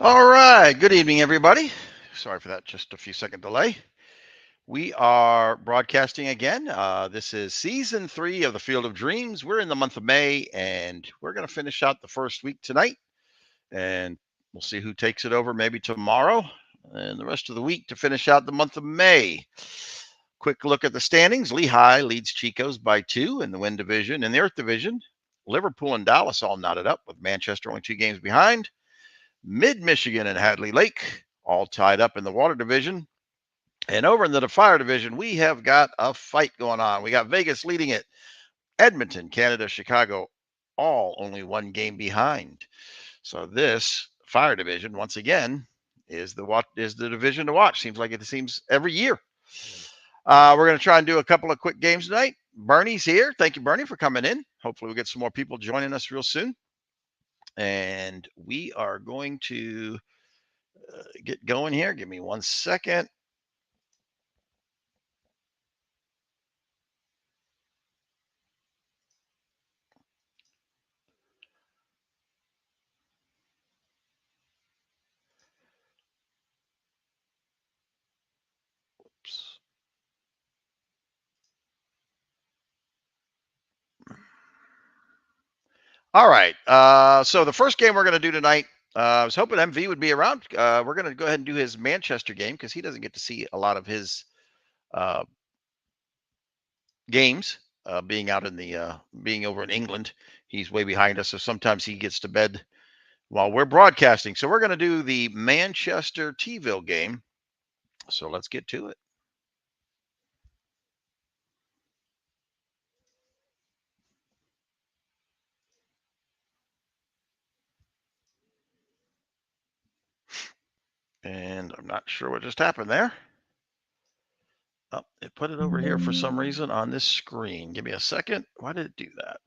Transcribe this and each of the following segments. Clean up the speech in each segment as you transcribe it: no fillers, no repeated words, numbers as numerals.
All right. Good evening, everybody. Sorry for that, just a few second delay. We are broadcasting again. This is season 3 of the Field of Dreams. We're in the month of May, and we're going to finish out the first week tonight. And we'll see who takes it over maybe tomorrow and the rest of the week to finish out the month of May. Quick look at the standings. Lehigh leads Chico's by 2 in the Win Division. In the Earth Division, Liverpool and Dallas all knotted up with Manchester only 2 games behind. Mid-Michigan and Hadley Lake all tied up in the Water Division. And over in the Fire Division, we have got a fight going on. We got Vegas leading it. Edmonton, Canada, Chicago, all only 1 game behind. So this Fire Division, once again, is the division to watch. Seems every year. We're going to try and do a couple of quick games tonight. Bernie's here. Thank you, Bernie, for coming in. Hopefully, we get some more people joining us real soon. And we are going to get going here. Give me 1 second. Oops. All right. So the first game we're going to do tonight, I was hoping MV would be around. We're going to go ahead and do his Manchester game because he doesn't get to see a lot of his uh, games being over in England. He's way behind us, so sometimes he gets to bed while we're broadcasting. So we're going to do the Manchester T-ville game. So let's get to it. And I'm not sure what just happened there. Oh, it put it over here for some reason on this screen. Give me a second. Why did it do that?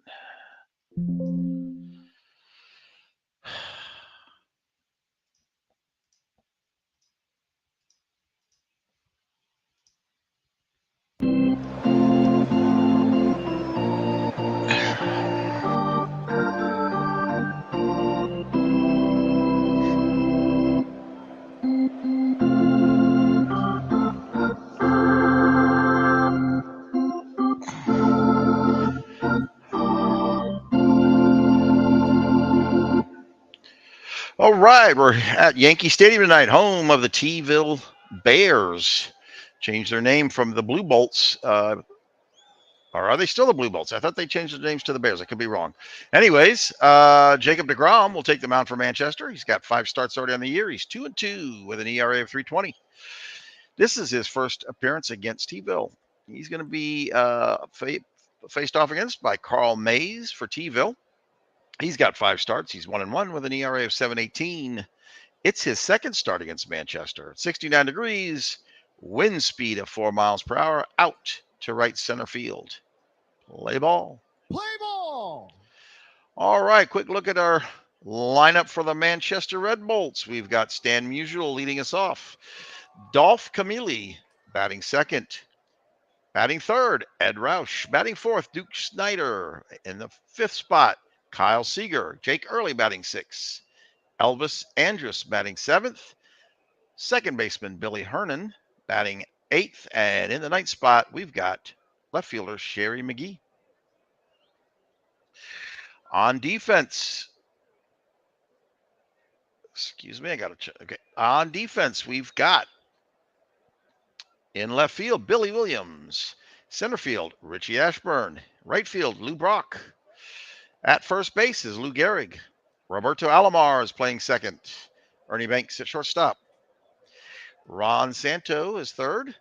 All right, we're at Yankee Stadium tonight, home of the T-ville Bears. Changed their name from the Blue Bolts. Or are they still the Blue Bolts? I thought they changed their names to the Bears. I could be wrong. Anyways, Jacob deGrom will take the mound for Manchester. He's got 5 starts already on the year. He's 2-2 with an ERA of 3.20. This is his first appearance against T-ville. He's going to be faced off against by Carl Mays for T-ville. He's got 5 starts. He's 1-1 with an ERA of 7.18. It's his second start against Manchester. 69 degrees, wind speed of 4 miles per hour, out to right center field. Play ball. Play ball. All right, quick look at our lineup for the Manchester Red Bolts. We've got Stan Musial leading us off. Dolph Camilli batting second. Batting third, Ed Roush. Batting fourth, Duke Snyder. In the 5th spot, Kyle Seager. Jake Early batting 6th. Elvis Andrus batting 7th. Second baseman Billy Hernan batting 8th. And in the 9th spot, we've got left fielder Sherry McGee. On defense, excuse me, I got to check. Okay. On defense, we've got in left field, Billy Williams. Center field, Richie Ashburn. Right field, Lou Brock. At first base is Lou Gehrig. Roberto Alomar is playing second. Ernie Banks at shortstop. Ron Santo is third.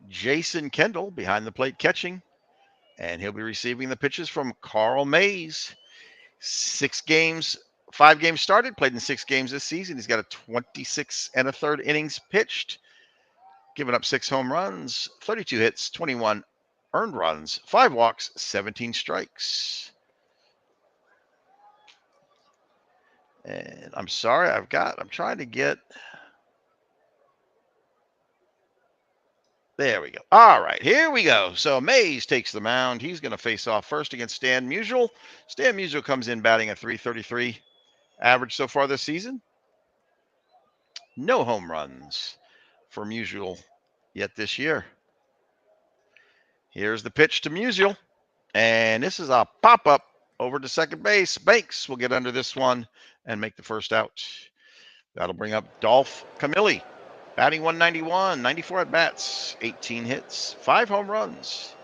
Jason Kendall behind the plate catching. And he'll be receiving the pitches from Carl Mays. 5 games started, played in 6 games this season. He's got a 26 1/3 innings pitched, giving up 6 home runs, 32 hits, 21 earned runs, 5 walks, 17 strikes. And I'm sorry, I'm trying to get. There we go. All right, here we go. So Mays takes the mound. He's going to face off first against Stan Musial. Stan Musial comes in batting a .333 average so far this season. No home runs for Musial yet this year. Here's the pitch to Musial. And this is a pop-up over to second base. Banks will get under this one and make the first out. That'll bring up Dolph Camilli, batting 191, 94 at-bats, 18 hits, 5 home runs.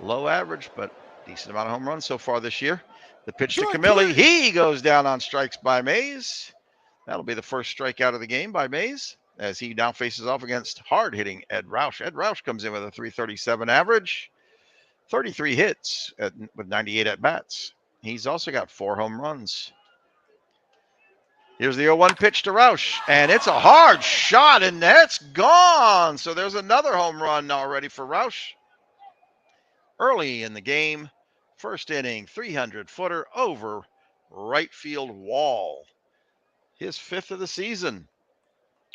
Low average, but decent amount of home runs so far this year. The pitch to Camilli. He goes down on strikes by Mays. That'll be the first strikeout of the game by Mays, as he now faces off against hard-hitting Ed Roush. Ed Roush comes in with a 337 average, 33 hits with 98 at-bats. He's also got 4 home runs. Here's the 0-1 pitch to Roush, and it's a hard shot, and that's gone. So there's another home run already for Roush. Early in the game, first inning, 300-footer over right field wall. His 5th of the season.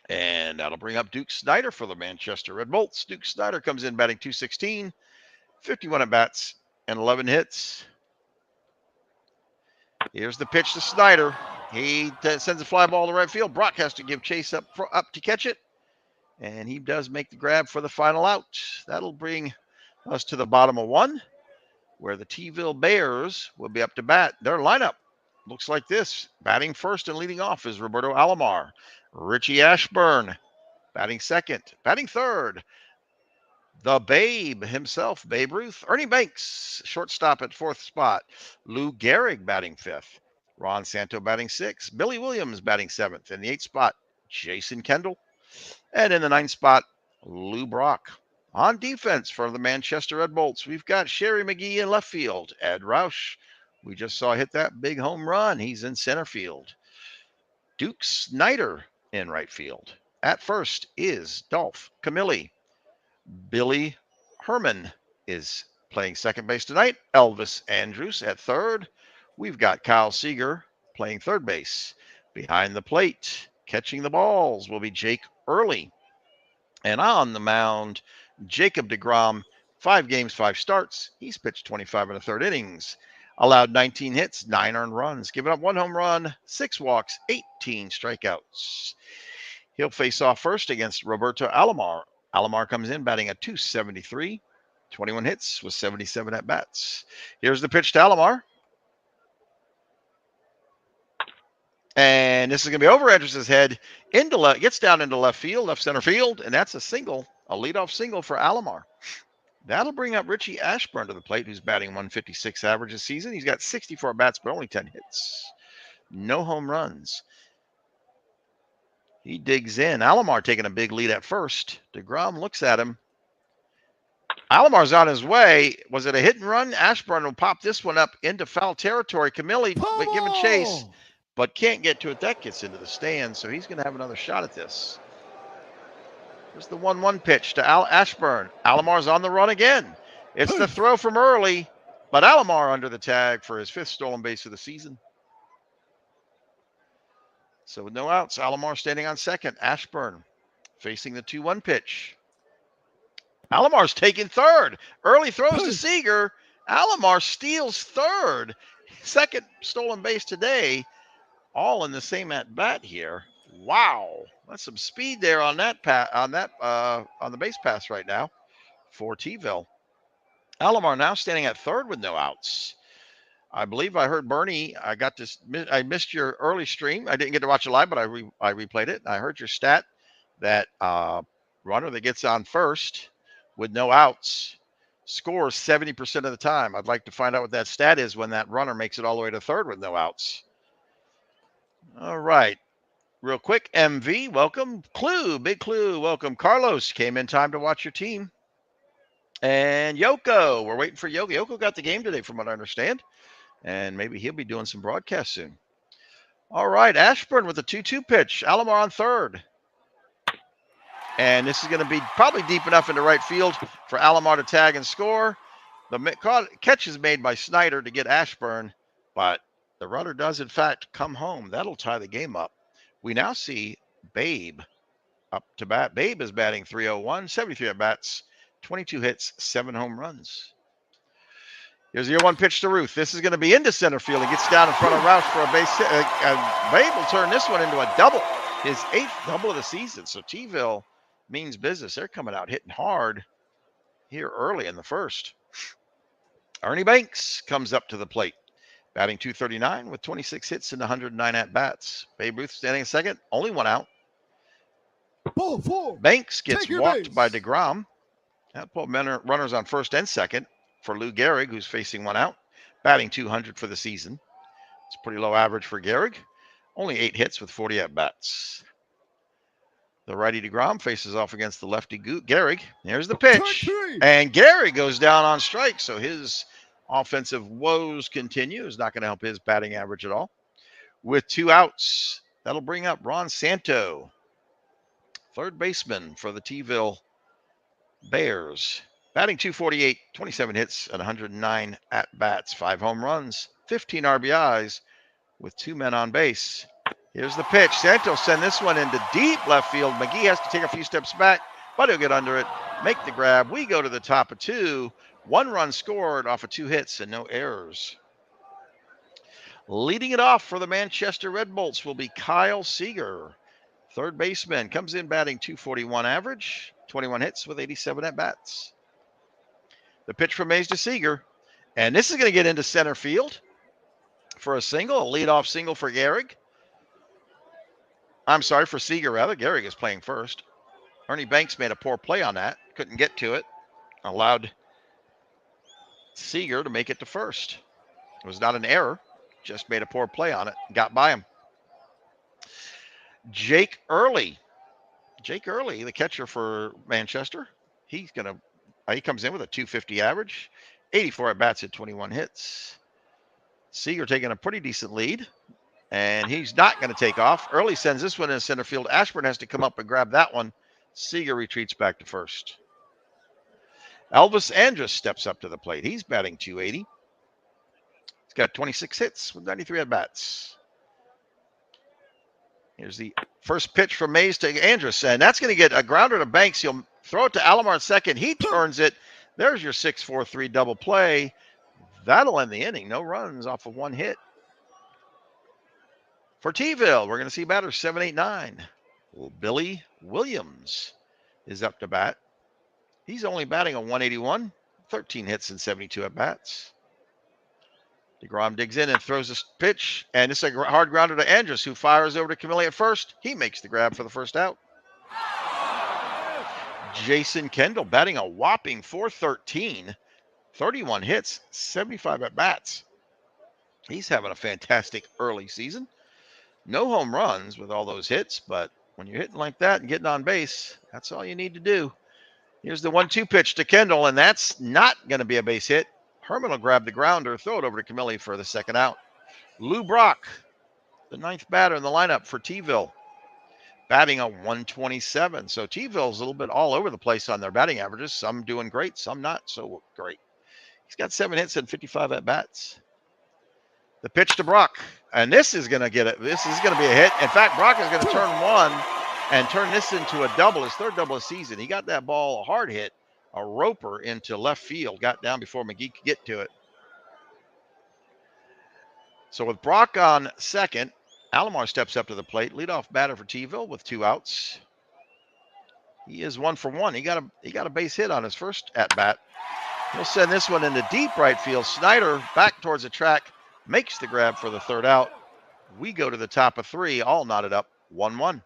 And that'll bring up Duke Snider for the Manchester Red Bolts. Duke Snider comes in batting 216, 51 at-bats, and 11 hits. Here's the pitch to Snider. He sends a fly ball to right field. Brock has to give chase up to catch it. And he does make the grab for the final out. That'll bring us to the bottom of 1, where the T-ville Bears will be up to bat. Their lineup looks like this. Batting first and leading off is Roberto Alomar. Richie Ashburn batting second. Batting third, the Babe himself, Babe Ruth. Ernie Banks, shortstop at 4th spot. Lou Gehrig batting 5th. Ron Santo batting 6th. Billy Williams batting 7th. In the 8th spot, Jason Kendall. And in the 9th spot, Lou Brock. On defense for the Manchester Red Bolts, we've got Sherry McGee in left field. Ed Roush, we just saw hit that big home run. He's in center field. Duke Snider in right field. At first is Dolph Camilli. Billy Herman is playing second base tonight. Elvis Andrus at third. We've got Kyle Seager playing third base. Behind the plate, catching the balls will be Jake Early. And on the mound, Jacob deGrom, 5 games, 5 starts. He's pitched 25 and a third innings. Allowed 19 hits, 9 earned runs. Given up 1 home run, 6 walks, 18 strikeouts. He'll face off first against Roberto Alomar. Alomar comes in batting at 273, 21 hits with 77 at-bats. Here's the pitch to Alomar. And this is going to be over Andrus' head, gets down into left field, left center field, and that's a single, a leadoff single for Alomar. That'll bring up Richie Ashburn to the plate, who's batting 156 average this season. He's got 64 bats, but only 10 hits. No home runs. He digs in. Alomar taking a big lead at first. deGrom looks at him. Alomar's on his way. Was it a hit and run? Ashburn will pop this one up into foul territory. Camilli giving chase, but can't get to it. That gets into the stands, so he's going to have another shot at this. There's the 1-1 pitch to Ashburn. Alomar's on the run again. It's the throw from Early, but Alomar under the tag for his 5th stolen base of the season. So with no outs, Alomar standing on second. Ashburn facing the 2-1 pitch. Alomar's taking third. Early throws to Seager. Alomar steals third. 2nd stolen base today. All in the same at bat here. Wow, that's some speed there on that on the base pass right now for T-ville. Alomar now standing at third with no outs. I believe I heard Bernie. I missed your early stream. I didn't get to watch it live, but I replayed it. I heard your stat that runner that gets on first with no outs scores 70% of the time. I'd like to find out what that stat is when that runner makes it all the way to third with no outs. All right. Real quick, MV, welcome. Clue, Big Clue, welcome. Carlos came in time to watch your team. And Yoko, we're waiting for Yoko. Yoko got the game today from what I understand. And maybe he'll be doing some broadcasts soon. All right, Ashburn with a 2-2 pitch. Alomar on third. And this is going to be probably deep enough into right field for Alomar to tag and score. The catch is made by Snider to get Ashburn, but the runner does, in fact, come home. That'll tie the game up. We now see Babe up to bat. Babe is batting 301, 73 at-bats, 22 hits, 7 home runs. Here's the 0-1 pitch to Ruth. This is going to be into center field. He gets down in front of Roush for a base hit. Babe will turn this one into a double. His 8th double of the season. So T-ville means business. They're coming out hitting hard here early in the first. Ernie Banks comes up to the plate, batting .239 with 26 hits and 109 at-bats. Babe Ruth standing second, only one out. Ball 4. Banks gets walked base. by DeGrom. That put runners on first and second for Lou Gehrig, who's facing one out, batting .200 for the season. It's pretty low average for Gehrig. Only 8 hits with 40 at-bats. The righty DeGrom faces off against the lefty Gehrig. Here's the pitch. And Gehrig goes down on strike, so his offensive woes continue. Is not going to help his batting average at all. With 2 outs, that'll bring up Ron Santo, third baseman for the T-ville Bears. Batting .248, 27 hits and 109 at-bats, 5 home runs, 15 RBIs with 2 men on base. Here's the pitch. Santos send this one into deep left field. McGee has to take a few steps back, but he'll get under it, make the grab. We go to the top of 2. 1 run scored off of 2 hits and no errors. Leading it off for the Manchester Red Bolts will be Kyle Seager. Third baseman, comes in batting .241 average, 21 hits with 87 at-bats. The pitch from Mays to Seager, and this is going to get into center field for a single, a leadoff single for Gehrig. I'm sorry, for Seager, rather. Gehrig is playing first. Ernie Banks made a poor play on that. Couldn't get to it. Allowed Seager to make it to first. It was not an error. Just made a poor play on it. Got by him. Jake Early, the catcher for Manchester. He comes in with a .250 average. 84 at-bats at 21 hits. Seager taking a pretty decent lead. And he's not going to take off. Early sends this one in center field. Ashburn has to come up and grab that one. Seager retreats back to first. Elvis Andrus steps up to the plate. He's batting .280. He's got 26 hits with 93 at-bats. Here's the first pitch from Mays to Andrus. And that's going to get a grounder to Banks. He'll throw it to Alomar at second. He turns it. There's your 6-4-3 double play. That'll end the inning. No runs off of 1 hit. For T-ville, we're going to see batters 7, 8, 9. Billy Williams is up to bat. He's only batting a .181, 13 hits and 72 at-bats. DeGrom digs in and throws this pitch, and it's a hard grounder to Andrus, who fires over to Camilli at first. He makes the grab for the first out. Jason Kendall batting a whopping .413, 31 hits, 75 at-bats. He's having a fantastic early season. No home runs with all those hits, but when you're hitting like that and getting on base, that's all you need to do. Here's the 1-2 pitch to Kendall, and that's not going to be a base hit. Herman will grab the grounder, throw it over to Camilli for the second out. Lou Brock, the 9th batter in the lineup for T-ville, batting a .127. So T-ville's a little bit all over the place on their batting averages. Some doing great, some not so great. He's got 7 hits and 55 at-bats. The pitch to Brock, and this is going to get it. This is going to be a hit. In fact, Brock is going to turn one and turn this into a double, his 3rd double of the season. He got that ball a hard hit, a roper into left field, got down before McGee could get to it. So with Brock on second, Alomar steps up to the plate, leadoff batter for T-ville with 2 outs. He is 1 for 1. He got a base hit on his first at bat. He'll send this one into deep right field. Snyder back towards the track, makes the grab for the 3rd out. We go to the top of 3, all knotted up, 1-1.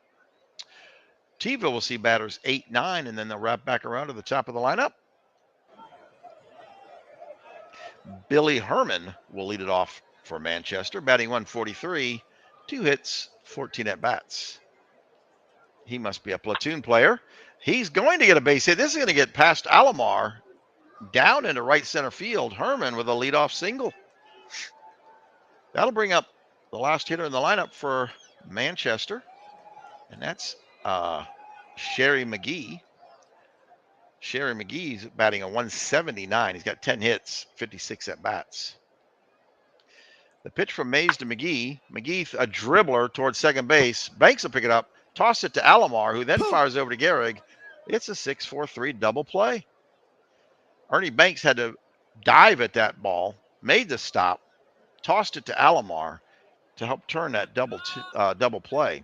T-ville will see batters 8, 9, and then they'll wrap back around to the top of the lineup. Billy Herman will lead it off for Manchester, batting .143, 2 hits, 14 at-bats. He must be a platoon player. He's going to get a base hit. This is going to get past Alomar, down into right center field. Herman with a leadoff single. That'll bring up the last hitter in the lineup for Manchester, and that's Sherry McGee. Sherry McGee's batting a .179. He's got 10 hits, 56 at-bats. The pitch from Mays to McGee. McGee, a dribbler towards second base. Banks will pick it up, toss it to Alomar, who then fires over to Gehrig. It's a 6-4-3 double play. Ernie Banks had to dive at that ball, made the stop, tossed it to Alomar to help turn that double play.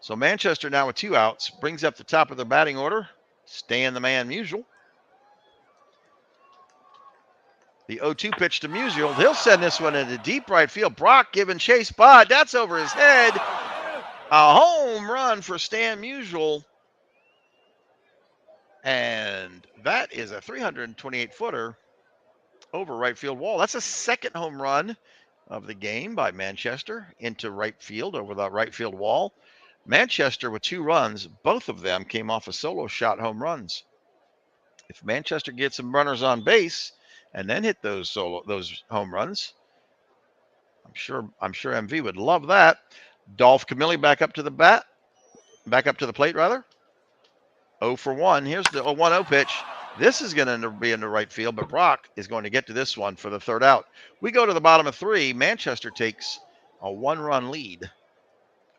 So Manchester now with 2 outs, brings up the top of the batting order. Stan the Man Musial. The 0-2 pitch to Musial. He'll send this one into deep right field. Brock giving chase, but that's over his head. A home run for Stan Musial. And that is a 328-footer over right field wall. That's a second home run of the game by Manchester into right field over the right field wall. Manchester with 2 runs, both of them came off of solo shot home runs. If Manchester gets some runners on base and then hit those home runs, I'm sure MV would love that. Dolph Camilli back up to the plate rather. 0 for 1. Here's the 1-0 pitch. This is going to be in the right field, but Brock is going to get to this one for the 3rd out. We go to the bottom of 3. Manchester takes a 1-run lead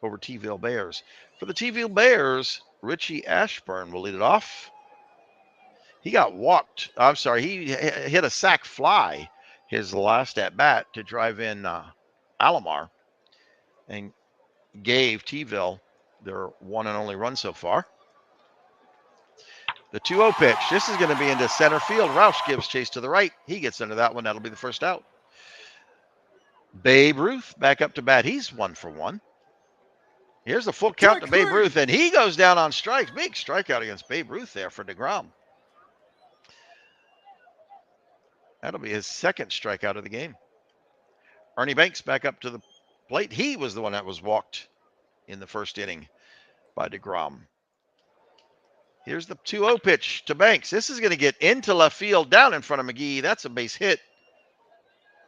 over T-Ville Bears. For the T-Ville Bears, Richie Ashburn will lead it off. He got walked. I'm sorry, he hit a sac fly his last at bat to drive in Alomar and gave T-Ville their one and only run so far. The 2-0 pitch. This is going to be into center field. Roush gives chase to the right. He gets into that one. That'll be the 1st out. Babe Ruth back up to bat. He's 1 for 1. Here's the full count to Babe Ruth, and he goes down on strikes. Big strikeout against Babe Ruth there for DeGrom. That'll be his 2nd strikeout of the game. Ernie Banks back up to the plate. He was the one that was walked in the 1st inning by DeGrom. Here's the 2-0 pitch to Banks. This is going to get into left field down in front of McGee. That's a base hit.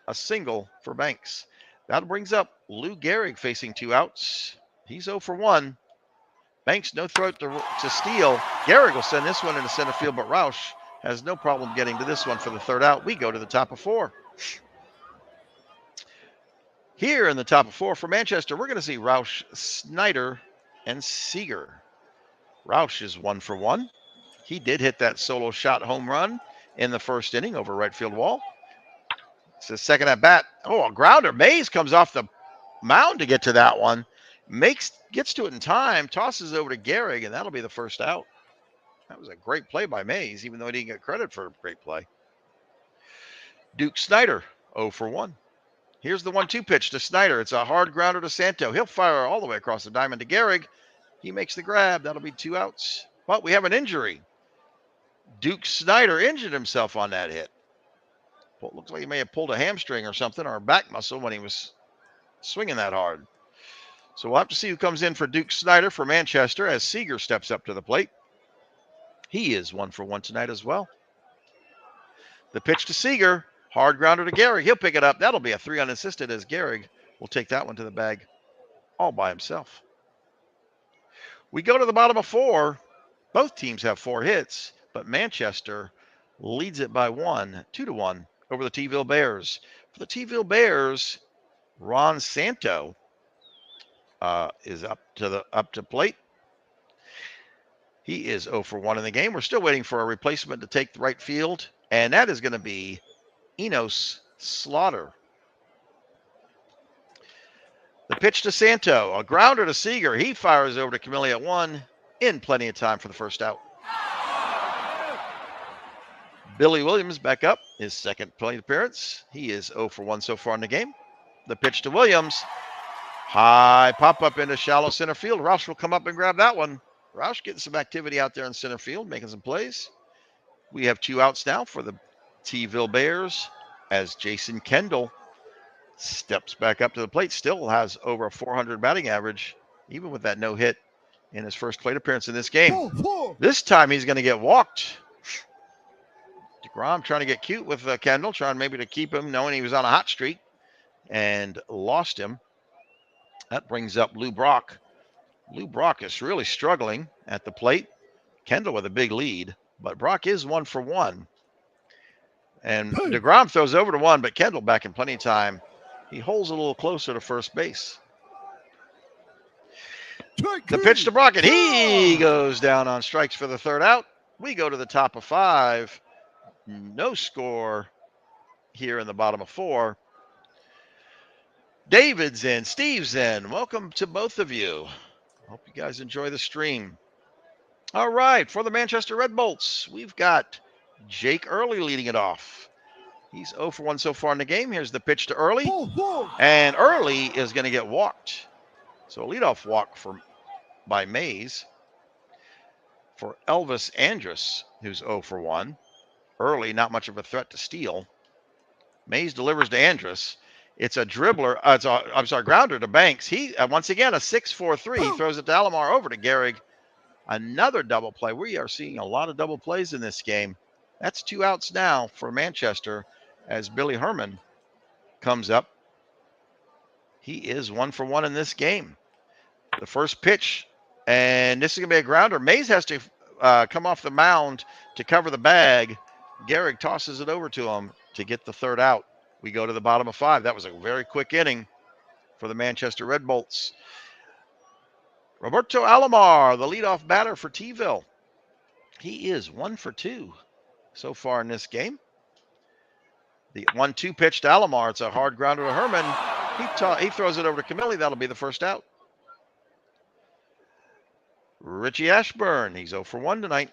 A single for Banks. That brings up Lou Gehrig facing 2 outs. He's 0 for 1. Banks no throat to steal. Gehrig will send this one into center field, but Roush has no problem getting to this one for the 3rd out. We go to the top of 4. Here in the top of 4 for Manchester, we're going to see Roush, Snyder, and Seager. Roush is 1 for 1. He did hit that solo shot home run in the 1st inning over right field wall. It's his 2nd at bat. Oh, a grounder. Mays comes off the mound to get to that one. Gets to it in time, tosses over to Gehrig, and that'll be the 1st out. That was a great play by Mays, even though he didn't get credit for a great play. Duke Snyder, 0 for 1. Here's the 1-2 pitch to Snyder. It's a hard grounder to Santo. He'll fire all the way across the diamond to Gehrig. He makes the grab. That'll be 2 outs. But we have an injury. Duke Snyder injured himself on that hit. Well, it looks like he may have pulled a hamstring or something, or a back muscle when he was swinging that hard. So we'll have to see who comes in for Duke Snyder for Manchester as Seager steps up to the plate. He is 1 for 1 tonight as well. The pitch to Seager. Hard grounder to Gehrig. He'll pick it up. That'll be a 3 unassisted as Gehrig will take that one to the bag all by himself. We go to the bottom of 4. Both teams have 4 hits, but Manchester leads it by 2-1 over the T-Ville Bears. For the T-Ville Bears, Ron Santo is up to plate. He is 0 for 1 in the game. We're still waiting for a replacement to take the right field, and that is going to be Enos Slaughter. The pitch to Santo, a grounder to Seager. He fires over to Camilli at 1 in plenty of time for the 1st out. Billy Williams back up, his 2nd plate appearance. He is 0 for 1 so far in the game. The pitch to Williams. High pop-up into shallow center field. Roush will come up and grab that one. Roush getting some activity out there in center field, making some plays. We have 2 outs now for the T-Ville Bears as Jason Kendall steps back up to the plate. Still has over a 400 batting average, even with that no hit in his 1st plate appearance in this game. This time he's going to get walked. DeGrom trying to get cute with Kendall, trying maybe to keep him, knowing he was on a hot streak, and lost him. That brings up Lou Brock. Lou Brock is really struggling at the plate. Kendall with a big lead, but Brock is 1 for 1. And DeGrom throws over to 1, but Kendall back in plenty of time. He holds a little closer to first base. The pitch to Brock, and he goes down on strikes for the 3rd out. We go to the top of 5. No score here in the bottom of 4. David's in, Steve's in. Welcome to both of you Hope you guys enjoy the stream. All right, for the Manchester Red Bolts, we've got Jake Early leading it off. He's 0 for 1 so far in the game. Here's the pitch to Early. Ball four. And Early is going to get walked. So a leadoff walk by Mays for Elvis Andrus, who's 0 for 1. Early, not much of a threat to steal. Mays delivers to Andrus. It's a dribbler. Grounder to Banks. He once again a 6-4-3. He throws it to Alomar over to Gehrig. Another double play. We are seeing a lot of double plays in this game. That's 2 outs now for Manchester as Billy Herman comes up. He is 1 for 1 in this game. The first pitch, and this is going to be a grounder. Mays has to come off the mound to cover the bag. Gehrig tosses it over to him to get the third out. We go to the bottom of 5. That was a very quick inning for the Manchester Red Bolts. Roberto Alomar, the leadoff batter for T-ville. He is 1 for 2 so far in this game. The 1-2 pitch to Alomar. It's a hard grounder to Herman. He throws it over to Camilli. That'll be the first out. Richie Ashburn. He's 0 for 1 tonight.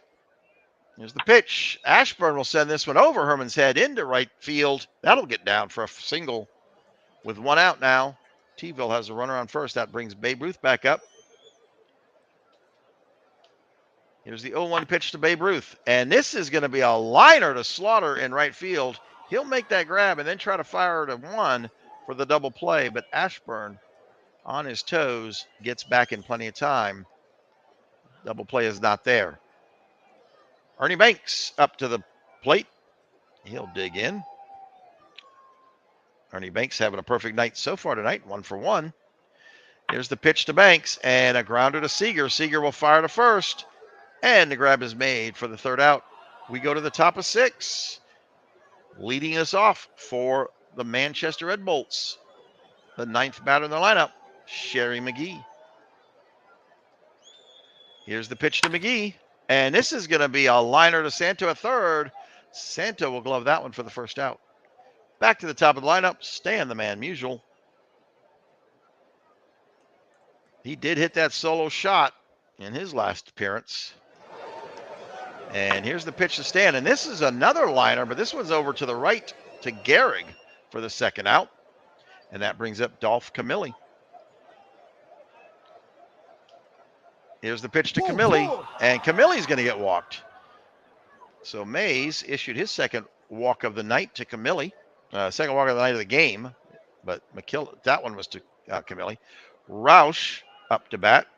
Here's the pitch. Ashburn will send this one over Herman's head into right field. That'll get down for a single with 1 out now. T-ville has a runner on first. That brings Babe Ruth back up. Here's the 0-1 pitch to Babe Ruth. And this is going to be a liner to Slaughter in right field. He'll make that grab and then try to fire to 1 for the double play. But Ashburn, on his toes, gets back in plenty of time. Double play is not there. Ernie Banks up to the plate. He'll dig in. Ernie Banks having a perfect night so far tonight, 1 for 1. Here's the pitch to Banks and a grounder to Seager. Seager will fire to first, and the grab is made for the third out. We go to the top of 6. Leading us off for the Manchester Red Bolts, the 9th batter in the lineup, Sherry McGee. Here's the pitch to McGee. And this is going to be a liner to Santo at third. Santo will glove that one for the first out. Back to the top of the lineup, Stan the Man Musial. He did hit that solo shot in his last appearance. And here's the pitch to Stan. And this is another liner, but this one's over to the right to Gehrig for the second out. And that brings up Dolph Camilli. Here's the pitch to Camilli, and Camilli's going to get walked. So Mays issued his second walk of the night to Camilli, second walk of the night of the game, but that one was to Camilli. Roush up to bat.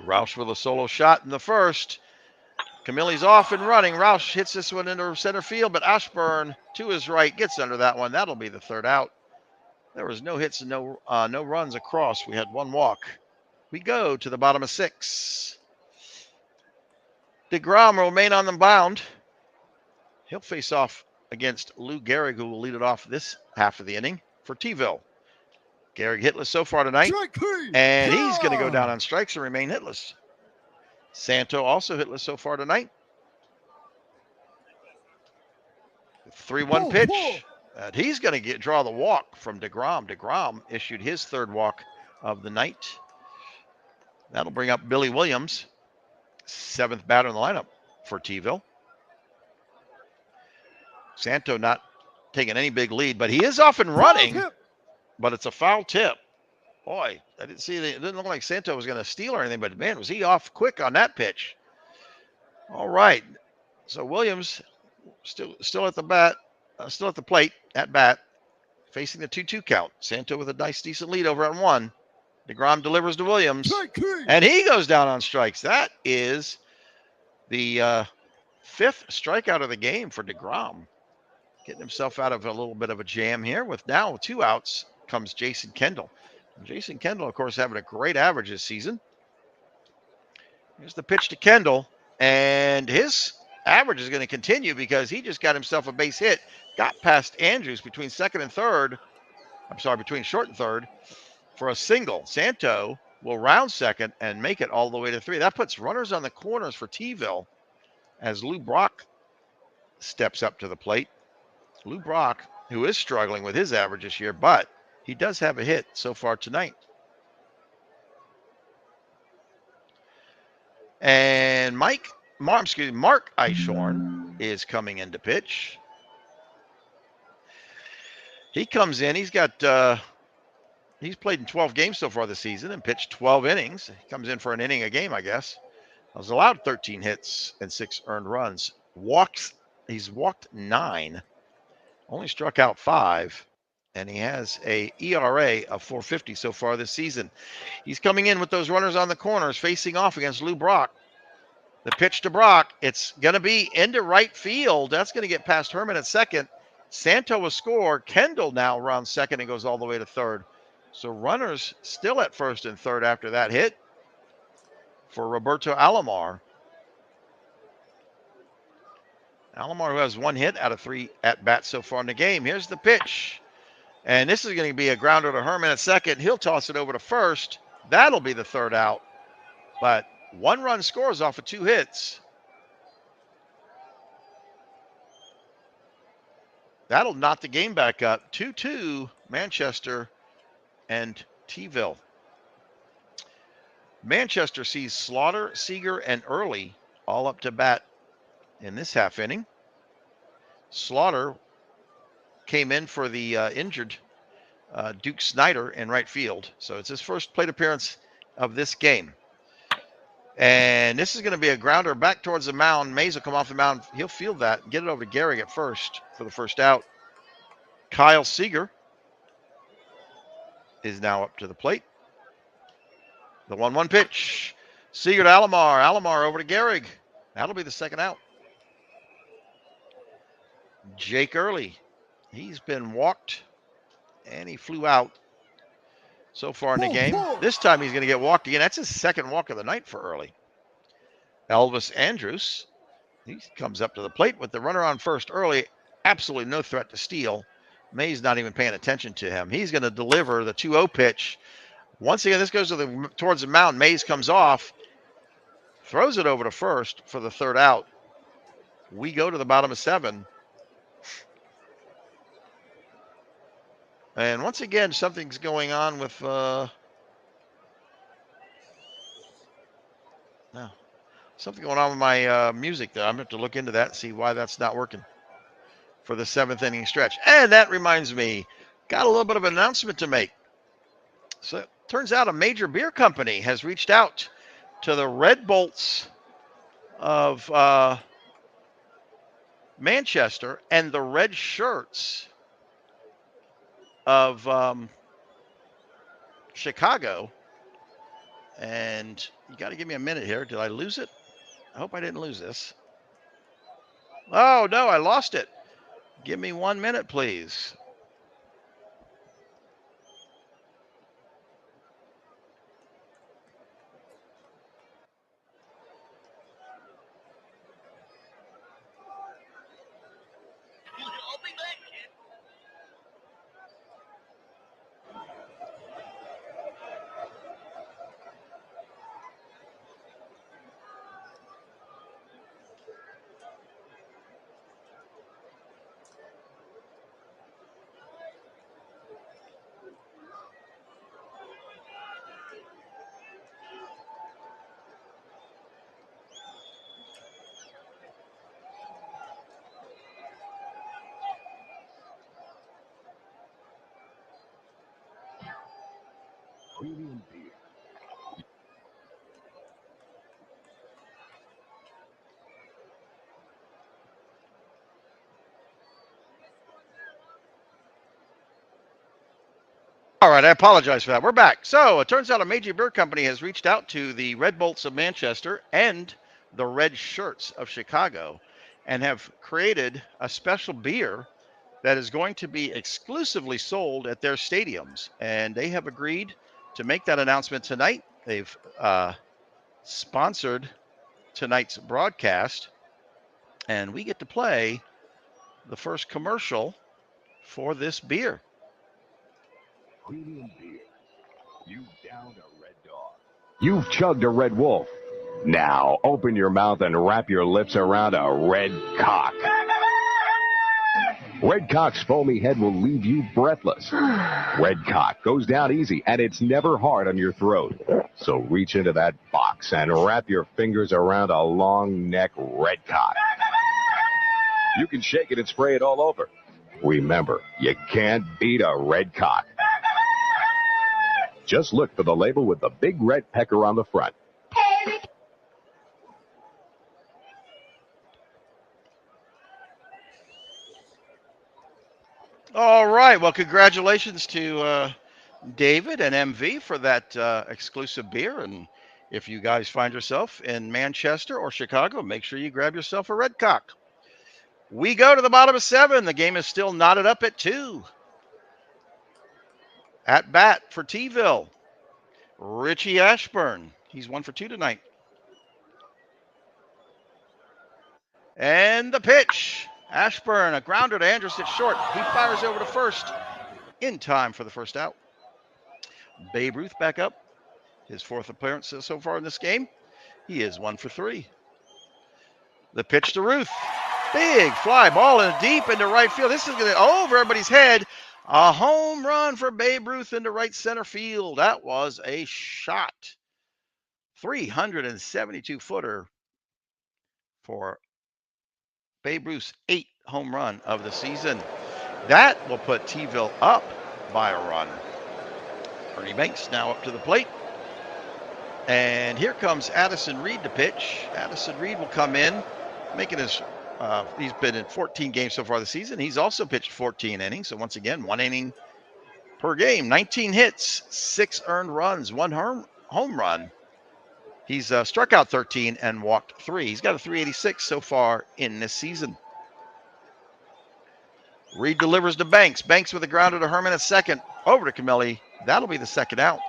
Roush with a solo shot in the first. Camilli's off and running. Roush hits this one into center field, but Ashburn to his right gets under that one. That'll be the third out. There was no hits and no runs across. We had 1 walk. We go to the bottom of 6. DeGrom will remain on the mound. He'll face off against Lou Gehrig, who will lead it off this half of the inning for T-ville. Gehrig hitless so far tonight, and he's going to go down on strikes and remain hitless. Santo also hitless so far tonight. 3-1 pitch. And he's going to draw the walk from DeGrom. DeGrom issued his third walk of the night. That'll bring up Billy Williams, 7th batter in the lineup for T-ville. Santo not taking any big lead, but he is off and running, but it's a foul tip. Boy, I didn't see it. It didn't look like Santo was going to steal or anything, but man, was he off quick on that pitch. All right. So Williams still at the bat, still at the plate at bat, facing the 2-2 count. Santo with a nice, decent lead over on 1. DeGrom delivers to Williams, and he goes down on strikes. That is the 5th strikeout of the game for DeGrom. Getting himself out of a little bit of a jam here. With now 2 outs comes Jason Kendall. And Jason Kendall, of course, having a great average this season. Here's the pitch to Kendall, and his average is going to continue because he just got himself a base hit. Got past Andrews between short and third for a single. Santo will round second and make it all the way to 3. That puts runners on the corners for T-ville as Lou Brock steps up to the plate. Lou Brock, who is struggling with his average this year, but he does have a hit so far tonight. And Mark Eichhorn is coming in to pitch. He comes in. He's played in 12 games so far this season and pitched 12 innings. He comes in for an inning a game, I guess. Was allowed 13 hits and 6 earned runs. He's walked 9, only struck out 5, and he has a ERA of 4.50 so far this season. He's coming in with those runners on the corners, facing off against Lou Brock. The pitch to Brock, it's going to be into right field. That's going to get past Herman at second. Santo will score. Kendall now runs second and goes all the way to third. So runners still at first and third after that hit for Roberto Alomar. Alomar, who has 1 hit out of 3 at-bats so far in the game. Here's the pitch. And this is going to be a grounder to Herman at second. He'll toss it over to first. That'll be the third out. But 1 run scores off of 2 hits. That'll knock the game back up. 2-2, Manchester and T-ville. Manchester sees Slaughter, Seager, and Early all up to bat in this half inning. Slaughter came in for the injured Duke Snyder in right field. So it's his first plate appearance of this game. And this is going to be a grounder back towards the mound. Mays will come off the mound. He'll field that and get it over to Gehrig at first for the first out. Kyle Seager is now up to the plate. The 1-1 pitch. Seager to Alomar. Alomar over to Gehrig. That'll be the second out. Jake Early. He's been walked and he flew out so far in the game. This time he's going to get walked again. That's his second walk of the night for Early. Elvis Andrus. He comes up to the plate with the runner on first. Early, absolutely no threat to steal. Mays not even paying attention to him. He's going to deliver the 2-0 pitch. Once again, this goes towards the mound. Mays comes off, throws it over to first for the third out. We go to the bottom of 7. And once again, something's going on with something going on with my music there. I'm going to have to look into that and see why that's not working for the 7th inning stretch. And that reminds me, got a little bit of an announcement to make. So it turns out a major beer company has reached out to the Red Bolts of Manchester and the Red Shirts of Chicago. And you got to give me a minute here. Did I lose it? I hope I didn't lose this. Oh, no, I lost it. Give me 1 minute, please. Premium beer. All right, I apologize for that. We're back. So it turns out a major beer company has reached out to the Red Bolts of Manchester and the Red Shirts of Chicago and have created a special beer that is going to be exclusively sold at their stadiums. And they have agreed to make that announcement tonight. They've sponsored tonight's broadcast, and we get to play the first commercial for this beer. Premium beer. You downed a Red Dog. You've chugged a Red Wolf. Now open your mouth and wrap your lips around a Red Cock. Redcock's foamy head will leave you breathless. Redcock goes down easy, and it's never hard on your throat. So reach into that box and wrap your fingers around a long neck Redcock. You can shake it and spray it all over. Remember, you can't beat a Redcock. Just look for the label with the big red pecker on the front. All right. Well, congratulations to David and MV for that exclusive beer. And if you guys find yourself in Manchester or Chicago, make sure you grab yourself a Redcock. We go to the bottom of 7. The game is still knotted up at 2. At bat for T-ville, Richie Ashburn. He's 1 for 2 tonight. And the pitch. Ashburn, a grounder to Andrus at short. He fires over to first in time for the first out. Babe Ruth back up. His 4th appearance so far in this game. He is 1 for 3. The pitch to Ruth. Big fly ball in deep into right field. This is going to over everybody's head. A home run for Babe Ruth into right center field. That was a shot. 372-footer for Babe Ruth's 8th home run of the season. That will put T-ville up by a run. Ernie Banks now up to the plate. And here comes Addison Reed to pitch. Addison Reed will come in, making his he's been in 14 games so far this season. He's also pitched 14 innings. So once again, 1 inning per game. 19 hits, 6 earned runs, 1 home run. He's struck out 13 and walked 3. He's got a 386 so far in this season. Reed delivers to Banks. Banks with a grounder to Herman at second. Over to Camilli. That'll be the second out.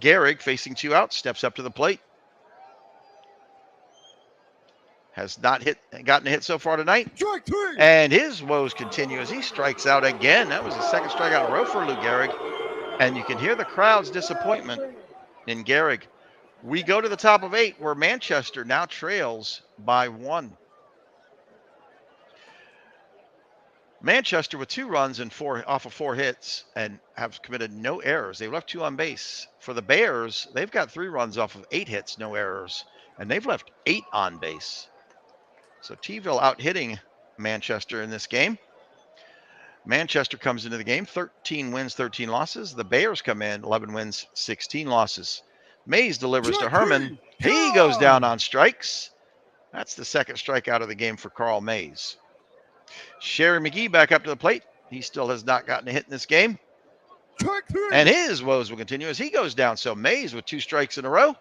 Gehrig, facing 2 outs, steps up to the plate. Has not gotten a hit so far tonight. And his woes continue as he strikes out again. That was the 2nd strikeout in a row for Lou Gehrig. And you can hear the crowd's disappointment in Gehrig. We go to the top of 8, where Manchester now trails by 1. Manchester with 2 runs and off of 4 hits and have committed no errors. They've left 2 on base. For the Bears, they've got 3 runs off of 8 hits, no errors, and they've left 8 on base. So T-ville out hitting Manchester in this game. Manchester comes into the game 13 wins, 13 losses. The Bears come in 11 wins, 16 losses. Mays delivers to Herman. He goes down on strikes. That's the 2nd strikeout of the game for Carl Mays. Sherry McGee back up to the plate. He still has not gotten a hit in this game. And his woes will continue as he goes down. So Mays with 2 strikes in a row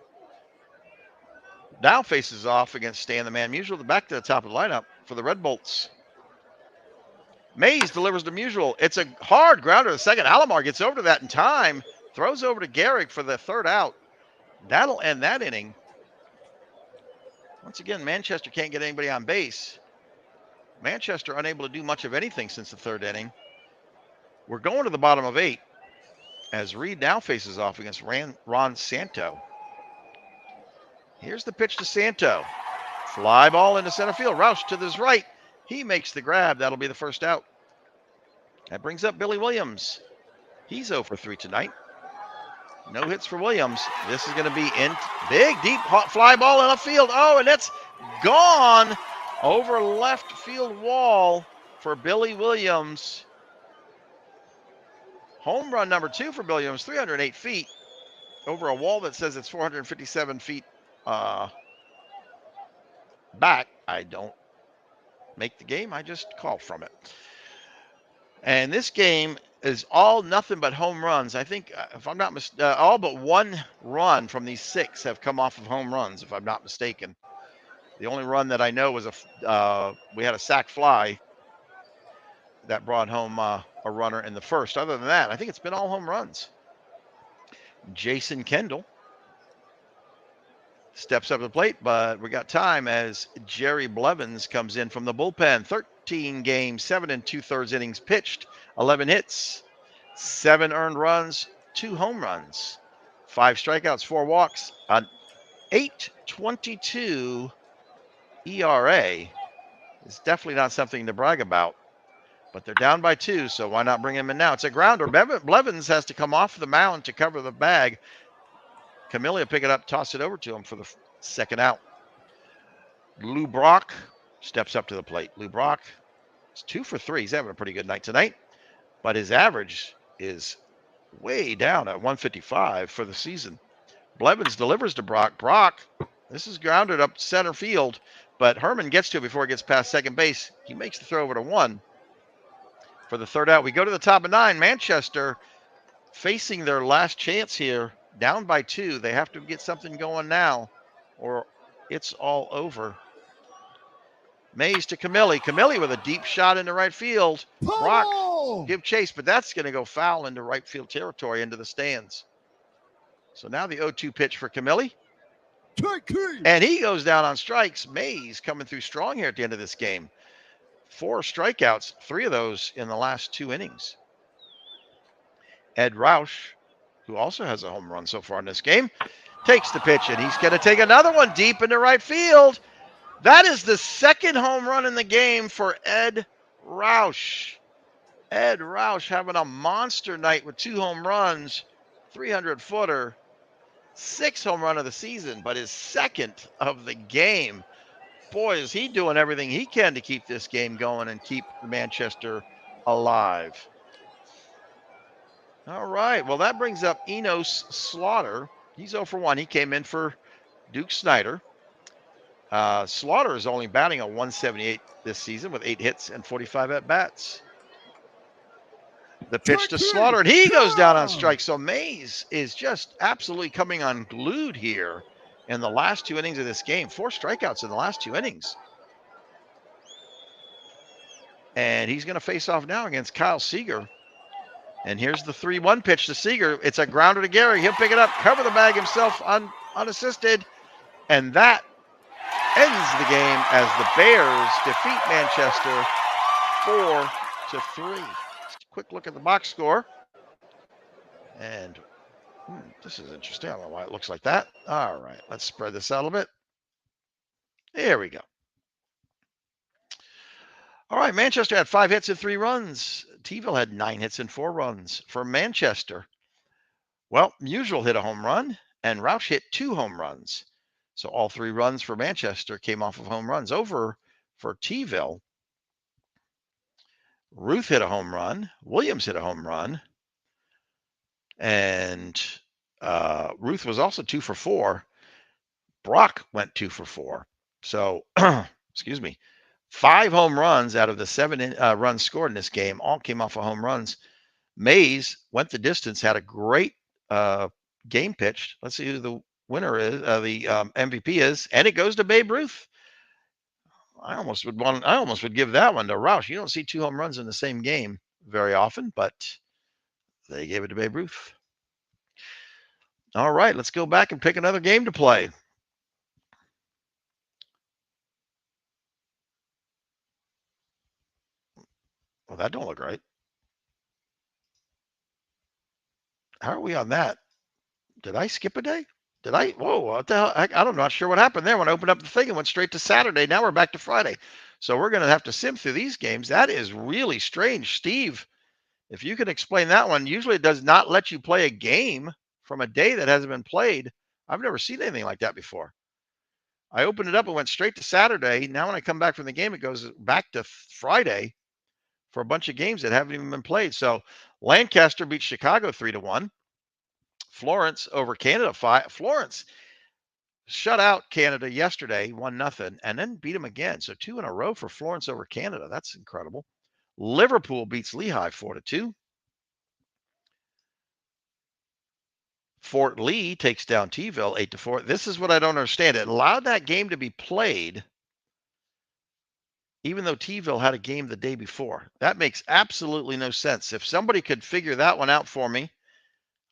now faces off against Stan the Man Musial, back to the top of the lineup for the Red Bolts. Mays delivers to Musial. It's a hard grounder to second. Alomar gets over to that in time. Throws over to Gehrig for the 3rd out. That'll end that inning. Once again, Manchester can't get anybody on base. Manchester unable to do much of anything since the 3rd inning. We're going to the bottom of 8 as Reed now faces off against Ron Santo. Here's the pitch to Santo. Fly ball into center field. Roush to his right. He makes the grab. That'll be the 1st out. That brings up Billy Williams. He's 0 for 3 tonight. No hits for Williams. This is going to be in big, deep fly ball in left field. Oh, and it's gone over left field wall for Billy Williams. Home run number 2 for Billy Williams, 308 feet over a wall that says it's 457 feet back. I don't make the game. I just call from it. And this game is all nothing but home runs. I think, if I'm not mistaken, all but 1 run from these 6 have come off of home runs, if I'm not mistaken. The only run that I know was we had a sac fly that brought home a runner in the 1st. Other than that, I think it's been all home runs. Jason Kendall steps up to the plate, but we got time as Jerry Blevins comes in from the bullpen. 13 games, 7 2/3 innings pitched, 11 hits, 7 earned runs, 2 home runs, 5 strikeouts, 4 walks, an 8.22 ERA. Is definitely not something to brag about. but they're down by 2, so why not bring him in now? It's a grounder. Blevins has to come off the mound to cover the bag. Camilli pick it up, toss it over to him for the second out. Lou Brock steps up to the plate. Lou Brock is 2 for 3. He's having a pretty good night tonight, but his average is way down at 155 for the season. Blevins delivers to Brock. Brock, this is grounded up center field, but Herman gets to it before it gets past second base. He makes the throw over to 1 for the third out. We go to the top of 9. Manchester facing their last chance here, down by 2. They have to get something going now, or it's all over. Mays to Camilli. Camilli with a deep shot into right field. Brock give chase, but that's going to go foul into right field territory, into the stands. So now the 0-2 pitch for Camilli. And he goes down on strikes. Mays coming through strong here at the end of this game. 4 strikeouts, 3 of those in the last 2 innings. Ed Roush, who also has a home run so far in this game, takes the pitch, and he's going to take another one deep into right field. That is the second home run in the game for Ed Roush. Ed Roush having a monster night with 2 home runs, 300-footer, 6th home run of the season, but his 2nd of the game. Boy, is he doing everything he can to keep this game going and keep Manchester alive. All right, well, that brings up Enos Slaughter. He's 0 for 1. He came in for Duke Snyder. Slaughter is only batting a 178 this season with 8 hits and 45 at-bats. The pitch to Slaughter, and he goes down on strike. So Mays is just absolutely coming unglued here in the last 2 innings of this game. 4 strikeouts in the last 2 innings. And he's going to face off now against Kyle Seager. And here's the 3-1 pitch to Seager. It's a grounder to Gary. He'll pick it up, cover the bag himself unassisted. And that ends the game as the Bears defeat Manchester 4-3. Quick look at the box score. And this is interesting. I don't know why it looks like that. All right, let's spread this out a little bit. There we go. All right, Manchester had 5 hits and 3 runs. T-ville had 9 hits and 4 runs for Manchester. Well, Musial hit a home run, and Roush hit 2 home runs. So all 3 runs for Manchester came off of home runs. Over for T-ville, Ruth hit a home run. Williams hit a home run. And Ruth was also 2 for 4. Brock went 2 for 4. So, excuse me, 5 home runs out of the 7 runs scored in this game all came off of home runs. Mays went the distance, had a great game pitched. Let's see who the winner is, the MVP is, and it goes to Babe Ruth. I almost would give that one to Roush. You don't see 2 home runs in the same game very often, but they gave it to Babe Ruth. All right, let's go back and pick another game to play. Well, that don't look right. How are we on that? Did I skip a day? Did I? Whoa, what the hell? I'm not sure what happened there. When I opened up the thing, it went straight to Saturday. Now we're back to Friday. So we're going to have to sim through these games. That is really strange. Steve, if you can explain that one. Usually it does not let you play a game from a day that hasn't been played. I've never seen anything like that before. I opened it up and went straight to Saturday. Now when I come back from the game, it goes back to Friday for a bunch of games that haven't even been played. So Lancaster beat Chicago 3-1. Florence over Canada 5. Florence shut out Canada yesterday, 1-0, and then beat them again. So 2 in a row for Florence over Canada. That's incredible. Liverpool beats Lehigh 4-2. Fort Lee takes down T-ville 8-4. This is what I don't understand. It allowed that game to be played even though T-ville had a game the day before. That makes absolutely no sense. If somebody could figure that one out for me,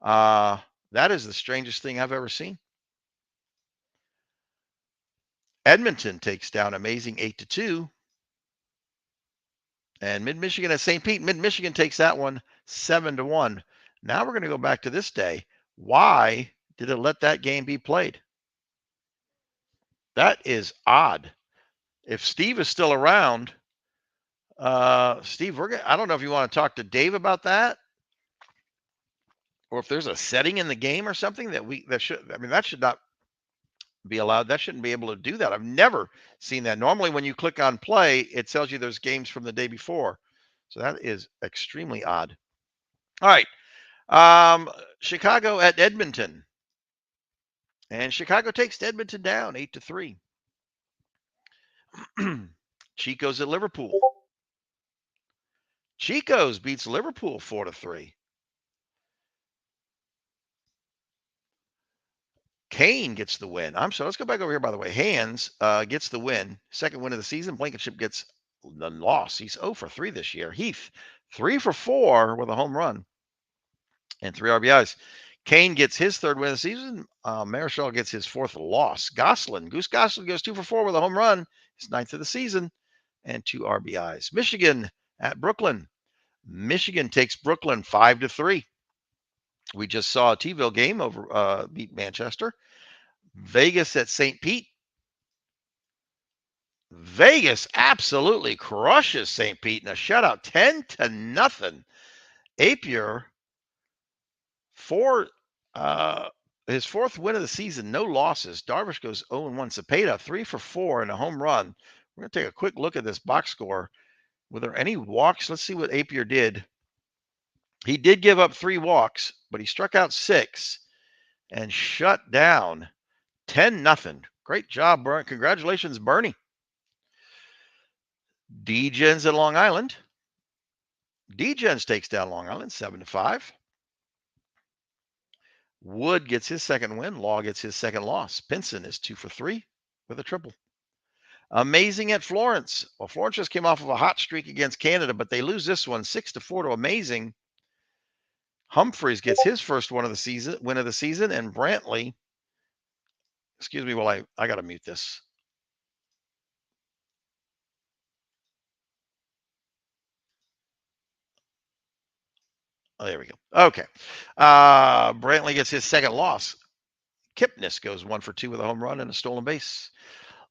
that is the strangest thing I've ever seen. Edmonton takes down Amazing 8-2. And Mid-Michigan at St. Pete. Mid-Michigan takes that one 7-1. Now we're going to go back to this day. Why did it let that game be played? That is odd. If Steve is still around, Steve, I don't know if you want to talk to Dave about that, or if there's a setting in the game or something that should not be allowed. That shouldn't be able to do that. I've never seen that. Normally, when you click on play, it tells you there's games from the day before. So that is extremely odd. All right. Chicago at Edmonton. And Chicago takes Edmonton down 8-3. Chico's at Liverpool. Chico's beats Liverpool 4-3. Kane gets the win. I'm sorry. Let's go back over here, by the way. Hands gets the win. Second win of the season. Blankenship gets the loss. He's 0-3 this year. Heath, 3-4 with a home run and 3 RBIs. Kane gets his third win of the season. Marichal gets his fourth loss. Goose Gosselin goes 2-4 with a home run. His ninth of the season and 2 RBIs. Michigan at Brooklyn. Michigan takes Brooklyn 5-3. We just saw a T-Ville game over beat Manchester. Vegas at St. Pete. Vegas absolutely crushes St. Pete in a shutout, 10-0. Apier, his fourth win of the season, no losses. Darvish goes 0-1. Cepeda, 3-4 and a home run. We're going to take a quick look at this box score. Were there any walks? Let's see what Apier did. He did give up 3 walks, but he struck out 6 and shut down 10-0. Great job, Bernie. Congratulations, Bernie. D-Gens at Long Island. D-Gens takes down Long Island 7-5. Wood gets his second win. Law gets his second loss. Pinson is 2-3 with a triple. Amazing at Florence. Well, Florence just came off of a hot streak against Canada, but they lose this one 6-4 to Amazing. Humphreys gets his first win of the season, and Brantley. Excuse me while I got to mute this. Oh, there we go. Okay. Brantley gets his second loss. Kipnis goes 1-2 with a home run and a stolen base.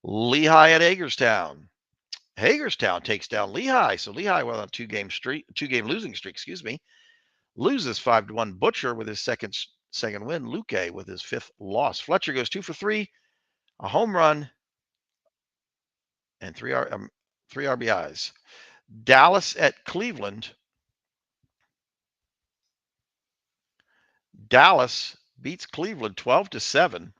Lehigh at Hagerstown. Hagerstown takes down Lehigh. So Lehigh went on a two-game losing streak, loses 5-1. Butcher with his second win. Luque with his 5th loss. Fletcher goes 2-3, a home run, and 3 RBIs. Dallas at Cleveland. Dallas beats Cleveland 12-7.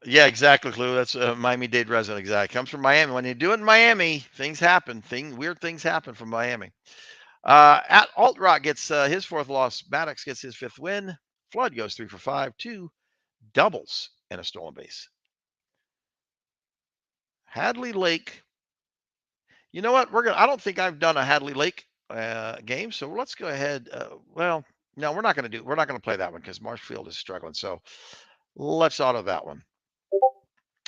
Yeah, exactly, Clue. That's a Miami-Dade resident. Exactly. Comes from Miami. When you do it in Miami, things happen. Weird things happen from Miami. At Alt-Rock gets his 4th loss. Maddox gets his 5th win. Flood goes 3-for-5, 2 doubles and a stolen base. Hadley Lake. You know what? I don't think I've done a Hadley Lake game, so let's go ahead. Well, no, we're not going to play that one because Marshfield is struggling. So let's auto that one.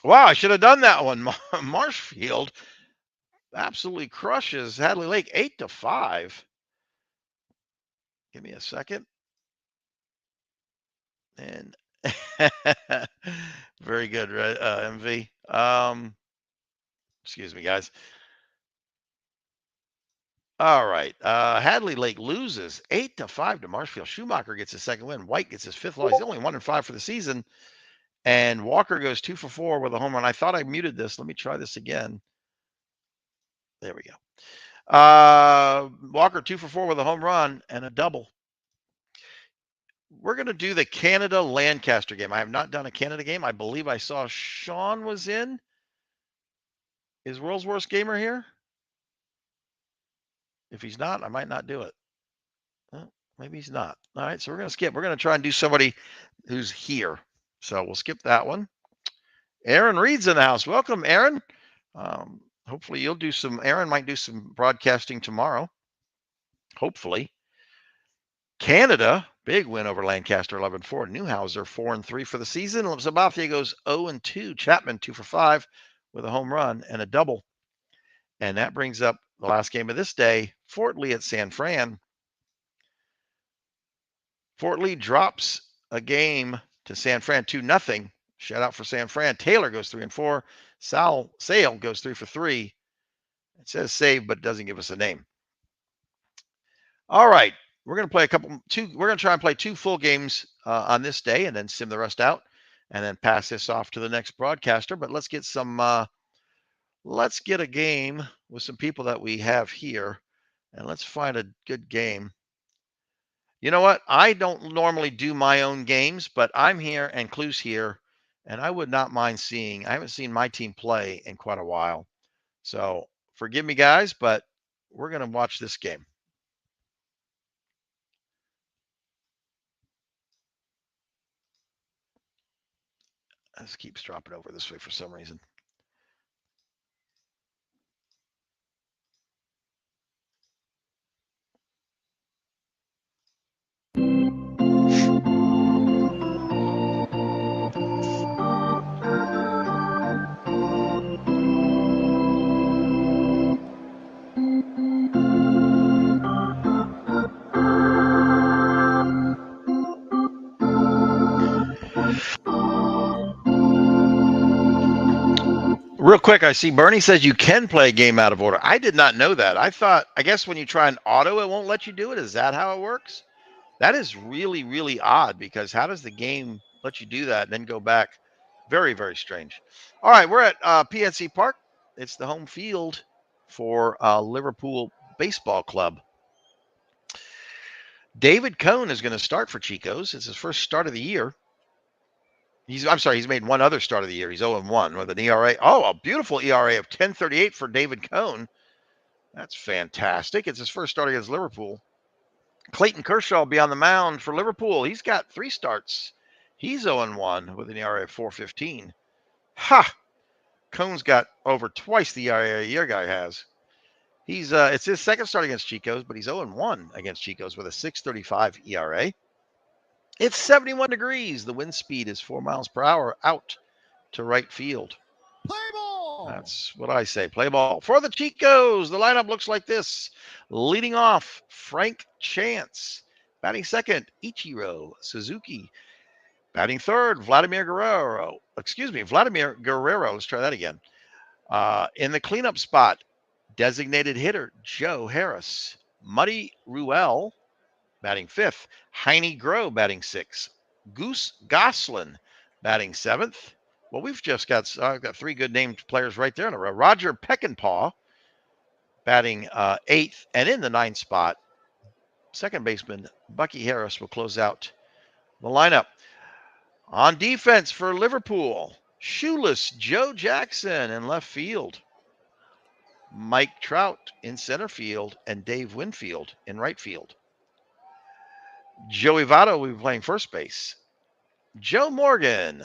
Wow, I should have done that one. Marshfield absolutely crushes Hadley Lake 8-5. Give me a second. And very good, MV. Excuse me, guys. All right. Hadley Lake loses 8-5 to Marshfield. Schumacher gets his second win. White gets his 5th loss. He's only 1-5 for the season. And Walker goes 2-for-4 with a home run. I thought I muted this. Let me try this again. There we go. Walker 2-for-4 with a home run and a double. We're going to do the Canada Lancaster game. I have not done a Canada game. I believe I saw Sean was in. Is World's Worst Gamer here? If he's not, I might not do it. Well, maybe he's not. All right, so we're going to skip. We're going to try and do somebody who's here. So we'll skip that one. Aaron Reed's in the house. Welcome, Aaron. Hopefully you'll do Aaron might do some broadcasting tomorrow. Hopefully. Canada, big win over Lancaster 11-4. Newhouser 4-3 for the season. Sabathia goes 0-2. Chapman 2-for-5 with a home run and a double. And that brings up the last game of this day, Fort Lee at San Fran. Fort Lee drops a game to San Fran 2-0. Shout out for San Fran. Taylor goes 3-4. Sale goes 3 for 3. It says save, but it doesn't give us a name. All right, we're going to play we're going to try and play 2 full games on this day, and then sim the rest out, and then pass this off to the next broadcaster. But let's get a game with some people that we have here, and let's find a good game. You know what? I don't normally do my own games, but I'm here and Clue's here, and I would not mind seeing. I haven't seen my team play in quite a while, so forgive me, guys, but we're going to watch this game. This keeps dropping over this way for some reason. Real quick, I see Bernie says you can play a game out of order. I did not know that. I guess when you try an auto, it won't let you do it. Is that how it works? That is really, really odd, because how does the game let you do that and then go back? Very, very strange. All right, we're at PNC Park. It's the home field for Liverpool Baseball Club. David Cone is going to start for Chico's. It's his first start of the year. He's made one other start of the year. He's 0-1 with an ERA. Oh, a beautiful ERA of 10.38 for David Cone. That's fantastic. It's his first start against Liverpool. Clayton Kershaw will be on the mound for Liverpool. He's got 3 starts. He's 0-1 with an ERA of 4.15. Ha! Cone's got over twice the ERA your guy has. It's his second start against Chico's, but he's 0-1 against Chico's with a 6.35 ERA. It's 71 degrees. The wind speed is 4 miles per hour out to right field. Play ball. That's what I say. Play ball. For the Chicos, the lineup looks like this. Leading off, Frank Chance. Batting second, Ichiro Suzuki. Batting third, Vladimir Guerrero. Let's try that again. In the cleanup spot, designated hitter, Joe Harris. Muddy Ruel batting fifth. Heine Groh batting sixth. Goose Goslin batting seventh. Well, we've just got 3 good named players right there in a row. Roger Peckinpah batting eighth, and in the 9th spot, second baseman Bucky Harris will close out the lineup. On defense for Liverpool, shoeless Joe Jackson in left field. Mike Trout in center field, and Dave Winfield in right field. Joey Votto will be playing first base. Joe Morgan,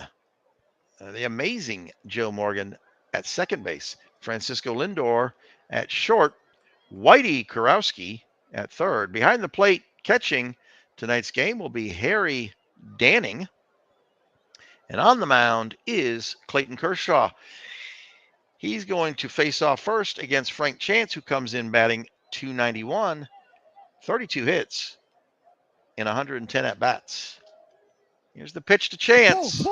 the amazing Joe Morgan at second base. Francisco Lindor at short. Whitey Kurowski at third. Behind the plate, catching tonight's game will be Harry Danning. And on the mound is Clayton Kershaw. He's going to face off first against Frank Chance, who comes in batting .291, 32 hits in 110 at-bats. Here's the pitch to Chance.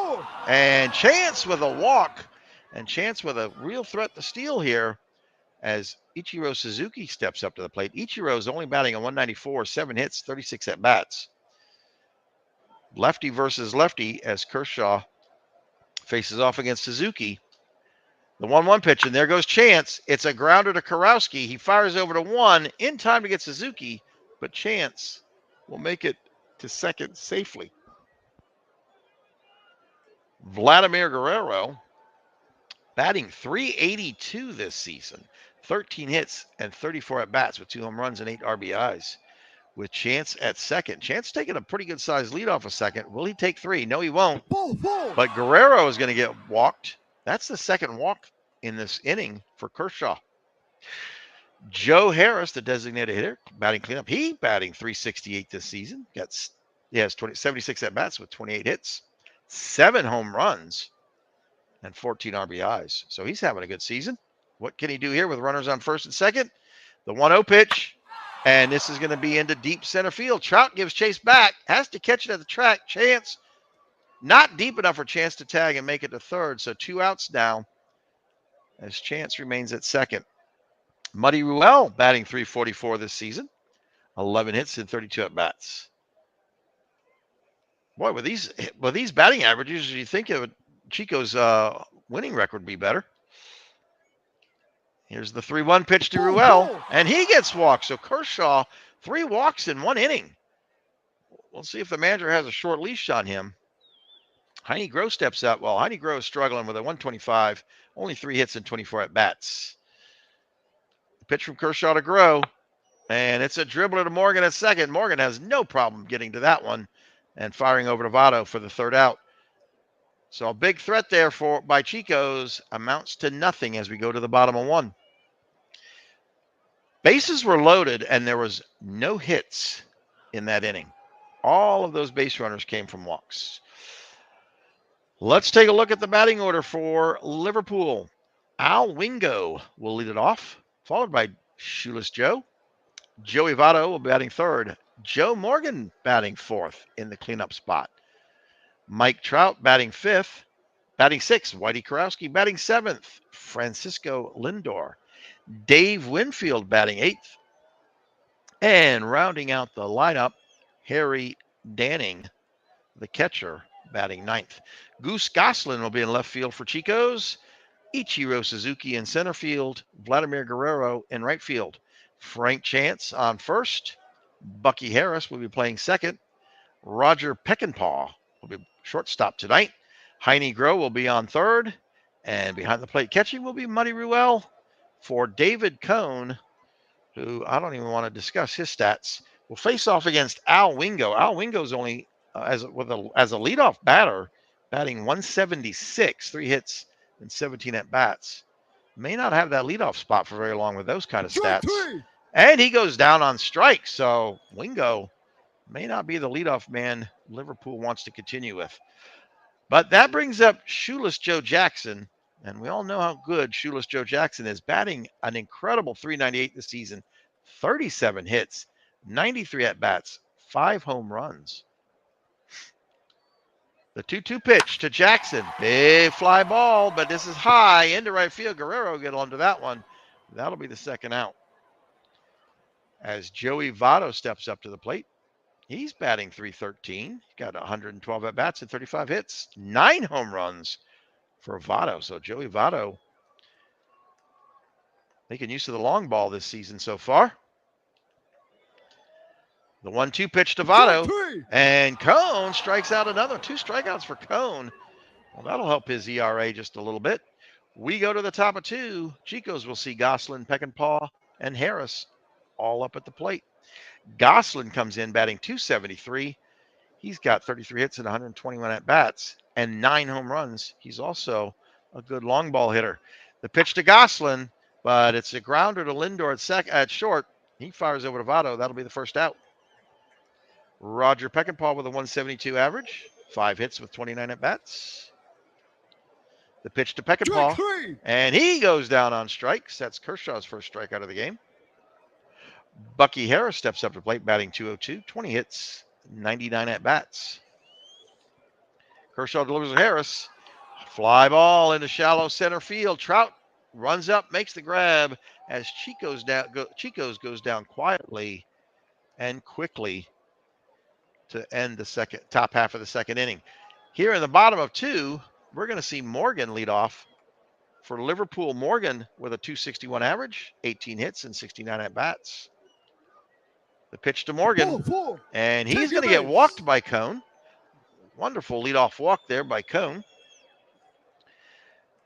And Chance with a walk. And Chance with a real threat to steal here as Ichiro Suzuki steps up to the plate. Ichiro's only batting a 194, 7 hits, 36 at-bats. Lefty versus lefty as Kershaw faces off against Suzuki. The 1-1 pitch, and there goes Chance. It's a grounder to Kurowski. He fires over to 1 in time to get Suzuki, but Chance will make it to second safely. Vladimir Guerrero batting .382 this season. 13 hits and 34 at-bats with 2 home runs and 8 RBIs. With Chance at second. Chance taking a pretty good sized lead off a second. Will he take 3? No, he won't. But Guerrero is going to get walked. That's the second walk in this inning for Kershaw. Joe Harris, the designated hitter, batting cleanup. He batting .368 this season. He has 76 at-bats with 28 hits, 7 home runs, and 14 RBIs. So he's having a good season. What can he do here with runners on first and second? The 1-0 pitch, and this is going to be into deep center field. Trout gives chase back, has to catch it at the track. Chance, not deep enough for Chance to tag and make it to third. So 2 outs now. as Chance remains at second. Muddy Ruel batting .344 this season, 11 hits and 32 at bats. Boy, with these batting averages, you think Chico's winning record would be better. Here's the 3-1 pitch to Ruel, and he gets walked. So Kershaw, 3 walks in 1 inning. We'll see if the manager has a short leash on him. Heine Groh steps up. Well, Heine Groh is struggling with a 125, only 3 hits and 24 at bats. The pitch from Kershaw to Groh, and it's a dribbler to Morgan at second. Morgan has no problem getting to that one and firing over to Votto for the 3rd out. So a big threat there by Chico's amounts to nothing as we go to the bottom of 1. Bases were loaded, and there was no hits in that inning. All of those base runners came from walks. Let's take a look at the batting order for Liverpool. Al Wingo will lead it off, followed by Shoeless Joe. Joey Votto will be batting 3rd. Joe Morgan batting 4th in the cleanup spot. Mike Trout batting 5th. Batting 6th, Whitey Kurowski. Batting 7th, Francisco Lindor. Dave Winfield batting 8th. And rounding out the lineup, Harry Danning, the catcher, batting 9th. Goose Goslin will be in left field for Chico's. Ichiro Suzuki in center field. Vladimir Guerrero in right field. Frank Chance on first. Bucky Harris will be playing second. Roger Peckinpah will be shortstop tonight. Heine Groh will be on third. And behind the plate catching will be Muddy Ruel. For David Cone, who I don't even want to discuss his stats, will face off against Al Wingo. Al Wingo's only as a leadoff batter, batting 176, 3 hits and 17 at bats. May not have that leadoff spot for very long with those kind of stats. And he goes down on strike, so Wingo may not be the leadoff man Liverpool wants to continue with. But that brings up Shoeless Joe Jackson, and we all know how good Shoeless Joe Jackson is, batting an incredible .398 this season, 37 hits, 93 at-bats, 5 home runs. The 2-2 pitch to Jackson. Big fly ball, but this is high into right field. Guerrero get onto that one. That'll be the 2nd out. As Joey Votto steps up to the plate, he's batting .313. He's got 112 at-bats and 35 hits, 9 home runs for Votto. So Joey Votto making use of the long ball this season so far. The 1-2 pitch to Votto, and Cone strikes out another. 2 strikeouts for Cone. Well, that'll help his ERA just a little bit. We go to the top of 2. Chico's will see Goslin, Peckinpah, and Harris all up at the plate. Goslin comes in batting .273. He's got 33 hits and 121 at-bats and 9 home runs. He's also a good long ball hitter. The pitch to Goslin, but it's a grounder to Lindor at short. He fires over to Votto. That'll be the 1st out. Roger Peckinpah with a 172 average, 5 hits with 29 at-bats. The pitch to Peckinpah, and he goes down on strikes. That's Kershaw's first strikeout of the game. Bucky Harris steps up to plate, batting .202, 20 hits, 99 at-bats. Kershaw delivers to Harris. Fly ball into shallow center field. Trout runs up, makes the grab as Chico's goes down quietly and quickly to end the top half of the 2nd inning. Here in the bottom of 2, we're going to see Morgan lead off for Liverpool. Morgan with a .261 average, 18 hits and 69 at-bats. The pitch to Morgan, and he's going to get walked by Cone. Wonderful leadoff walk there by Cone.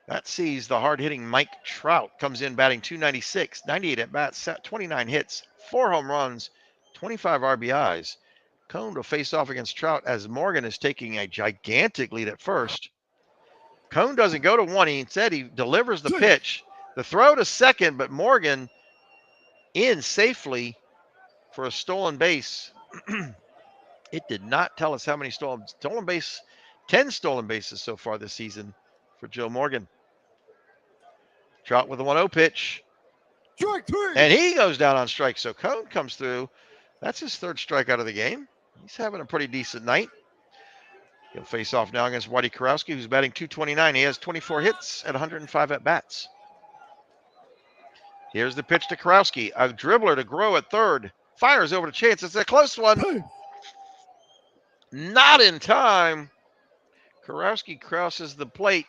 That sees the hard-hitting Mike Trout comes in batting .296, 98 at-bats, 29 hits, 4 home runs, 25 RBIs. Cone will face off against Trout as Morgan is taking a gigantic lead at first. Cone doesn't go to 1. Instead, he delivers the pitch. The throw to second, but Morgan in safely for a stolen base. It did not tell us how many stolen base, 10 stolen bases so far this season for Joe Morgan. Trout with a 1-0 pitch. Strike 3. And he goes down on strike. So Cone comes through. That's his 3rd strikeout of the game. He's having a pretty decent night. He'll face off now against Whitey Kurowski, who's batting .229. He has 24 hits and 105 at-bats. Here's the pitch to Kurowski. A dribbler to Grow at third. Fires over to Chance. It's a close one. Not in time. Kurowski crosses the plate,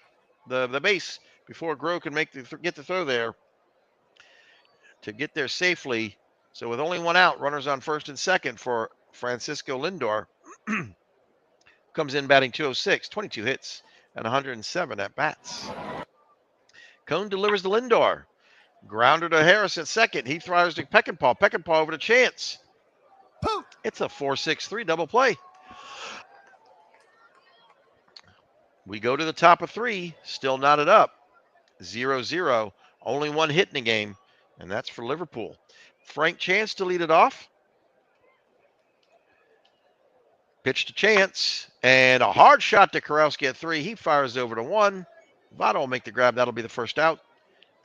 the base, before Grow can get the throw there to get there safely. So with only one out, runners on first and second for Francisco Lindor. Comes in batting 206, 22 hits, and 107 at bats. Cone delivers to Lindor. Grounder to Harris at second. He throws to Peckinpah. Peckinpah over to Chance. It's a 4-6-3 double play. We go to the top of three, still knotted up. 0-0. Only one hit in the game, and that's for Liverpool. Frank Chance to lead it off. Pitch to Chance, and a hard shot to Kurowski at three. He fires over to one. Votto will make the grab. That'll be the first out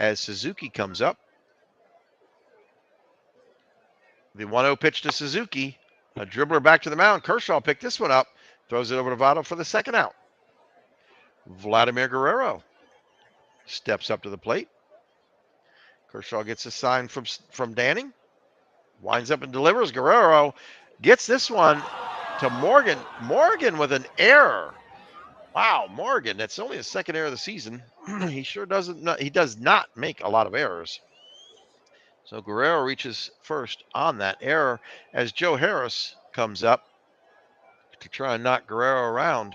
as Suzuki comes up. The 1-0 pitch to Suzuki. A dribbler back to the mound. Kershaw picked this one up. Throws it over to Votto for the second out. Vladimir Guerrero steps up to the plate. Kershaw gets a sign from Danning. Winds up and delivers. Guerrero gets this one to Morgan. Morgan with an error. Wow, Morgan. That's only his second error of the season. He does not make a lot of errors. So Guerrero reaches first on that error as Joe Harris comes up to try and knock Guerrero around.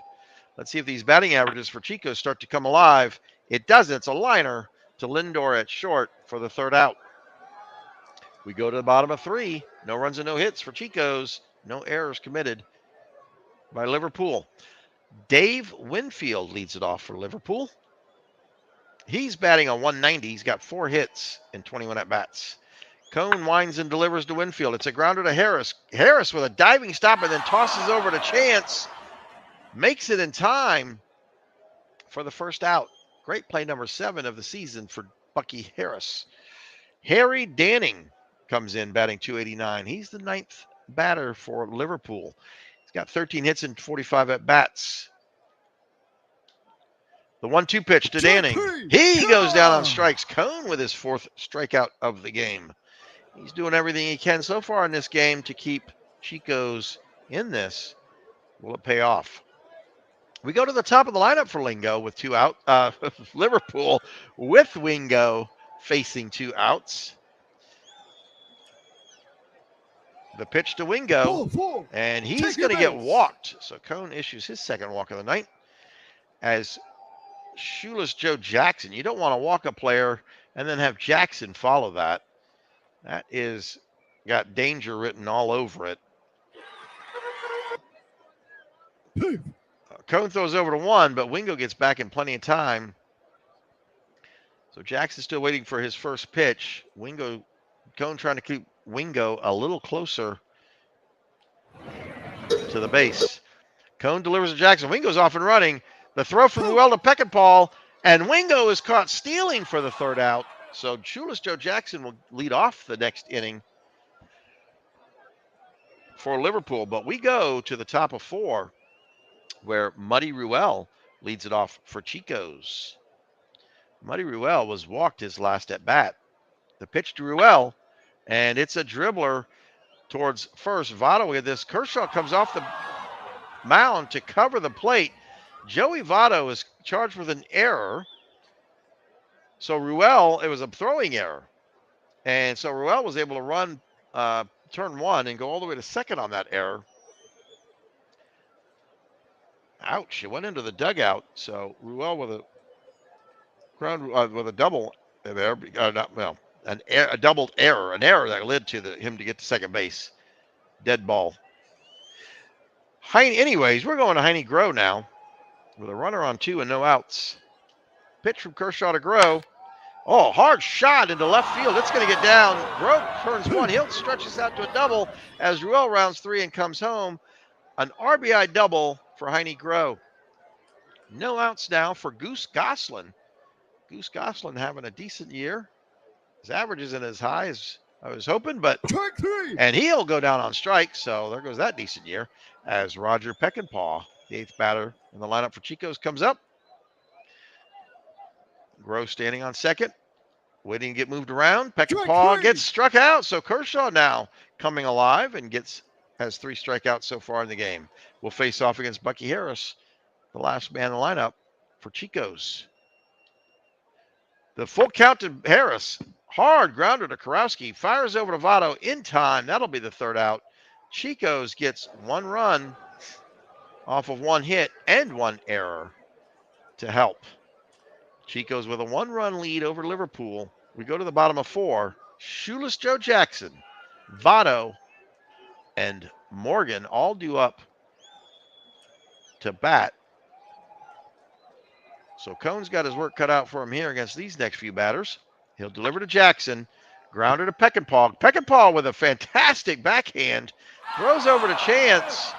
Let's see if these batting averages for Chico start to come alive. It doesn't. It's a liner to Lindor at short for the third out. We go to the bottom of three. No runs and no hits for Chico's. No errors committed by Liverpool. Dave Winfield leads it off for Liverpool. He's batting a 190. He's got 4 hits and 21 at-bats. Cone winds and delivers to Winfield. It's a grounder to Harris. Harris with a diving stop and then tosses over to Chance. Makes it in time for the first out. Great play number 7 of the season for Bucky Harris. Harry Danning comes in batting 289. He's the 9th batter for Liverpool. He's got 13 hits and 45 at-bats. The 1-2 pitch to Danning. He goes down on strikes. Cone with his 4th strikeout of the game. He's doing everything he can so far in this game to keep Chico's in this. Will it pay off? We go to the top of the lineup for Lingo with 2 out. Liverpool with Wingo facing 2 outs. The pitch to Wingo, and he's going to get walked. So Cone issues his second walk of the night as shoeless Joe Jackson. You don't want to walk a player and then have Jackson follow that. That is got danger written all over it. Cone throws over to 1, but Wingo gets back in plenty of time. So Jackson's still waiting for his first pitch. Cone trying to keep Wingo a little closer to the base. Cone delivers to Jackson. Wingo's off and running. The throw from Ruel to Peckinpah, and Wingo is caught stealing for the third out. So shoeless Joe Jackson will lead off the next inning for Liverpool. But we go to the top of 4, where Muddy Ruel leads it off for Chico's. Muddy Ruel was walked his last at bat. The pitch to Ruel, and it's a dribbler towards first. Votto with this. Kershaw comes off the mound to cover the plate. Joey Votto is charged with an error. So Ruel, it was a throwing error. And so Ruel was able to run turn 1 and go all the way to second on that error. Ouch, it went into the dugout. So Ruel with a ground with a double there, a doubled error, an error that led to him to get to second base. Dead ball. Anyways, we're going to Heine Grow now with a runner on 2 and no outs. Pitch from Kershaw to Grow. Oh, hard shot into left field. It's going to get down. Grow turns 1. He'll stretch this out to a double as Ruel rounds 3 and comes home. An RBI double for Heine Grow. No outs now for Goose Goslin. Goose Goslin having a decent year. His average isn't as high as I was hoping, but and he'll go down on strikes. So there goes that decent year as Roger Peckinpah, the 8th batter in the lineup for Chico's, comes up. Grow standing on second. waiting to get moved around. Peckinpah gets struck out. So Kershaw now coming alive and has 3 strikeouts so far in the game. Will face off against Bucky Harris, the last man in the lineup for Chico's. The full count to Harris. Hard grounder to Kurowski. Fires over to Votto in time. That'll be the 3rd out. Chico's gets 1 run off of 1 hit and 1 error to help. Chico's with a 1-run lead over Liverpool. We go to the bottom of 4. Shoeless Joe Jackson, Votto, and Morgan all due up to bat. So Cone's got his work cut out for him here against these next few batters. He'll deliver to Jackson. Grounder to Peckinpah. Peckinpah with a fantastic backhand. Throws over to Chance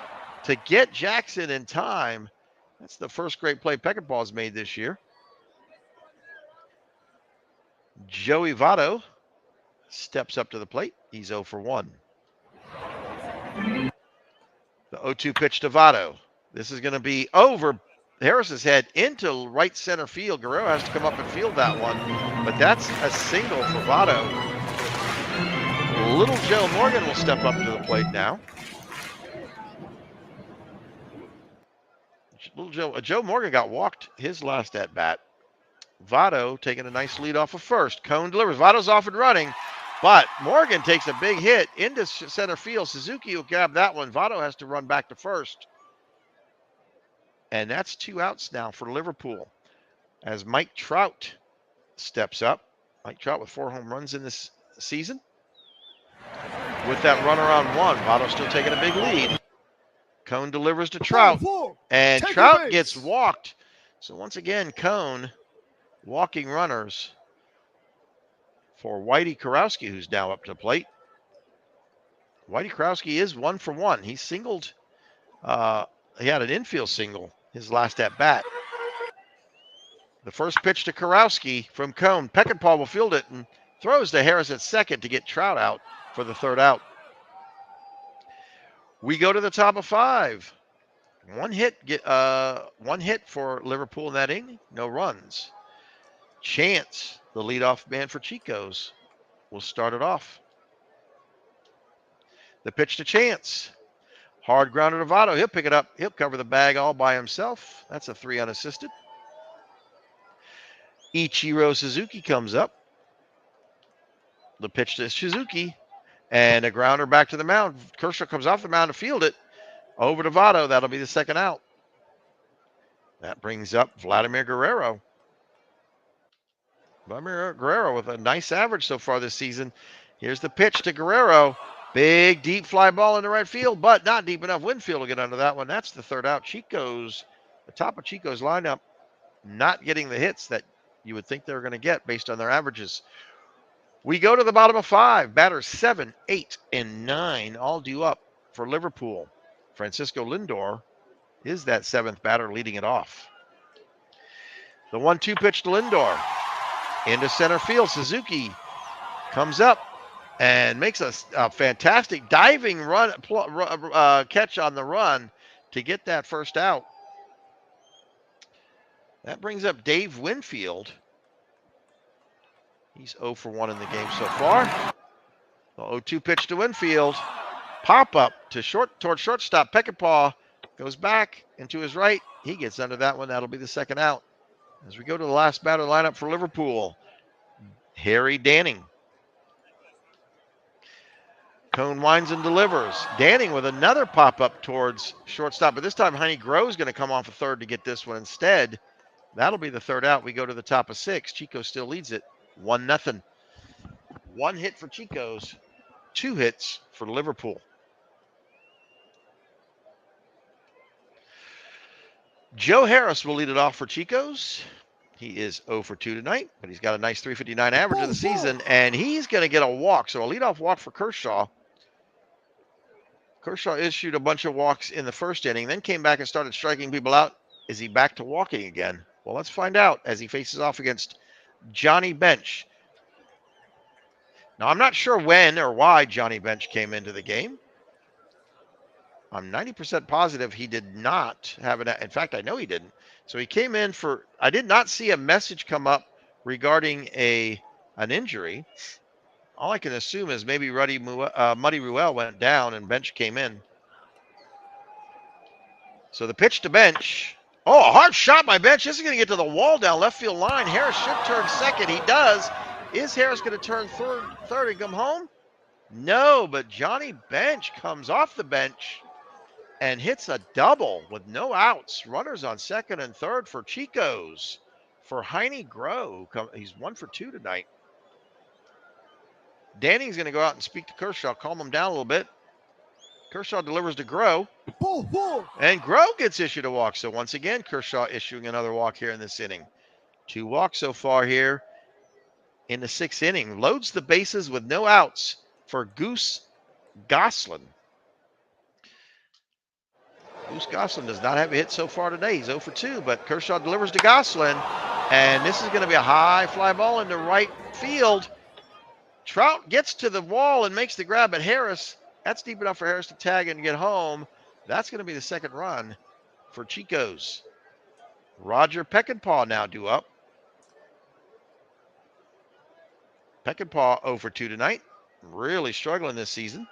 to get Jackson in time. That's the first great play Peckinpah's made this year. Joey Votto steps up to the plate. He's 0 for 1. The 0-2 pitch to Votto. This is going to be over Harris's head into right center field. Guerrero has to come up and field that one, but that's a single for Votto. Little Joe Morgan will step up to the plate now. Joe Morgan got walked his last at bat. Votto taking a nice lead off of first. Cone delivers. Votto's off and running, but Morgan takes a big hit into center field. Suzuki will grab that one. Votto has to run back to first. And that's 2 outs now for Liverpool as Mike Trout steps up. Mike Trout with 4 home runs in this season. With that runner on 1, Votto still taking a big lead. Cone delivers to Trout, and Trout gets walked. So once again, Cone walking runners for Whitey Kurowski, who's now up to the plate. Whitey Kurowski is 1 for 1. He singled. He had an infield single his last at bat. The first pitch to Kurowski from Cone. Peckinpah will field it and throws to Harris at second to get Trout out for the 3rd out. We go to the top of 5. One hit for Liverpool in that inning. No runs. Chance, the leadoff man for Chico's, will start it off. The pitch to Chance. Hard grounder to Votto. He'll pick it up. He'll cover the bag all by himself. That's a 3 unassisted. Ichiro Suzuki comes up. The pitch to Suzuki. And a grounder back to the mound. Kershaw comes off the mound to field it. Over to Votto. That'll be the 2nd out. That brings up Vladimir Guerrero. Vladimir Guerrero with a nice average so far this season. Here's the pitch to Guerrero. Big, deep fly ball into right field, but not deep enough. Winfield will get under that one. That's the 3rd out. The top of Chico's lineup, not getting the hits that you would think they were going to get based on their averages. We go to the bottom of 5. Batters 7, 8, and 9 all due up for Liverpool. Francisco Lindor is that 7th batter leading it off. The 1-2 pitch to Lindor. Into center field. Suzuki comes up and makes a fantastic diving run catch on the run to get that 1st out. That brings up Dave Winfield. He's 0 for 1 in the game so far. The 0-2 pitch to Winfield. Pop up to towards shortstop. Peckinpah goes back into his right. He gets under that one. That'll be the 2nd out. As we go to the last batter lineup for Liverpool, Harry Danning. Cone winds and delivers. Danning with another pop-up towards shortstop, but this time Heine Grove's going to come off a 3rd to get this one instead. That'll be the 3rd out. We go to the top of 6. Chico still leads it 1-0. 1 hit for Chico's, 2 hits for Liverpool. Joe Harris will lead it off for Chico's. He is 0 for 2 tonight, but he's got a nice 359 average of the season, and he's going to get a walk. So a leadoff walk for Kershaw. Kershaw issued a bunch of walks in the 1st inning, then came back and started striking people out. Is he back to walking again? Well, let's find out as he faces off against Johnny Bench. Now, I'm not sure when or why Johnny Bench came into the game. I'm 90% positive he did not have an. In fact, I know he didn't. So he came in for. I did not see a message come up regarding a an injury. All I can assume is maybe Muddy Ruel went down and Bench came in. So the pitch to Bench. Oh, a hard shot by Bench. This is going to get to the wall down left field line. Harris should turn second. He does. Is Harris going to turn third and come home? No, but Johnny Bench comes off the bench and hits a double with no outs. Runners on second and third for Chico's. For Heine Groh, he's 1 for 2 tonight. Danning's going to go out and speak to Kershaw, calm him down a little bit. Kershaw delivers to Groh. And Groh gets issued a walk. So once again, Kershaw issuing another walk here in this inning. 2 walks so far here in the 6th inning. Loads the bases with no outs for Goose Goslin. Goose Goslin does not have a hit so far today. He's 0 for 2, but Kershaw delivers to Goslin. And this is going to be a high fly ball into right field. Trout gets to the wall and makes the grab at Harris. That's deep enough for Harris to tag and get home. That's going to be the second run for Chico's. Roger Peckinpah now due up. Peckinpah 0 for 2 tonight. Really struggling this season.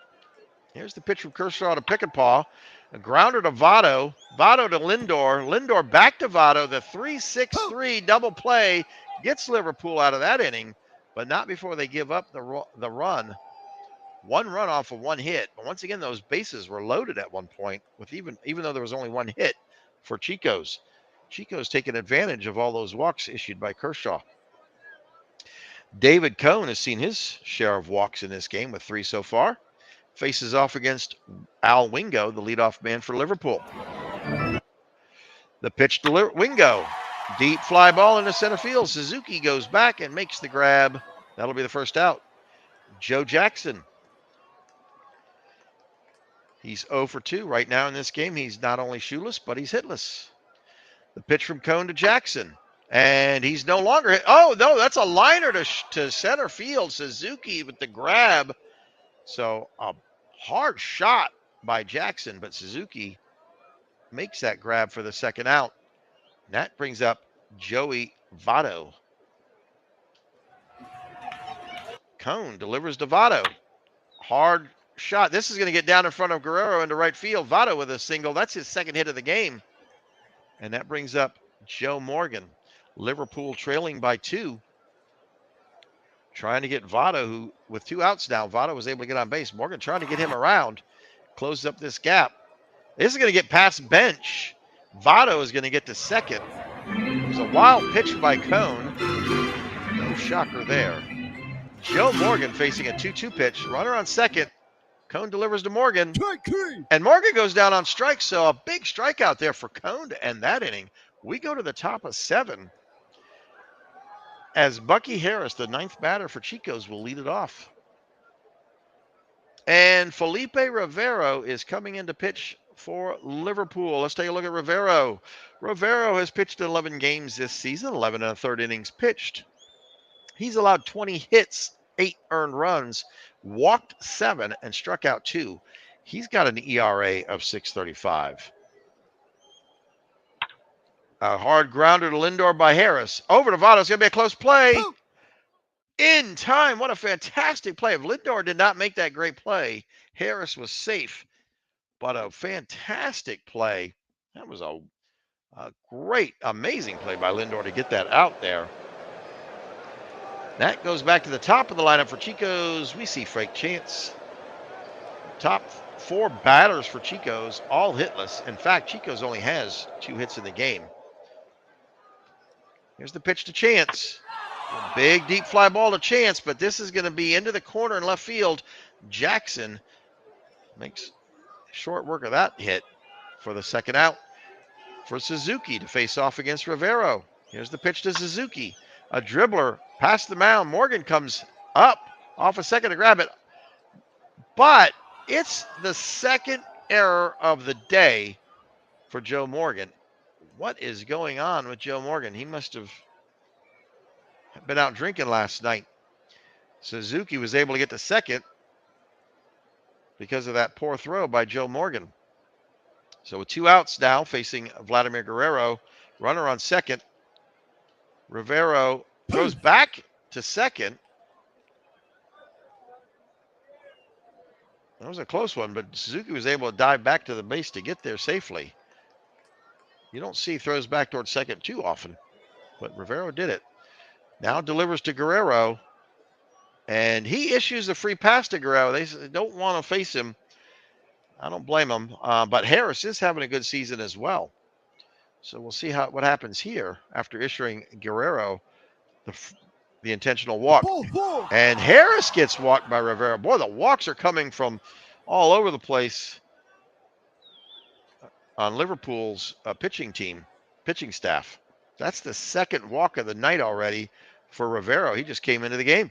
Here's the pitch from Kershaw to Peckinpah. A grounder to Votto. Votto to Lindor. Lindor back to Votto. The 3-6-3 double play gets Liverpool out of that inning, but not before they give up the run. 1 run off of 1 hit. But once again, those bases were loaded at one point, with even though there was only 1 hit for Chico's. Chico's taking advantage of all those walks issued by Kershaw. David Cone has seen his share of walks in this game with 3 so far. Faces off against Al Wingo, the leadoff man for Liverpool. The pitch to Wingo. Deep fly ball into center field. Suzuki goes back and makes the grab. That'll be the first out. Joe Jackson. He's 0 for 2 right now in this game. He's not only shoeless, but he's hitless. The pitch from Cone to Jackson. And he's no longer hit. Oh, no, that's a liner to center field. Suzuki with the grab. So a hard shot by Jackson, but Suzuki makes that grab for the second out. And that brings up Joey Votto. Cone delivers to Votto. Hard shot. This is going to get down in front of Guerrero into right field. Votto with a single. That's his second hit of the game. And that brings up Joe Morgan. Liverpool trailing by 2. Trying to get Votto, who with 2 outs now, Votto was able to get on base. Morgan trying to get him around. Closes up this gap. This is going to get past Bench. Votto is going to get to second. It was a wild pitch by Cone. No shocker there. Joe Morgan facing a 2-2 pitch. Runner on second. Cone delivers to Morgan. And Morgan goes down on strike, so a big strikeout there for Cone to end that inning. We go to the top of 7. As Bucky Harris, the 9th batter for Chico's, will lead it off. And Felipe Rivero is coming in to pitch for Liverpool. Let's take a look at Rivero. Rivero has pitched 11 games this season, 11 1/3 innings pitched. He's allowed 20 hits, 8 earned runs, walked 7, and struck out 2. He's got an ERA of 6.35. A hard grounder to Lindor by Harris. Over to Votto. It's going to be a close play. Boom. In time. What a fantastic play. If Lindor did not make that great play, Harris was safe. But a fantastic play. That was a great, amazing play by Lindor to get that out there. That goes back to the top of the lineup for Chico's. We see Frank Chance. Top 4 batters for Chico's, all hitless. In fact, Chico's only has 2 hits in the game. Here's the pitch to Chance. A big deep fly ball to Chance, but this is going to be into the corner in left field. Jackson makes short work of that hit for the second out for Suzuki to face off against Rivero. Here's the pitch to Suzuki. A dribbler past the mound. Morgan comes up off a second to grab it. But it's the second error of the day for Joe Morgan. What is going on with Joe Morgan? He must have been out drinking last night. Suzuki was able to get to second because of that poor throw by Joe Morgan. So with 2 outs now facing Vladimir Guerrero, runner on second. Rivero goes back to second. That was a close one, but Suzuki was able to dive back to the base to get there safely. You don't see throws back towards second too often, but Rivero did it. Now delivers to Guerrero, and he issues a free pass to Guerrero. They don't want to face him. I don't blame him, but Harris is having a good season as well. So we'll see what happens here after issuing Guerrero the intentional walk. And Harris gets walked by Rivero. Boy, the walks are coming from all over the place on Liverpool's pitching staff. That's the second walk of the night already for Rivero. He just came into the game.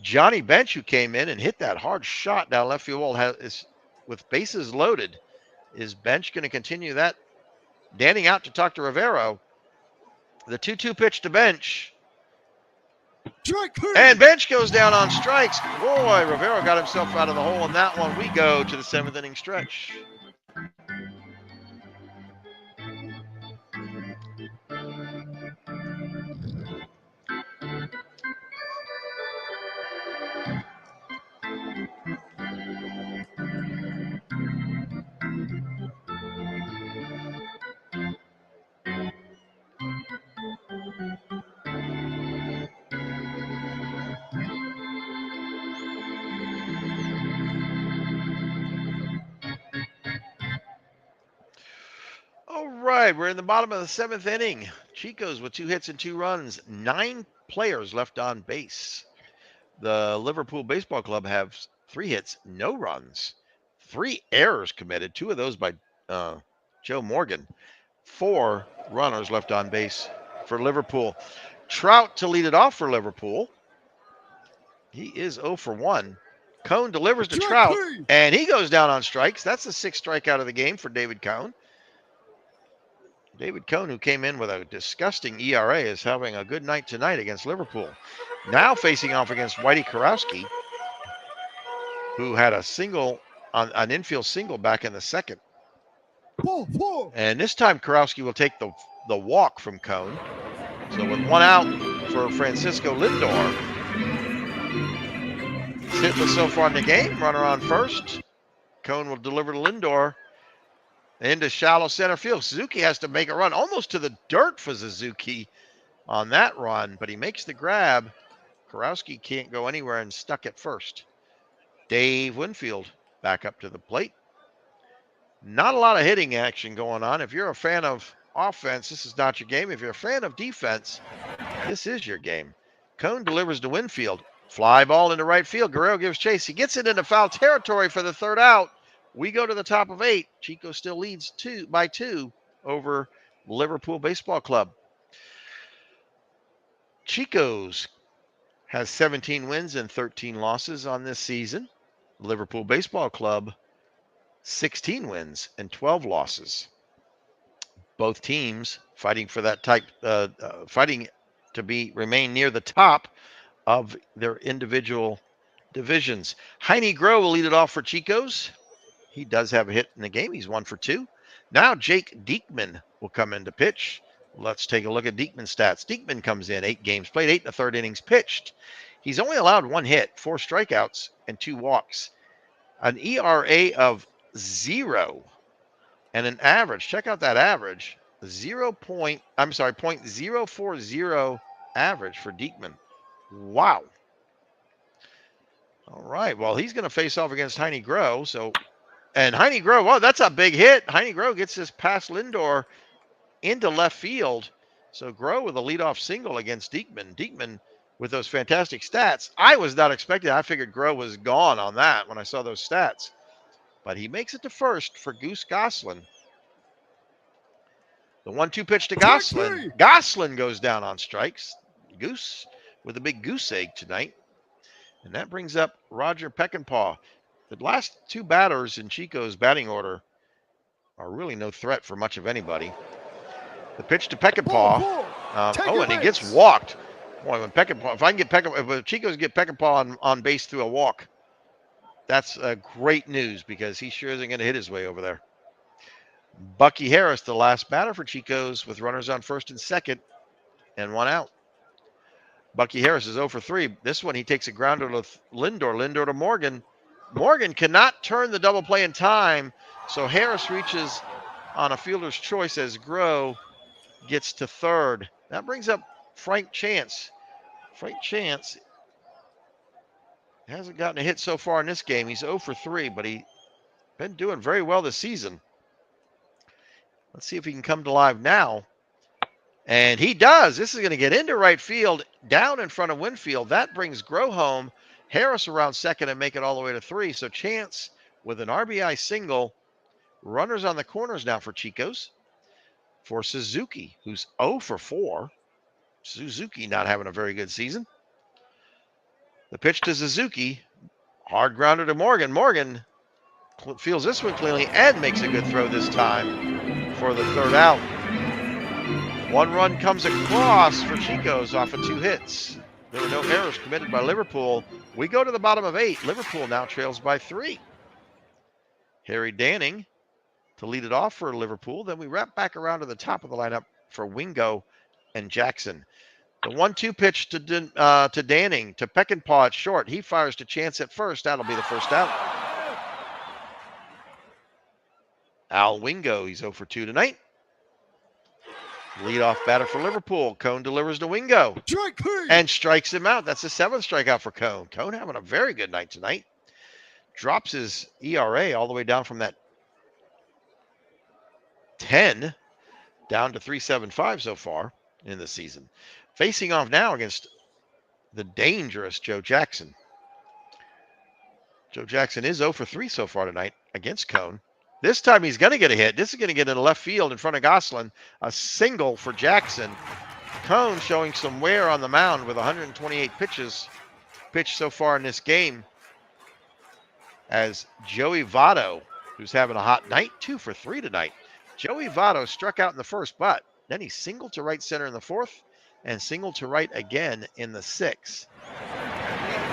Johnny Bench, who came in and hit that hard shot down left field wall, with bases loaded. Is Bench going to continue that? Danning out to talk to Rivero. The 2-2 pitch to Bench. And Bench goes down on strikes. Boy, Rivero got himself out of the hole in that one. We go to the 7th inning stretch. All right, we're in the bottom of the 7th inning. Chico's with 2 hits and 2 runs, 9 players left on base. The Liverpool Baseball Club have 3 hits, no runs, 3 errors committed, 2 of those by Joe Morgan. 4 runners left on base for Liverpool. Trout to lead it off for Liverpool. He is 0 for 1. Cone delivers to Trout, and he goes down on strikes. That's the 6th strikeout of the game for David Cone. David Cone, who came in with a disgusting ERA, is having a good night tonight against Liverpool. Now facing off against Whitey Kurowski, who had an infield single back in the 2nd. And this time Kurowski will take the walk from Cone. So with 1 out for Francisco Lindor. Hitless so far in the game. Runner on first. Cone will deliver to Lindor into shallow center field. Suzuki has to make a run almost to the dirt for Suzuki on that run, but he makes the grab. Kurowski can't go anywhere and stuck at first. Dave Winfield back up to the plate. Not a lot of hitting action going on. If you're a fan of offense, this is not your game. If you're a fan of defense, this is your game. Cone delivers to Winfield. Fly ball into right field. Guerrero gives chase. He gets it into foul territory for the 3rd out. We go to the top of 8. Chico still leads by 2 over Liverpool Baseball Club. Chico's has 17 wins and 13 losses on this season. Liverpool Baseball Club, 16 wins and 12 losses. Both teams fighting for that fighting to remain near the top of their individual divisions. Heine Groh will lead it off for Chico's. He does have a hit in the game. He's 1 for 2. Now Jake Diekman will come in to pitch. Let's take a look at Diekman's stats. Diekman comes in 8 games played, 8 1/3 innings pitched. He's only allowed 1 hit, 4 strikeouts, and 2 walks. An ERA of 0 and an average. Check out that average. 0.040 average for Diekman. Wow. All right. Well, he's going to face off against Heine Groh. And Heine Groh, well, that's a big hit. Heine Groh gets this past Lindor into left field. So Groh with a leadoff single against Diekman. Diekman with those fantastic stats. I was not expecting. I figured Groh was gone on that when I saw those stats. But he makes it to first for Goose Goslin. The 1-2 pitch to Goslin. Goslin goes down on strikes. Goose with a big goose egg tonight. And that brings up Roger Peckinpah. The last 2 batters in Chico's batting order are really no threat for much of anybody. The pitch to Peckinpah. And he gets walked. Boy, when Peckinpah, if Chico's get Peckinpah on base through a walk, that's great news because he sure isn't going to hit his way over there. Bucky Harris, the last batter for Chico's, with runners on first and second and 1 out. Bucky Harris is 0 for 3. This one he takes a grounder to Lindor to Morgan. Morgan cannot turn the double play in time, so Harris reaches on a fielder's choice as Groh gets to third. That brings up Frank Chance. Frank Chance hasn't gotten a hit so far in this game. He's 0 for 3, but he's been doing very well this season. Let's see if he can come to live now. And he does. This is going to get into right field, down in front of Winfield. That brings Groh home. Harris around second and make it all the way to 3. So Chance with an RBI single. Runners on the corners now for Chico's. For Suzuki, who's 0 for 4. Suzuki not having a very good season. The pitch to Suzuki. Hard grounder to Morgan. Morgan feels this one cleanly and makes a good throw this time for the third out. 1 run comes across for Chico's off of 2 hits. There were no errors committed by Liverpool. We go to the bottom of 8. Liverpool now trails by 3. Harry Danning to lead it off for Liverpool. Then we wrap back around to the top of the lineup for Wingo and Jackson. The 1-2 pitch to Danning, to Peckinpah at short. He fires to Chance at first. That'll be the first out. Al Wingo, he's 0 for 2 tonight. Leadoff batter for Liverpool. Cone delivers to Wingo and strikes him out. That's the 7th strikeout for Cone. Cone having a very good night tonight. Drops his ERA all the way down from that 10 down to 3.75 so far in the season. Facing off now against the dangerous Joe Jackson. Joe Jackson is 0 for 3 so far tonight against Cone. This time he's going to get a hit. This is going to get into left field in front of Gosselin. A single for Jackson. Cone showing some wear on the mound with 128 pitches pitched so far in this game. As Joey Votto, who's having a hot night, 2 for 3 tonight. Joey Votto struck out in the first, but then he singled to right center in the 4th and singled to right again in the 6th.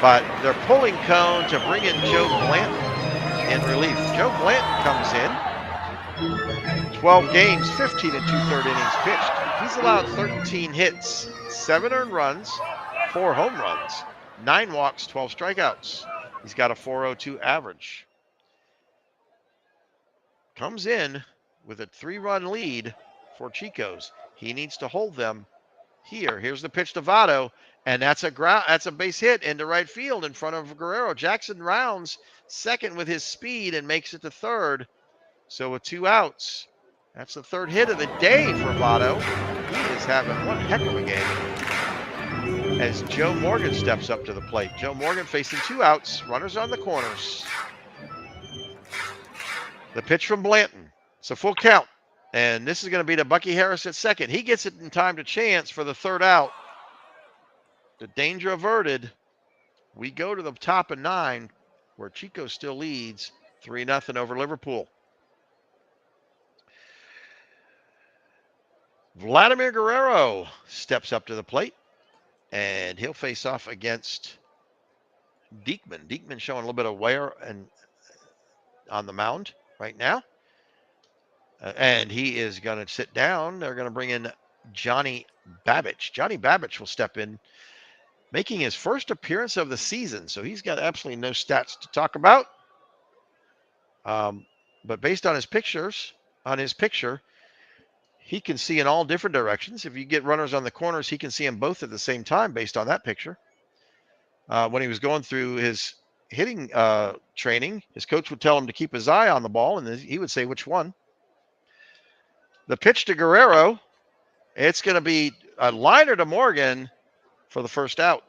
But they're pulling Cone to bring in Joe Blanton in relief. Joe Blanton comes in. 12 games, 15 and 2/3 innings pitched. He's allowed 13 hits, 7 earned runs, 4 home runs, 9 walks, 12 strikeouts. He's got a 4.02 average. Comes in with a 3-run lead for Chico's. He needs to hold them here. Here's the pitch to Votto, and that's a base hit into right field in front of Guerrero. Jackson rounds second with his speed and makes it to third. So with 2 outs, that's the 3rd hit of the day for Votto. He is having one heck of a game. As Joe Morgan steps up to the plate. Joe Morgan facing 2 outs, runners on the corners. The pitch from Blanton. It's a full count. And this is going to be to Bucky Harris at second. He gets it in time to Chance for the 3rd out. The danger averted. We go to the top of 9, where Chico still leads 3-0 over Liverpool. Vladimir Guerrero steps up to the plate, and he'll face off against Diekman. Diekman showing a little bit of wear and on the mound right now. And he is going to sit down. They're going to bring in Johnny Babbage. Johnny Babbage will step in, making his first appearance of the season. So he's got absolutely no stats to talk about. But based on his picture, he can see in all different directions. If you get runners on the corners, he can see them both at the same time based on that picture. When he was going through his hitting training, his coach would tell him to keep his eye on the ball, and he would say which one. The pitch to Guerrero, it's going to be a liner to Morgan for the first out.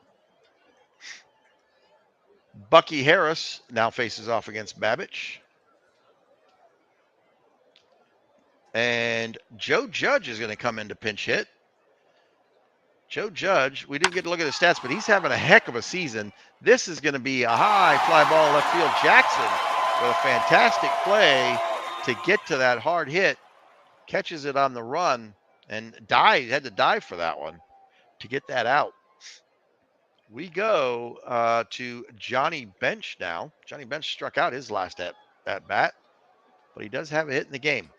Bucky Harris now faces off against Babbage. And Joe Judge is going to come in to pinch hit. Joe Judge, we didn't get to look at his stats, but he's having a heck of a season. This is going to be a high fly ball left field. Jackson with a fantastic play to get to that hard hit. Catches it on the run and had to dive for that one to get that out. We go to Johnny Bench now. Johnny Bench struck out his last at bat, but he does have a hit in the game.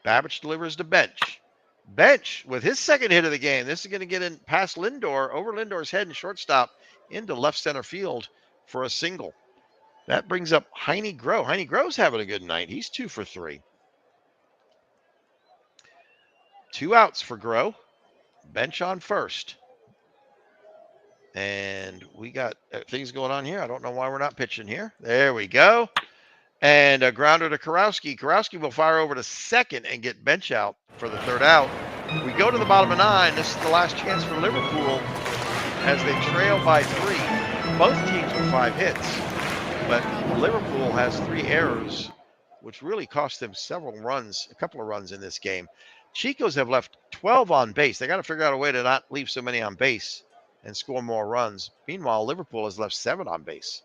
Babbage delivers to Bench. Bench with his 2nd hit of the game. This is going to get in past Lindor, over Lindor's head and shortstop into left center field for a single. That brings up Heine Groh. Heine Groh's having a good night. He's 2 for 3. 2 outs for Groh. Bench on first. And we got things going on here. I don't know why we're not pitching here. There we go. And a grounder to Kurowski. Kurowski will fire over to second and get bench out for the 3rd out. We go to the bottom of 9. This is the last chance for Liverpool as they trail by 3. Both teams with 5 hits. But Liverpool has 3 errors, which really cost them a couple of runs in this game. Chicos have left 12 on base. They got to figure out a way to not leave so many on base and score more runs. Meanwhile, Liverpool has left 7 on base.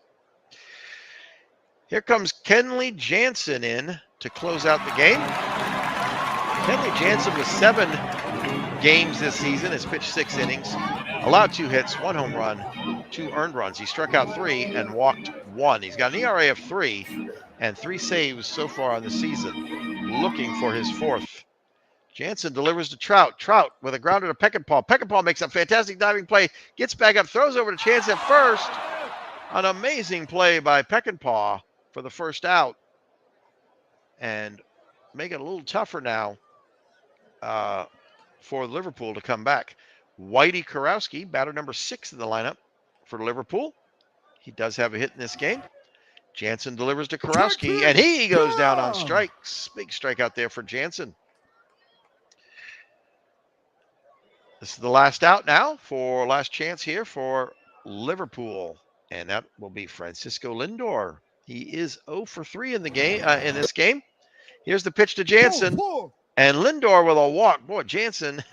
Here comes Kenley Jansen in to close out the game. Kenley Jansen with 7 games this season has pitched 6 innings, allowed 2 hits, 1 home run, 2 earned runs. He struck out 3 and walked 1. He's got an ERA of 3 and 3 saves so far on the season, looking for his 4th. Jansen delivers to Trout. Trout with a grounder to Peckinpah. Peckinpah makes a fantastic diving play, gets back up, throws over to Chance at first. An amazing play by Peckinpah for the 1st out. And make it a little tougher now for Liverpool to come back. Whitey Kurowski, batter number 6 in the lineup for Liverpool. He does have a hit in this game. Jansen delivers to Kurowski, and he goes down on strikes. Big strikeout there for Jansen. This is the last out now for last chance here for Liverpool, and that will be Francisco Lindor. He is 0 for 3 in the game in this game. Here's the pitch to Jansen, and Lindor with a walk. Boy, Jansen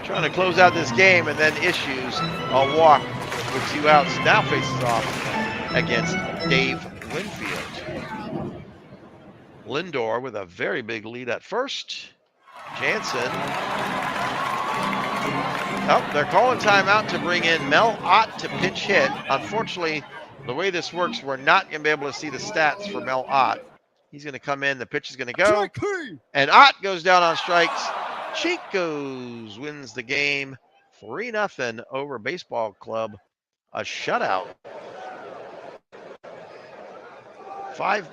trying to close out this game and then issues a walk with 2 outs. Now faces off against Dave Winfield. Lindor with a very big lead at first. Jansen. Oh, they're calling timeout to bring in Mel Ott to pinch hit. Unfortunately, the way this works, we're not going to be able to see the stats for Mel Ott. He's going to come in. The pitch is going to go. And Ott goes down on strikes. Chicos wins the game 3-0 over Baseball Club. A shutout.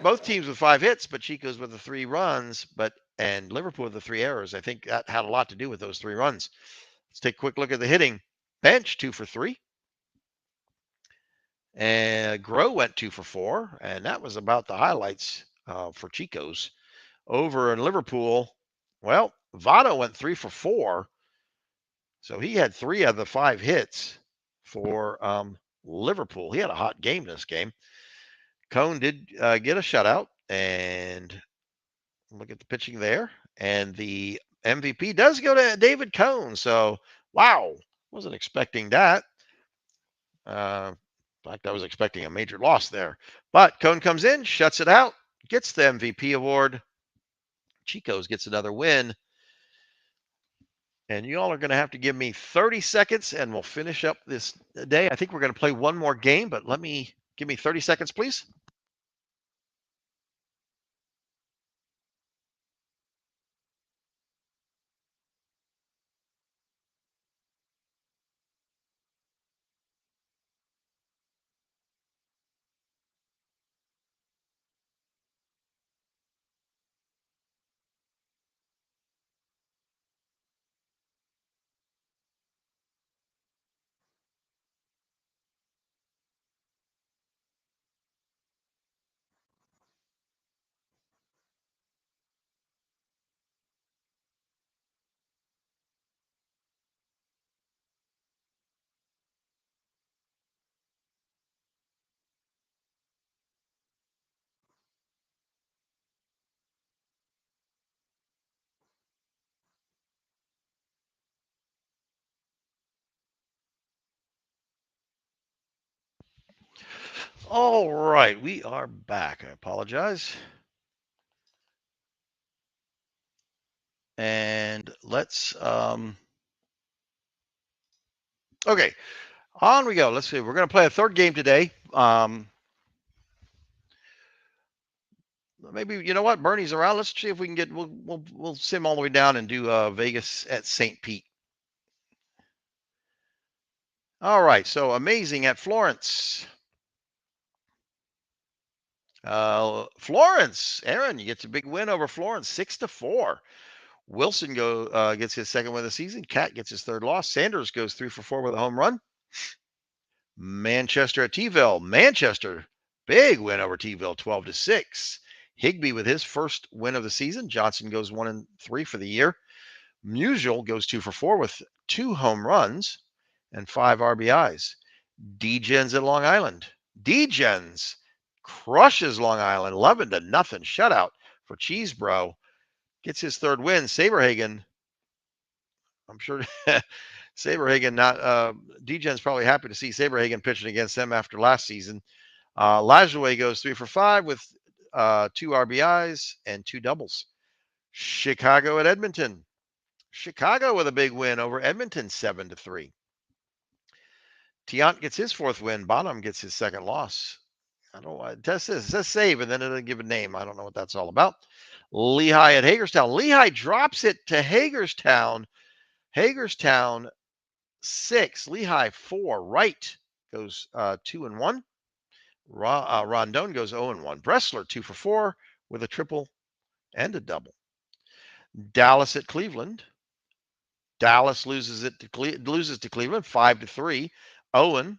Both teams with 5 hits, but Chicos with the 3 runs, and Liverpool with the 3 errors. I think that had a lot to do with those 3 runs. Let's take a quick look at the hitting. Bench 2 for 3. And Groh went 2 for 4, and that was about the highlights for Chicos. Over in Liverpool, well, Votto went 3 for 4, so he had 3 of the 5 hits for Liverpool. He had a hot game this game. Cone did get a shutout, and look at the pitching there. And the MVP does go to David Cone. So, wow, wasn't expecting that. In fact, I was expecting a major loss there. But Cone comes in, shuts it out, gets the MVP award. Chicos gets another win. And you all are going to have to give me 30 seconds, and we'll finish up this day. I think we're going to play one more game, but give me 30 seconds, please. All right, we are back. I apologize. And let's okay, on we go. Let's see. We're going to play a 3rd game today. Maybe, you know what, Bernie's around. Let's see if we can get. We'll sim all the way down and do Vegas at St. Pete. All right, so Amazing at Florence. Florence, Aaron, you get a big win over Florence, 6-4. Wilson gets his second win of the season. Cat gets his third loss. Sanders goes 3 for 4 with a home run. Manchester at T-ville. Manchester, big win over T-ville, 12-6. Higby with his first win of the season. Johnson goes 1-3 for the year. Musial goes 2 for 4 with 2 home runs and 5 RBIs. D-Gens at Long Island. D-Gens crushes Long Island, 11-0 shutout for Cheesebro. Gets his third win. Saberhagen, I'm sure Saberhagen D-Gen's probably happy to see Saberhagen pitching against them after last season. Lajoie goes 3 for 5 with 2 RBIs and 2 doubles. Chicago at Edmonton. Chicago with a big win over Edmonton, 7-3. Tiant gets his fourth win. Bonham gets his second loss. I don't know. It says save, and then it'll give a name. I don't know what that's all about. Lehigh at Hagerstown. Lehigh drops it to Hagerstown. Hagerstown 6. Lehigh 4. Wright goes 2-1. Rondon goes 0-1. Bressler 2 for 4 with a triple and a double. Dallas at Cleveland. Dallas loses to Cleveland 5-3. Owen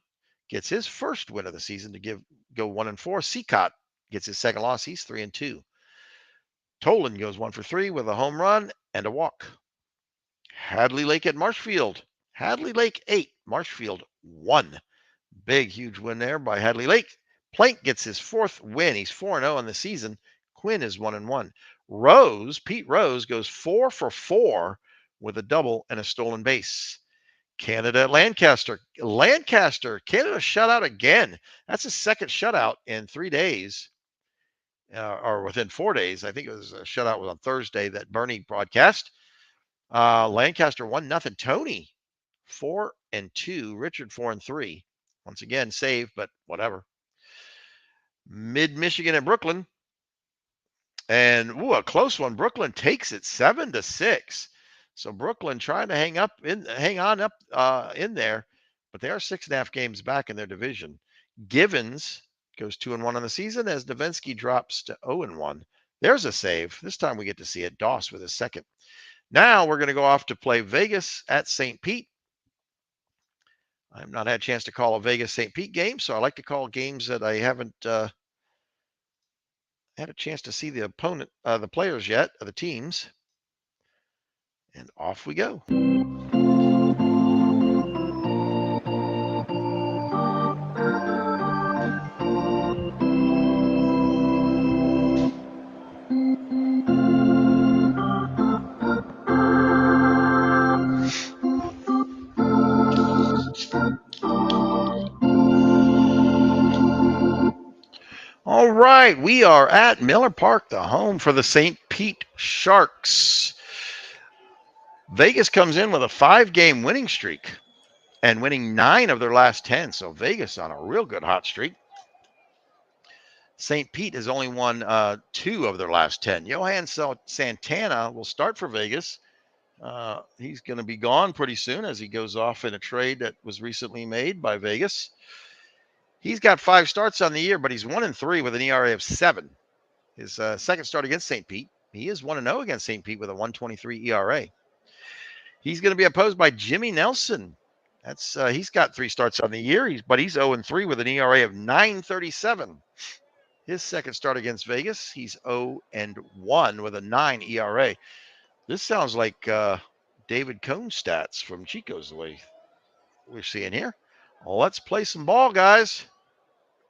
gets his first win of the season to go 1-4. Seacott gets his second loss. He's 3-2. Tolan goes 1 for 3 with a home run and a walk. Hadley Lake at Marshfield. Hadley Lake 8, Marshfield 1. Big, huge win there by Hadley Lake. Plank gets his fourth win. He's 4-0 on the season. Quinn is 1-1. Pete Rose goes 4 for 4 with a double and a stolen base. Canada at Lancaster. Canada shut out again. That's his second shutout in 3 days, or within 4 days. I think it was a shutout was on Thursday that Bernie broadcast. Lancaster 1-0. Tony 4-2. Richard 4-3. Once again, save, but whatever. Mid-Michigan at Brooklyn. And a close one. Brooklyn takes it 7-6. So Brooklyn trying to hang on in there, but they are 6.5 games back in their division. Givens goes 2-1 on the season as Davinsky drops to 0-1. There's a save. This time we get to see it. Doss with his second. Now we're going to go off to play Vegas at St. Pete. I've not had a chance to call a Vegas St. Pete game, so I like to call games that I haven't had a chance to see the opponent, the players yet, the teams. And off we go. All right, we are at Miller Park, the home for the St. Pete Sharks. Vegas comes in with a 5-game winning streak and winning 9 of their last 10. So Vegas on a real good hot streak. St. Pete has only won 2 of their last 10. Johan Santana will start for Vegas. He's going to be gone pretty soon as he goes off in a trade that was recently made by Vegas. He's got 5 starts on the year, but he's 1-3 with an ERA of 7. His second start against St. Pete. He is 1-0 against St. Pete with a 1.23 ERA. He's going to be opposed by Jimmy Nelson. He's got 3 starts on the year, but he's 0-3 with an ERA of 9.37. His second start against Vegas, he's 0-1 with a 9 ERA. This sounds like David Cone stats from Chico's the way we're seeing here. Well, let's play some ball, guys.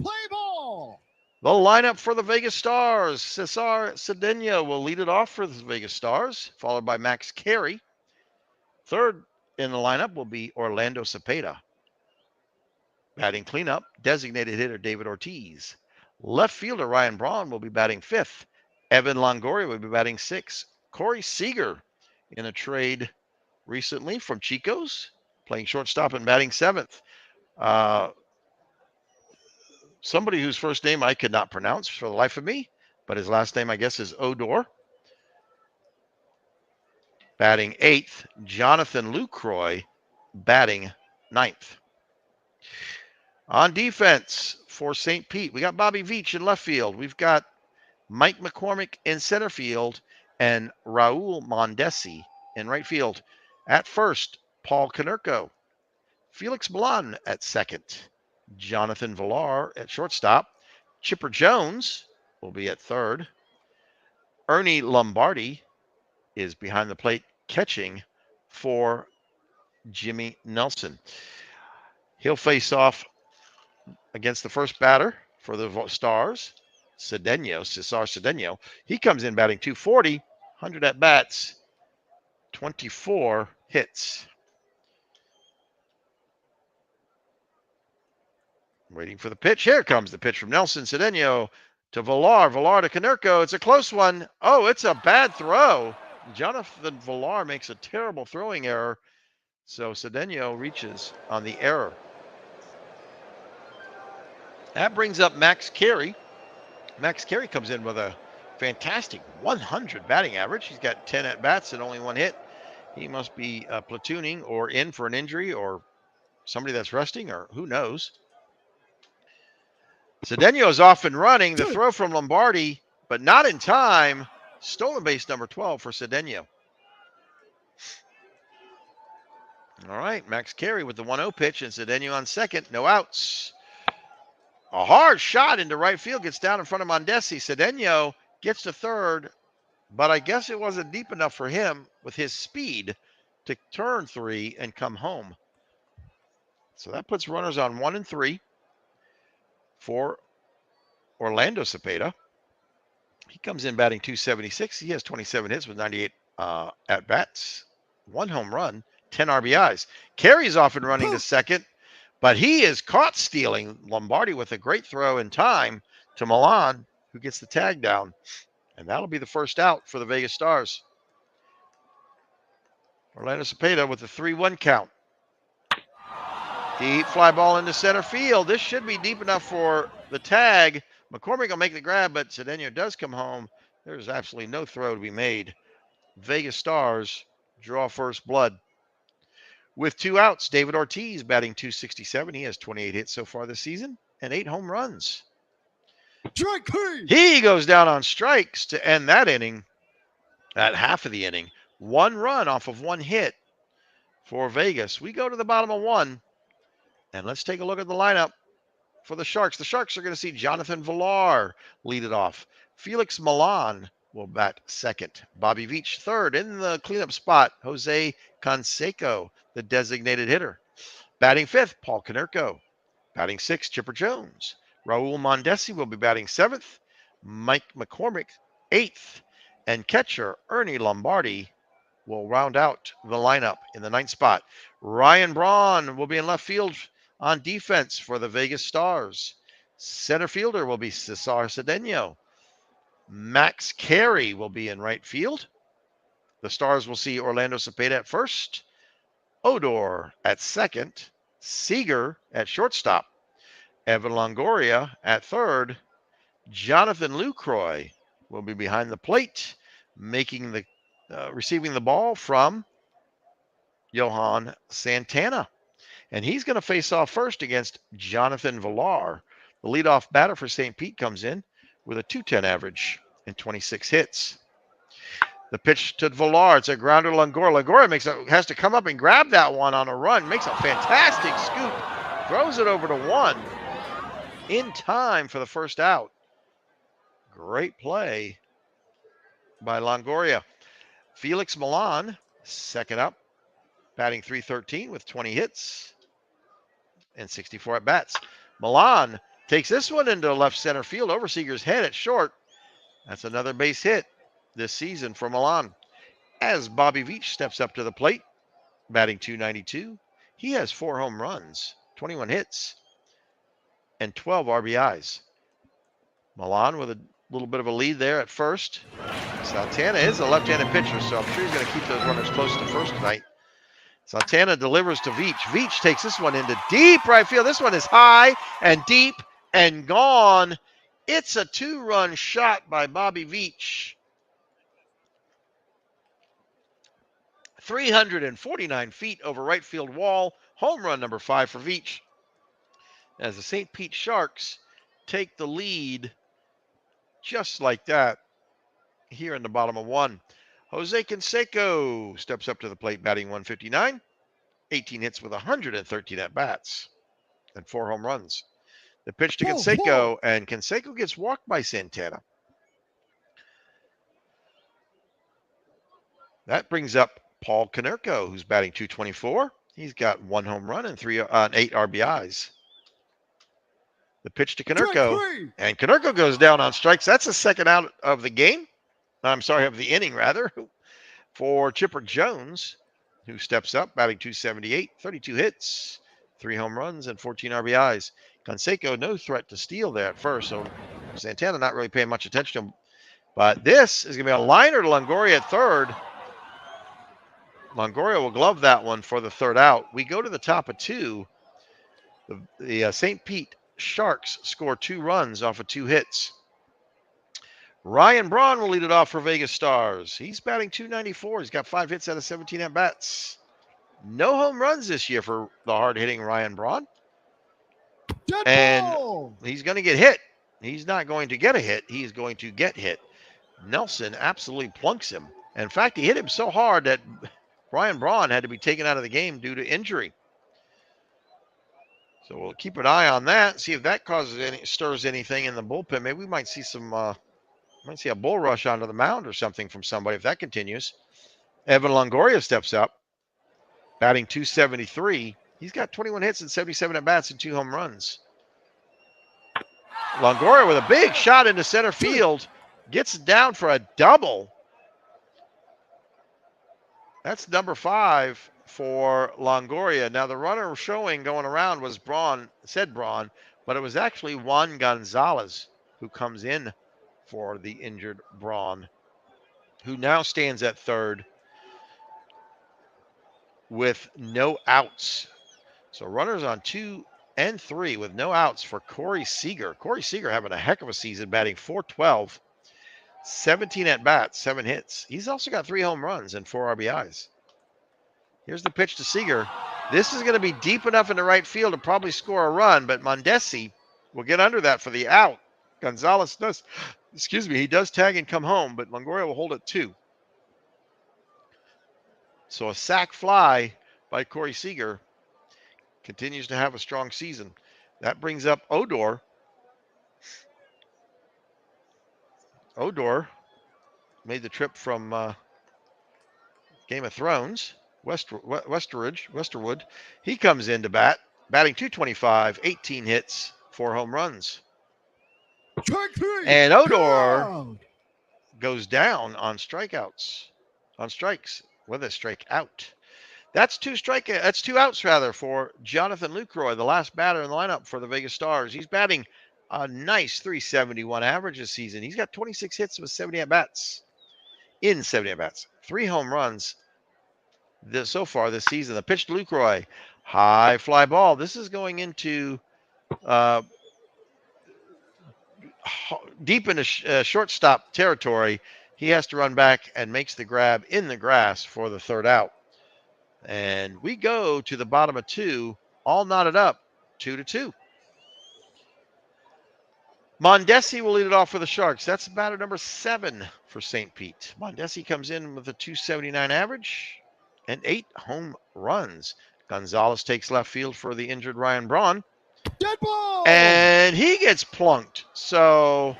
Play ball. The lineup for the Vegas Stars. Cesar Cedeno will lead it off for the Vegas Stars, followed by Max Carey. Third in the lineup will be Orlando Cepeda. Batting cleanup, designated hitter David Ortiz. Left fielder Ryan Braun will be batting 5th. Evan Longoria will be batting 6th. Corey Seager in a trade recently from Chico's, playing shortstop and batting 7th. Somebody whose first name I could not pronounce for the life of me, but his last name I guess is Odor. Batting 8th, Jonathan Lucroy, batting 9th. On defense for St. Pete, we got Bobby Veach in left field. We've got Mike McCormick in center field and Raul Mondesi in right field. At first, Paul Konerko, Felix Milan at second, Jonathan Villar at shortstop, Chipper Jones will be at third, Ernie Lombardi is behind the plate catching for Jimmy Nelson. He'll face off against the first batter for the Stars, Cesar Cedeno. He comes in batting 240, 100 at bats, 24 hits. Waiting for the pitch. Here comes the pitch from Nelson Cedeno to Villar. Villar to Konerko. It's a close one. Oh, it's a bad throw. Jonathan Villar makes a terrible throwing error. So Cedeno reaches on the error. That brings up Max Carey. Max Carey comes in with a fantastic 100 batting average. He's got 10 at-bats and only one hit. He must be platooning or in for an injury or somebody that's resting or who knows. Cedeno is off and running. The throw from Lombardi, but not in time. Stolen base number 12 for Cedeno. All right, Max Carey with the 1-0 pitch and Cedeno on second. No outs. A hard shot into right field gets down in front of Mondesi. Cedeno gets to third, but I guess it wasn't deep enough for him with his speed to turn three and come home. So that puts runners on 1 and 3 for Orlando Cepeda. He comes in batting 276. He has 27 hits with 98 at-bats, 1 home run, 10 RBIs. Carey's off and running to second, but he is caught stealing. Lombardi with a great throw in time to Milan, who gets the tag down. And that'll be the first out for the Vegas Stars. Orlando Cepeda with the 3-1 count. Deep fly ball into center field. This should be deep enough for the tag. McCormick will make the grab, but Cedeno does come home. There's absolutely no throw to be made. Vegas Stars draw first blood. With 2 outs, David Ortiz batting 267. He has 28 hits so far this season and 8 home runs. He goes down on strikes to end that inning, at half of the inning. 1 run off of 1 hit for Vegas. We go to the bottom of 1, and let's take a look at the lineup for the Sharks. The Sharks are going to see Jonathan Villar lead it off. Felix Milan will bat second. Bobby Veach third. In the cleanup spot, Jose Canseco, the designated hitter. Batting fifth, Paul Konerko. Batting sixth, Chipper Jones. Raul Mondesi will be batting seventh. Mike McCormick, eighth. And catcher Ernie Lombardi will round out the lineup in the 9th spot. Ryan Braun will be in left field on defense for the Vegas Stars. Center fielder will be Cesar Cedeno. Max Carey will be in right field. The Stars will see Orlando Cepeda at first, Odor at second, Seager at shortstop, Evan Longoria at third. Jonathan Lucroy will be behind the plate, making the receiving the ball from Johan Santana. And he's going to face off first against Jonathan Villar. The leadoff batter for St. Pete comes in with a .210 average and 26 hits. The pitch to Villar. It's a grounder to Longoria. Longoria has to come up and grab that one on a run. Makes a fantastic scoop. Throws it over to 1 in time for the first out. Great play by Longoria. Felix Milan, second up, batting .313 with 20 hits and 64 at-bats. Milan takes this one into left center field over Seager's head at short. That's another base hit this season for Milan. As Bobby Veach steps up to the plate, batting .292. He has 4 home runs, 21 hits, and 12 RBIs. Milan with a little bit of a lead there at first. Santana is a left-handed pitcher, so I'm sure he's going to keep those runners close to first tonight. Santana delivers to Veach. Veach takes this one into deep right field. This one is high and deep and gone. It's a 2-run shot by Bobby Veach. 349 feet over right field wall. Home run number 5 for Veach. as the St. Pete Sharks take the lead just like that here in the bottom of one. Jose Canseco steps up to the plate, batting 159, 18 hits with 113 at-bats and 4 home runs. The pitch to Canseco, and Canseco gets walked by Santana. That brings up Paul Konerko, who's batting 224. He's got 1 home run and 8 RBIs. The pitch to Konerko, and Konerko goes down on strikes. That's the second out of the game. I'm sorry, of the inning, rather, for Chipper Jones, who steps up, batting 278, 32 hits, 3 home runs, and 14 RBIs. Canseco, no threat to steal there at first, so Santana not really paying much attention to him. But this is going to be a liner to Longoria at third. Longoria will glove that one for the third out. We go to the top of 2. The St. Pete Sharks score 2 runs off of 2 hits. Ryan Braun will lead it off for Vegas Stars. He's batting 294. He's got 5 hits out of 17 at-bats. No home runs this year for the hard-hitting Ryan Braun. And he's going to get hit. He's not going to get a hit. He's going to get hit. Nelson absolutely plunks him. In fact, he hit him so hard that Ryan Braun had to be taken out of the game due to injury. So we'll keep an eye on that, see if that stirs anything in the bullpen. Maybe we might see might see a bull rush onto the mound or something from somebody if that continues. Evan Longoria steps up, batting 273. He's got 21 hits and 77 at-bats and 2 home runs. Longoria with a big shot into center field. Gets down for a double. That's number 5 for Longoria. Now, the runner showing going around was Braun, but it was actually Juan Gonzalez who comes in for the injured Braun, who now stands at third with no outs. So runners on 2 and 3 with no outs for Corey Seager. Corey Seager having a heck of a season, batting 412, 17 at-bats, 7 hits. He's also got 3 home runs and 4 RBIs. Here's the pitch to Seager. This is going to be deep enough in the right field to probably score a run, but Mondesi will get under that for the out. Gonzalez does, he does tag and come home, but Longoria will hold it 2. So a sac fly by Corey Seager continues to have a strong season. That brings up Odor. Odor made the trip from Game of Thrones, Westerwood. He comes in to bat, batting 225, 18 hits, 4 home runs. And Odor goes down on strikes with a strikeout. That's 2 outs for Jonathan Lucroy, the last batter in the lineup for the Vegas Stars. He's batting a nice 371 average this season. He's got 26 hits with 70 at-bats. 3 home runs so far this season. The pitch to Lucroy, high fly ball. This is going into deep into shortstop territory. He has to run back and makes the grab in the grass for the third out. And we go to the bottom of 2, all knotted up, 2-2. Mondesi will lead it off for the Sharks. That's batter number 7 for St. Pete. Mondesi comes in with a 279 average and 8 home runs. Gonzalez takes left field for the injured Ryan Braun. Dead ball! And he gets plunked. So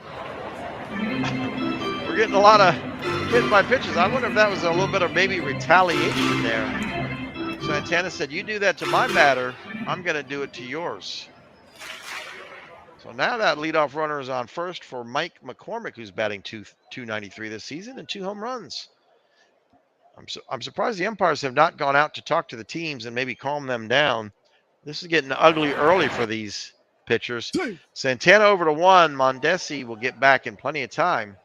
we're getting a lot of hit by pitches. I wonder if that was a little bit of maybe retaliation there. Santana said, you do that to my batter, I'm going to do it to yours. So now that leadoff runner is on first for Mike McCormick, who's batting 293 this season and 2 home runs. I'm surprised the umpires have not gone out to talk to the teams and maybe calm them down. This is getting ugly early for these pitchers. Santana over to 1. Mondesi will get back in plenty of time.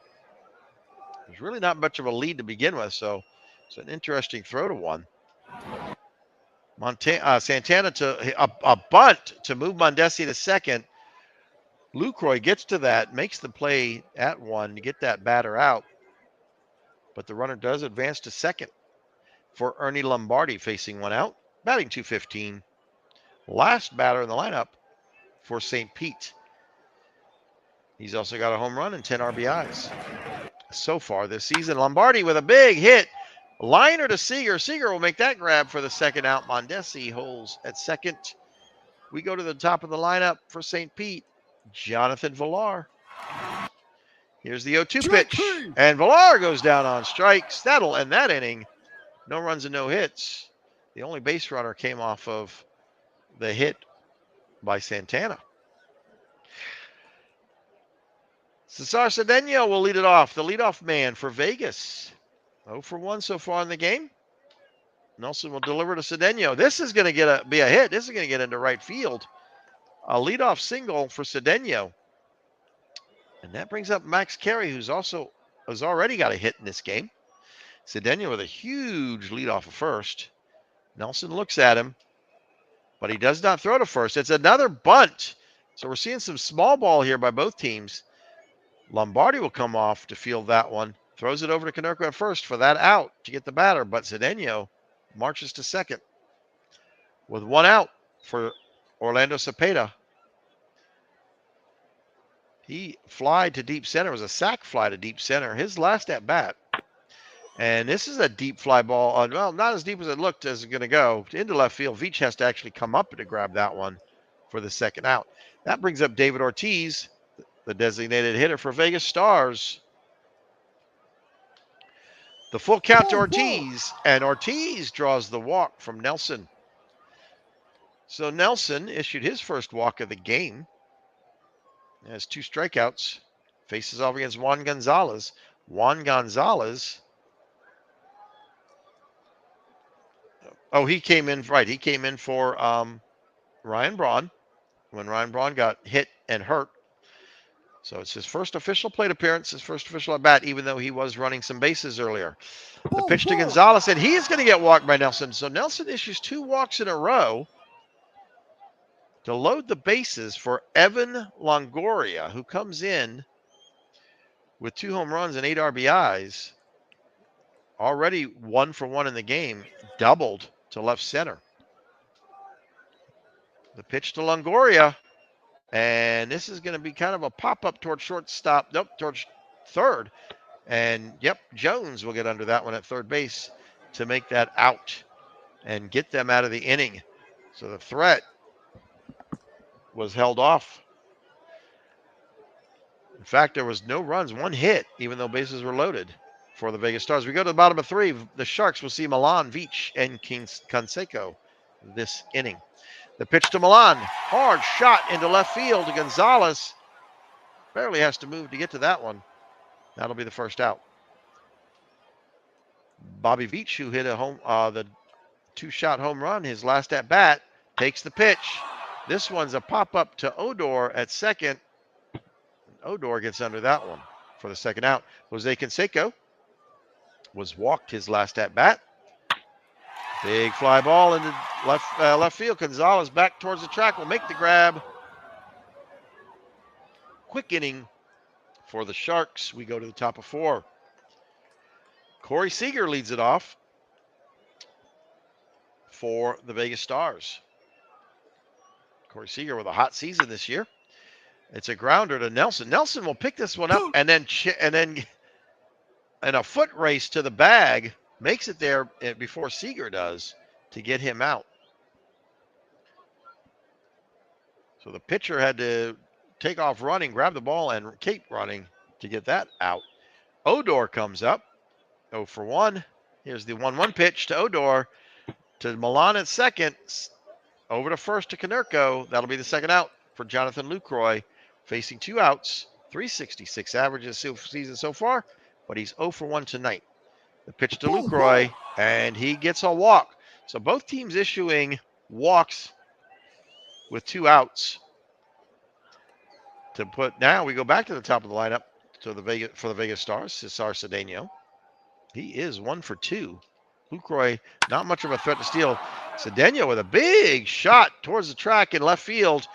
There's really not much of a lead to begin with, so it's an interesting throw to 1. Santana to a bunt to move Mondesi to second. Lucroy gets to that, makes the play at 1 to get that batter out. But the runner does advance to second for Ernie Lombardi, facing 1 out, batting 215. Last batter in the lineup for St. Pete. He's also got a home run and 10 RBIs so far this season. Lombardi with a big hit. Liner to Seager. Seager will make that grab for the second out. Mondesi holds at second. We go to the top of the lineup for St. Pete. Jonathan Villar. Here's the 0-2 pitch. And Villar goes down on strikes. That'll end that inning. No runs and no hits. The only base runner came off of the hit by Santana. Cesar Cedeno will lead it off. The leadoff man for Vegas. 0 for 1 so far in the game. Nelson will deliver to Cedeno. This is going to be a hit. This is going to get into right field. A leadoff single for Cedeno. And that brings up Max Carey, who's already got a hit in this game. Cedeno with a huge lead off of first. Nelson looks at him, but he does not throw to first. It's another bunt. So we're seeing some small ball here by both teams. Lombardi will come off to field that one. Throws it over to Konerko at first for that out to get the batter, but Cedeno marches to second with one out for Orlando Cepeda. He flied to deep center. It was a sac fly to deep center. His last at bat. And this is a deep fly ball. Well, not as deep as it looked as it's going to go. Into left field. Veach has to actually come up to grab that one for the second out. That brings up David Ortiz, the designated hitter for Vegas Stars. The full count to Ortiz. And Ortiz draws the walk from Nelson. So Nelson issued his first walk of the game. Has 2 strikeouts. Faces off against Juan Gonzalez. Juan Gonzalez. Oh, he came in, right. He came in for Ryan Braun when Ryan Braun got hit and hurt. So it's his first official plate appearance, his first official at bat, even though he was running some bases earlier. The pitch to Gonzalez, and he is going to get walked by Nelson. So Nelson issues 2 walks in a row to load the bases for Evan Longoria, who comes in with 2 home runs and 8 RBIs. Already 1 for 1 in the game, doubled to left center. The pitch to Longoria, and this is going to be kind of a pop-up towards shortstop, nope, towards third. And, yep, Jones will get under that one at third base to make that out and get them out of the inning. So the threat was held off. In fact, there was no runs, 1 hit, even though bases were loaded for the Vegas Stars. We go to the bottom of 3. The Sharks will see Milan, Veach, and Canseco this inning. The pitch to Milan. Hard shot into left field to Gonzalez. Barely has to move to get to that one. That'll be the first out. Bobby Veach, who hit the 2-shot home run, his last at bat, takes the pitch. This one's a pop-up to Odor at second. Odor gets under that one for the second out. Jose Canseco was walked his last at bat. Big fly ball into left field. Gonzalez back towards the track will make the grab. Quick inning for the Sharks. We go to the top of 4. Corey Seager leads it off for the Vegas Stars. Corey Seager with a hot season this year. It's a grounder to Nelson. Nelson will pick this one up and then in a foot race to the bag, makes it there before Seager does to get him out. So the pitcher had to take off running, grab the ball, and keep running to get that out. Odor comes up, 0 for 1. Here's the 1-1 pitch to Odor, to Milan at second, over to first to Konerko. That'll be the second out for Jonathan Lucroy, facing 2 outs, 366 averages season so far, but he's 0 for 1 tonight. The pitch to Lucroy, and he gets a walk. So both teams issuing walks with 2 outs. Now we go back to the top of the lineup for the Vegas Stars, Cesar Cedeno. He is 1 for 2. Lucroy, not much of a threat to steal. Cedeno with a big shot towards the track in left field.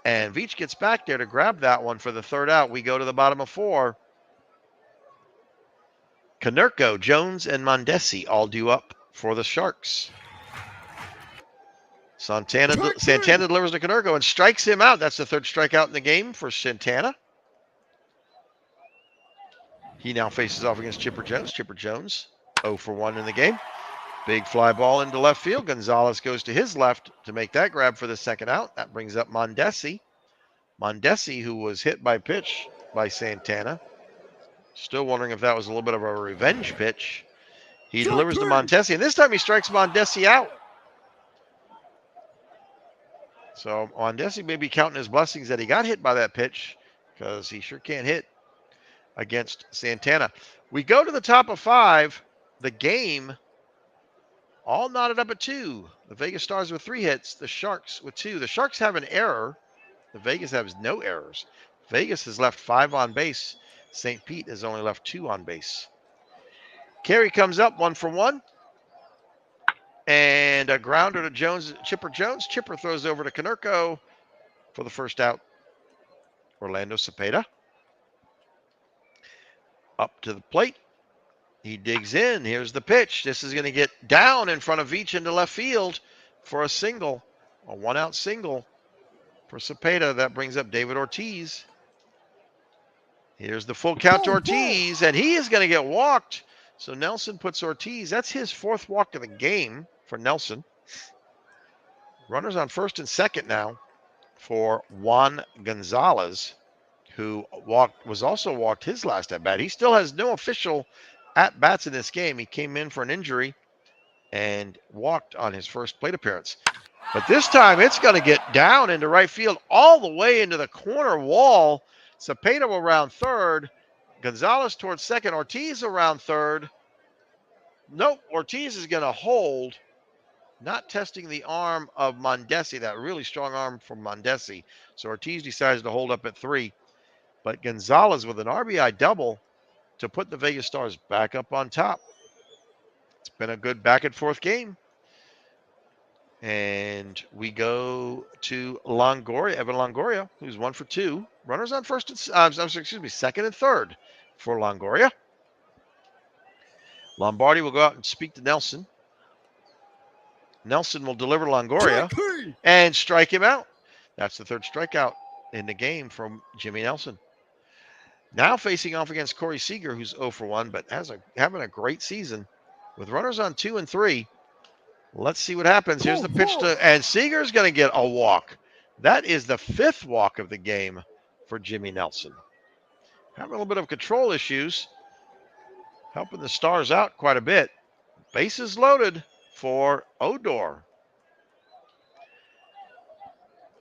And Veach gets back there to grab that one for the third out. We go to the bottom of 4. Konerko, Jones, and Mondesi all due up for the Sharks. Santana delivers to Konerko and strikes him out. That's the third strikeout in the game for Santana. He now faces off against Chipper Jones. Chipper Jones 0 for 1 in the game. Big fly ball into left field. Gonzalez goes to his left to make that grab for the second out. That brings up Mondesi. Mondesi, who was hit by pitch by Santana. Still wondering if that was a little bit of a revenge pitch. He delivers to Mondesi, and this time he strikes Mondesi out. So Mondesi may be counting his blessings that he got hit by that pitch, because he sure can't hit against Santana. We go to the top of 5. The game all knotted up at 2. The Vegas Stars with 3 hits. The Sharks with 2. The Sharks have an error. The Vegas has no errors. Vegas has left 5 on base. St. Pete has only left 2 on base. Carey comes up 1 for 1. And a grounder to Chipper Jones. Chipper throws over to Konerko for the first out. Orlando Cepeda up to the plate. He digs in. Here's the pitch. This is going to get down in front of Veach into left field for a single. A 1-out single for Cepeda. That brings up David Ortiz. Here's the full count to Ortiz, and he is going to get walked. So Nelson puts Ortiz. That's his 4th walk of the game for Nelson. Runners on first and second now for Juan Gonzalez, who was also walked his last at bat. He still has no official at bats in this game. He came in for an injury and walked on his first plate appearance. But this time it's going to get down into right field, all the way into the corner wall. Cepeda around third. Gonzalez towards second. Ortiz around third. Nope, Ortiz is going to hold. Not testing the arm of Mondesi, that really strong arm from Mondesi. So Ortiz decides to hold up at 3. But Gonzalez with an RBI double to put the Vegas Stars back up on top. It's been a good back and forth game. And we go to Longoria, Evan Longoria, who's 1 for 2. Runners on second and third for Longoria. Lombardi will go out and speak to Nelson. Nelson will deliver Longoria and strike him out. That's the 3rd strikeout in the game from Jimmy Nelson. Now facing off against Corey Seager, who's 0 for 1, but having a great season. With runners on 2 and 3, let's see what happens. Here's the pitch and Seager's going to get a walk. That is the 5th walk of the game for Jimmy Nelson. Having a little bit of control issues, helping the Stars out quite a bit. Bases loaded for Odor.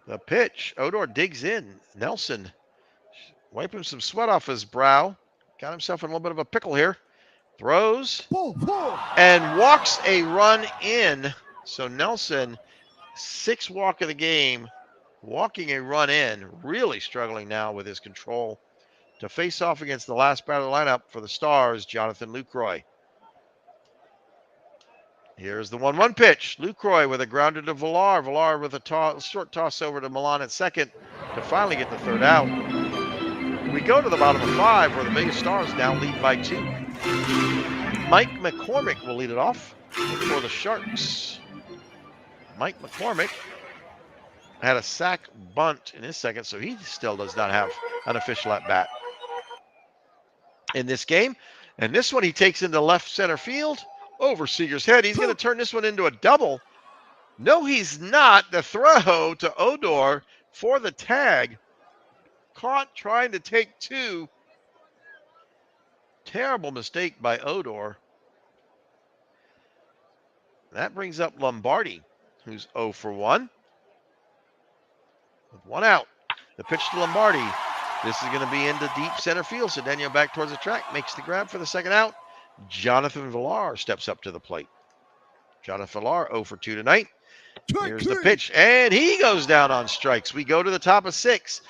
The pitch, Odor digs in. Nelson wiping some sweat off his brow. Got himself in a little bit of a pickle here. Throws and walks a run in. So Nelson, 6th walk of the game, walking a run in. Really struggling now with his control to face off against the last batter of the lineup for the Stars, Jonathan Lucroy. Here's the 1-1 pitch. Lucroy with a grounder to Villar. Villar with a short toss over to Milan at second to finally get the 3rd out. We go to the bottom of 5 where the Vegas Stars now lead by 2. Mike McCormick will lead it off for the Sharks. Mike McCormick had a sac bunt in his second, so he still does not have an official at bat in this game. And this one he takes into left center field over Seager's head. He's going to turn this one into a double. No, he's not. The throw to Odor for the tag. Caught trying to take 2. Terrible mistake by Odor. That brings up Lombardi, who's 0 for 1. With 1 out. The pitch to Lombardi. This is going to be into deep center field. Cedeno back towards the track. Makes the grab for the 2nd out. Jonathan Villar steps up to the plate. Jonathan Villar 0 for 2 tonight. Here's the pitch. And he goes down on strikes. We go to the top of 6.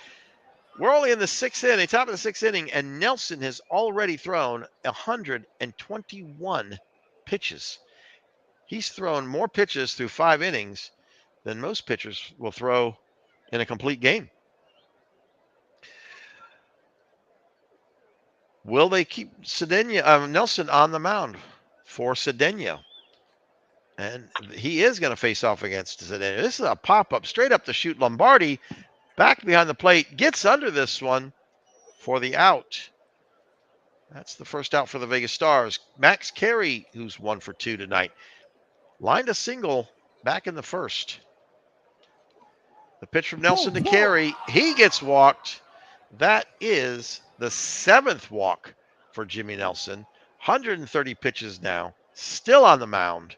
We're only in the 6th inning, top of the 6th inning, and Nelson has already thrown 121 pitches. He's thrown more pitches through 5 innings than most pitchers will throw in a complete game. Will they keep Nelson on the mound for Cedeno? And he is going to face off against Zidane. This is a pop-up straight up to shoot. Lombardi back behind the plate, gets under this one for the out. That's the first out for the Vegas Stars. Max Carey, who's 1 for 2 tonight, lined a single back in the first. The pitch from Nelson to Carey. He gets walked. That is the 7th walk for Jimmy Nelson. 130 pitches now, still on the mound.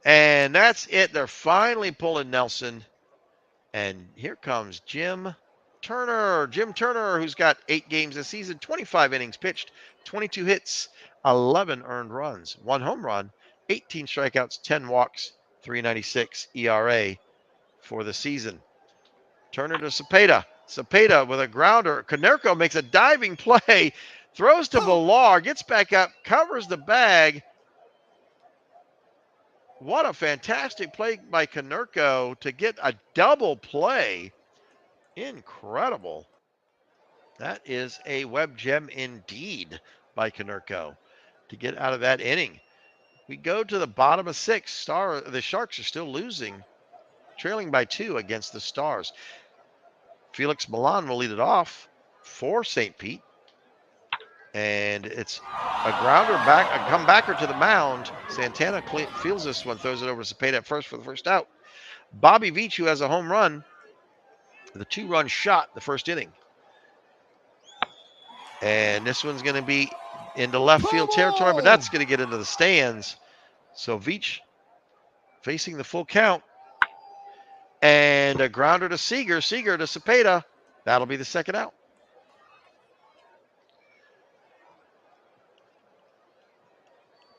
And that's it. They're finally pulling Nelson. And here comes Jim Turner. Jim Turner, who's got 8 games this season, 25 innings pitched, 22 hits, 11 earned runs, 1 home run, 18 strikeouts, 10 walks, 3.96 ERA for the season. Turner to Cepeda. Cepeda with a grounder. Konerko makes a diving play, throws to Villar, gets back up, covers the bag. What a fantastic play by Konerko to get a double play. Incredible. That is a web gem indeed by Konerko to get out of that inning. We go to the bottom of 6. The Sharks are still losing, trailing by 2 against the Stars. Felix Milan will lead it off for St. Pete. And it's a grounder back, a comebacker to the mound. Santana fields this one, throws it over to Cepeda at first for the first out. Bobby Veach, who has a home run, the 2-run shot the first inning. And this one's going to be into left field territory, but that's going to get into the stands. So Veach facing the full count. And a grounder to Seager. Seager to Cepeda. That'll be the second out.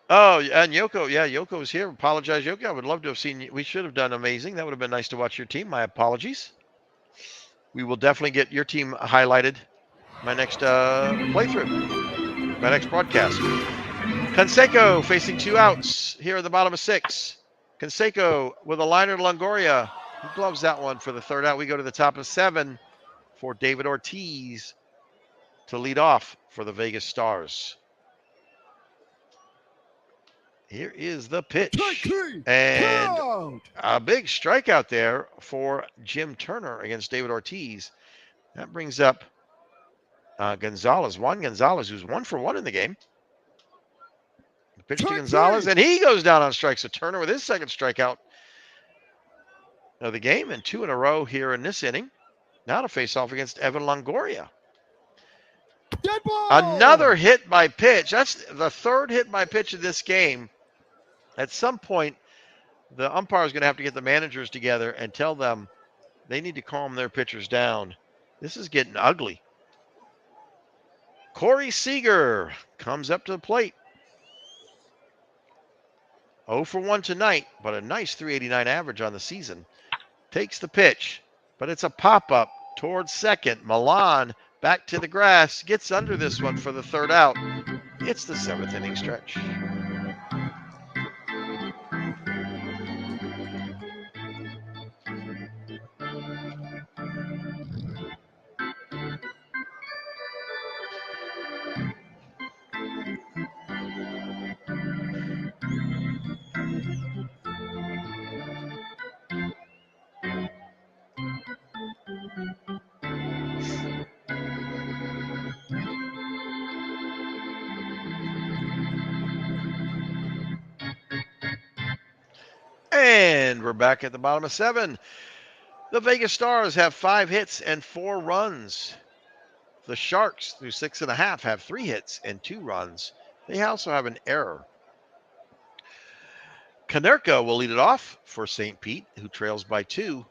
Oh, and Yoko. Yeah, Yoko's here. Apologize, Yoko. I would love to have seen you. We should have done amazing. That would have been nice to watch your team. My apologies. We will definitely get your team highlighted my next playthrough, my next broadcast. Canseco facing 2 outs here at the bottom of 6. Canseco with a liner to Longoria. He gloves that one for the third out. We go to the top of 7 for David Ortiz to lead off for the Vegas Stars. Here is the pitch. And a big strikeout there for Jim Turner against David Ortiz. That brings up Gonzalez, Juan Gonzalez, who's 1 for 1 in the game. The pitch to Gonzalez, and he goes down on strikes. So Turner with his second strikeout of the game, and 2 in a row here in this inning. Now to face off against Evan Longoria. Another hit by pitch. That's the 3rd hit by pitch of this game. At some point, the umpire is going to have to get the managers together and tell them they need to calm their pitchers down. This is getting ugly. Corey Seager comes up to the plate. 0 for 1 tonight, but a nice 389 average on the season. Takes the pitch, but it's a pop-up towards second. Milan back to the grass, gets under this one for the third out. It's the 7th inning stretch. And we're back at the bottom of 7. The Vegas Stars have 5 hits and 4 runs. The Sharks, through 6.5, have 3 hits and 2 runs. They also have an error. Konerko will lead it off for St. Pete, who trails by 2.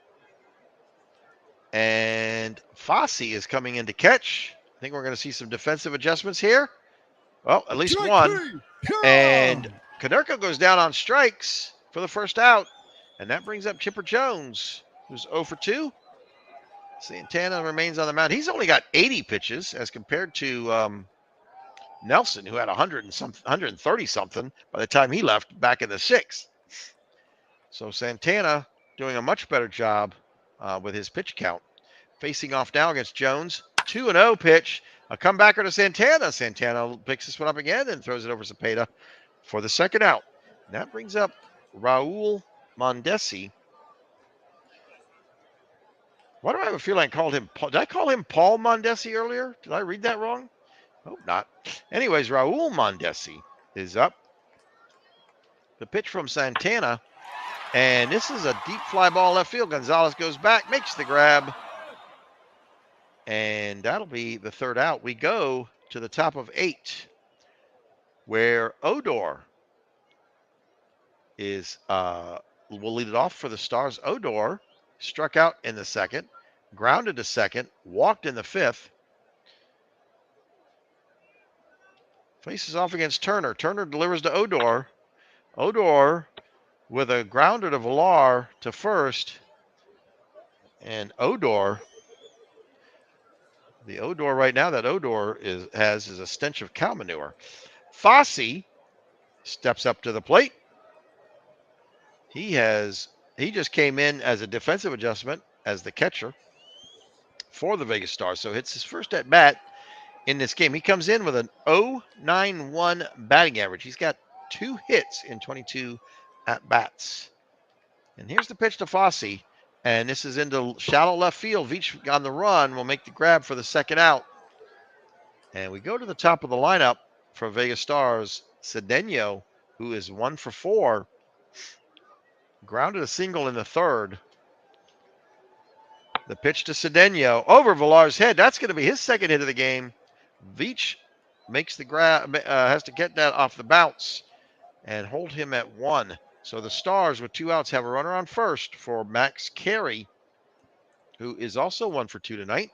And Fossey is coming in to catch. I think we're going to see some defensive adjustments here. Well, at least one. And Konerko goes down on strikes for the first out. And that brings up Chipper Jones, who's 0 for 2. Santana remains on the mound. He's only got 80 pitches as compared to Nelson, who had 130 something by the time he left back in the 6th. So Santana doing a much better job with his pitch count. Facing off now against Jones. 2-0 pitch. A comebacker to Santana. Santana picks this one up again and throws it over Cepeda for the second out. And that brings up Raul Mondesi. Why do I have a feeling I called him Paul? Did I call him Paul Mondesi earlier? Did I read that wrong? Hope not. Anyways, Raul Mondesi is up. The pitch from Santana. And this is a deep fly ball left field. Gonzalez goes back, makes the grab. And that'll be the third out. We go to the top of 8, where Odor is will lead it off for the Stars. Odor struck out in the second, grounded to second, walked in the 5th. Faces off against Turner. Turner delivers to Odor. Odor with a grounder to Villar to first. And Odor, the Odor right now that Odor has is a stench of cow manure. Fosse steps up to the plate. He just came in as a defensive adjustment as the catcher for the Vegas Stars. So it's his first at bat in this game. He comes in with an 0.91 batting average. He's got 2 hits in 22 at bats. And here's the pitch to Fosse. And this is into shallow left field. Veach on the run will make the grab for the second out. And we go to the top of the lineup for Vegas Stars. Cedeno, who is 1 for 4, grounded a single in the 3rd. The pitch to Cedeno over Villar's head. That's going to be his second hit of the game. Veach makes the grab, has to get that off the bounce and hold him at 1. So the Stars with 2 outs have a runner on first for Max Carey, who is also 1 for 2 tonight.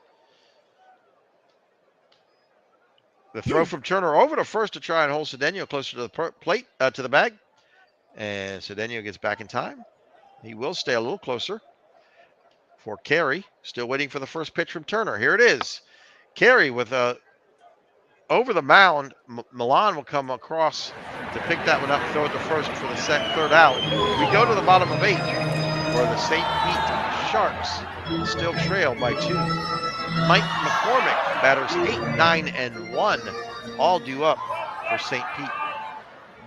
The throw from Turner over to first to try and hold Cedeno closer to the plate, to the bag. And Cedeno gets back in time. He will stay a little closer for Carey. Still waiting for the first pitch from Turner. Here it is. Carey with a over the mound. Milan will come across to pick that one up, throw it to first for the third out. We go to the bottom of 8, where the St. Pete Sharks still trail by 2. Mike McCormick, batters 8, 9, and 1, all due up for St. Pete.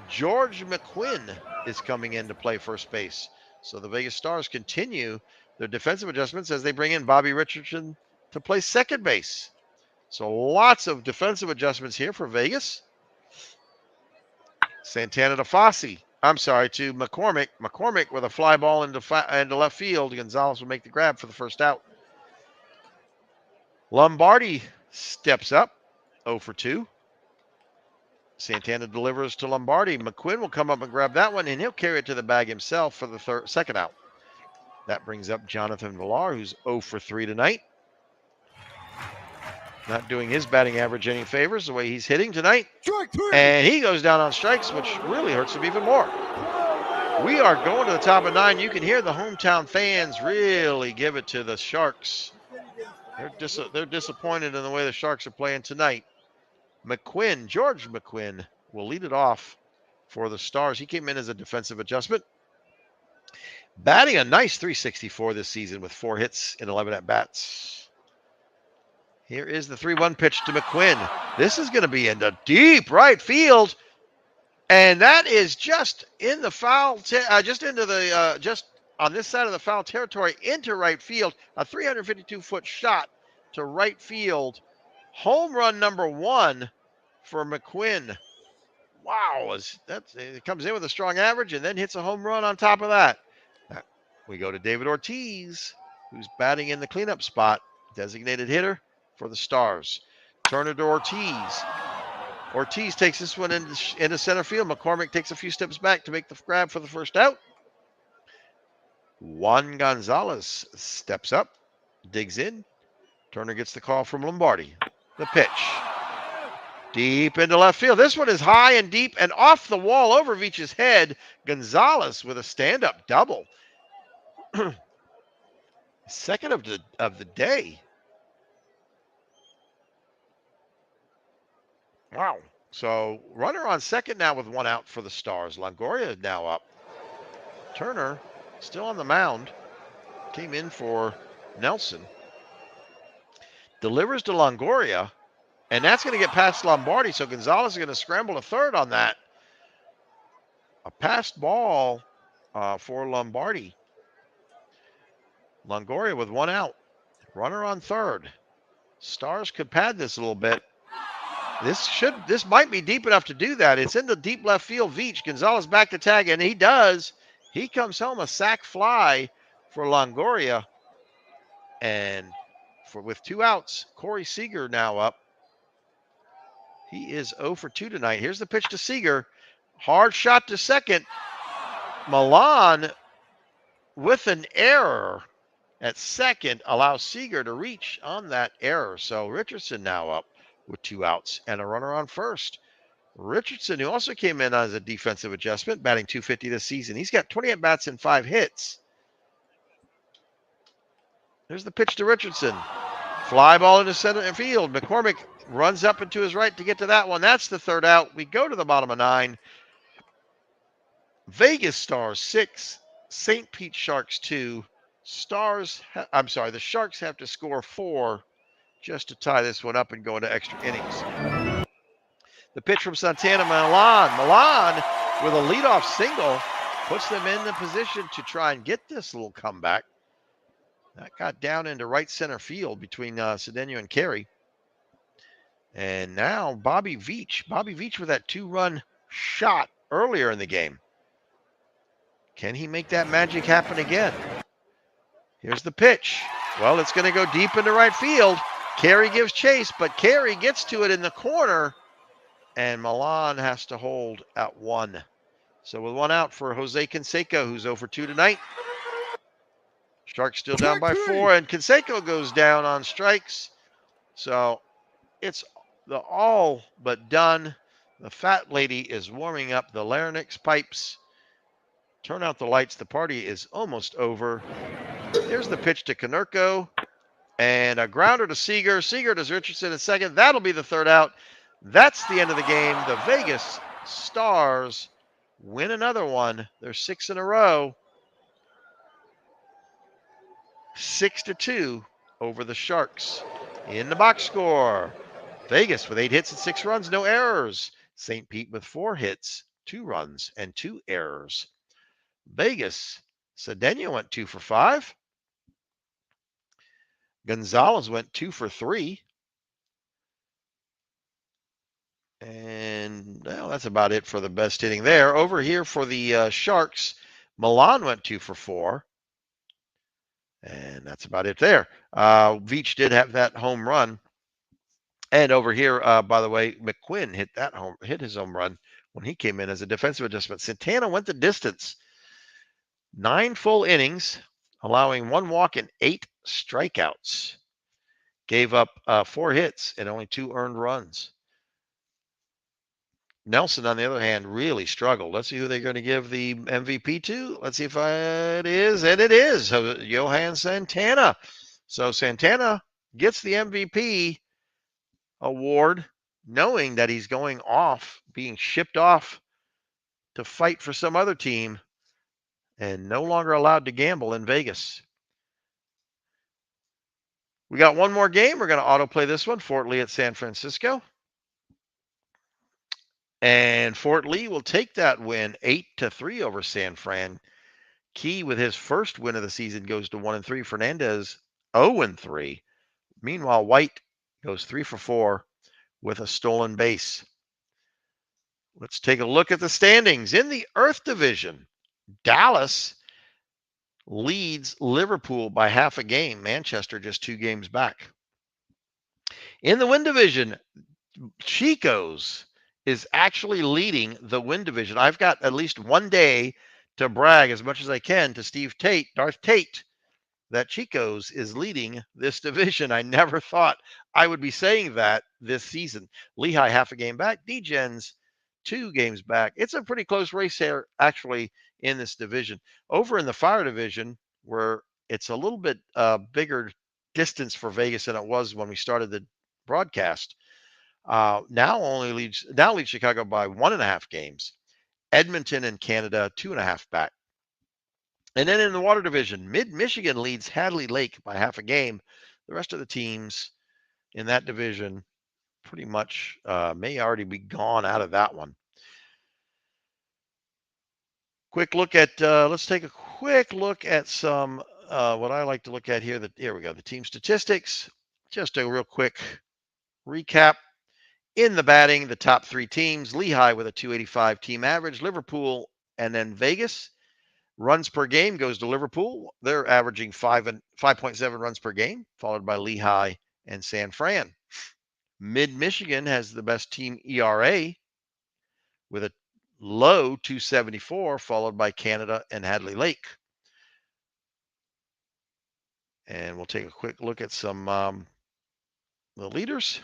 George McQuinn is coming in to play first base. So the Vegas Stars continue their defensive adjustments as they bring in Bobby Richardson to play second base. So lots of defensive adjustments here for Vegas. Santana to Fosse. I'm sorry, to McCormick. McCormick with a fly ball into left field. Gonzalez will make the grab for the first out. Lombardi steps up, 0 for 2. Santana delivers to Lombardi. McQuinn will come up and grab that one, and he'll carry it to the bag himself for the second out. That brings up Jonathan Villar, who's 0 for 3 tonight. Not doing his batting average any favors the way he's hitting tonight. And he goes down on strikes, which really hurts him even more. We are going to the top of 9. You can hear the hometown fans really give it to the Sharks. They're disappointed in the way the Sharks are playing tonight. McQuinn, George McQuinn, will lead it off for the Stars. He came in as a defensive adjustment. Batting a nice .364 this season with 4 hits in 11 at-bats. Here is the 3-1 pitch to McQuinn. This is going to be into deep right field. And that is just in the foul, just on this side of the foul territory into right field. A 352-foot shot to right field. Home run number 1 for McQuinn. Wow, it comes in with a strong average and then hits a home run on top of that. We go to David Ortiz, who's batting in the cleanup spot, designated hitter for the Stars. Turner to Ortiz. Ortiz takes this one into center field. McCormick takes a few steps back to make the grab for the first out. Juan Gonzalez steps up, digs in. Turner gets the call from Lombardi. The pitch. Deep into left field. This one is high and deep and off the wall over Veach's head. Gonzalez with a stand-up double. Second of the day. Wow. So runner on second now with 1 out for the Stars. Longoria is now up. Turner still on the mound. Came in for Nelson. Delivers to Longoria. And that's going to get past Lombardi. So Gonzalez is going to scramble to third on that. a passed ball for Lombardi. Longoria with 1 out. Runner on third. Stars could pad this a little bit. This might be deep enough to do that. It's in the deep left field. Veach, Gonzalez back to tag, and he does. He comes home a sac fly for Longoria. And with 2 outs, Corey Seager now up. He is 0 for 2 tonight. Here's the pitch to Seager. Hard shot to second. Milan with an error at second allows Seager to reach on that error. So Richardson now up with 2 outs and a runner on first. Richardson, who also came in as a defensive adjustment, batting .250 this season. He's got 20 at-bats and 5 hits. There's the pitch to Richardson. Fly ball into center field. McCormick runs up and to his right to get to that one. That's the 3rd out. We go to the bottom of 9. Vegas Stars 6, St. Pete Sharks 2. The Sharks have to score 4 just to tie this one up and go into extra innings. The pitch from Santana. Milan with a leadoff single puts them in the position to try and get this little comeback. That got down into right center field between Cedeno and Carey. And now Bobby Veach with that 2-run shot earlier in the game. Can he make that magic happen again? Here's the pitch. Well, it's going to go deep into right field. Carey gives chase, but Carey gets to it in the corner, and Milan has to hold at 1. So with 1 out for Jose Canseco, who's 0 for 2 tonight. Sharks still down by 4, and Canseco goes down on strikes. So it's all but done. The fat lady is warming up the larynx pipes. Turn out the lights. The party is almost over. Here's the pitch to Konerko. And a grounder to Seager. Seager does Richardson at second. That'll be the 3rd out. That's the end of the game. The Vegas Stars win another one. They're 6 in a row. 6-2 over the Sharks. In the box score, Vegas with 8 hits and 6 runs, no errors. St. Pete with 4 hits, 2 runs, and 2 errors. Vegas, Cedeno went 2 for 5. Gonzalez went 2 for 3. And well, that's about it for the best hitting there. Over here for the Sharks, Milan went 2 for 4. And that's about it there. Veach did have that home run. And over here, by the way, McQuinn hit his home run when he came in as a defensive adjustment. Santana went the distance. 9 full innings, allowing 1 walk and 8 strikeouts. Gave up 4 hits and only 2 earned runs. Nelson, on the other hand, really struggled. Let's see who they're going to give the MVP to. Let's see if it is. And it is Johan Santana. So Santana gets the MVP award, knowing that he's going off, being shipped off to fight for some other team and no longer allowed to gamble in Vegas. We got one more game. We're going to autoplay this one, Fort Lee at San Francisco. And Fort Lee will take that win 8-3 over San Fran. Key, with his first win of the season, goes to 1-3. Fernandez 0-3. Meanwhile, White goes 3 for 4 with a stolen base. Let's take a look at the standings. In the Earth Division, Dallas leads Liverpool by half a game. Manchester just 2 games back. In the Wind Division, Chico's is actually leading the Wind Division. I've got at least one day to brag as much as I can to Darth Tate, that Chico's is leading this division. I never thought I would be saying that this season. Lehigh half a game back. D-Gens 2 games back. It's a pretty close race here, actually, in this division. Over in the Fire Division, where it's a little bit bigger distance for Vegas than it was when we started the broadcast. Now leads Chicago by 1.5 games. Edmonton and Canada 2.5 back. And then in the Water Division, Mid-Michigan leads Hadley Lake by half a game. The rest of the teams in that division pretty much may already be gone out of that one. Quick look at, let's take a quick look at some, what I like to look at here. Here we go, the team statistics. Just a real quick recap. In the batting, the top three teams: Lehigh with a 285 team average, Liverpool, and then Vegas. Runs per game goes to Liverpool. They're averaging 5.7 runs per game, followed by Lehigh and San Fran. Mid-Michigan has the best team ERA with a low 274, followed by Canada and Hadley Lake. And we'll take a quick look at some the leaders.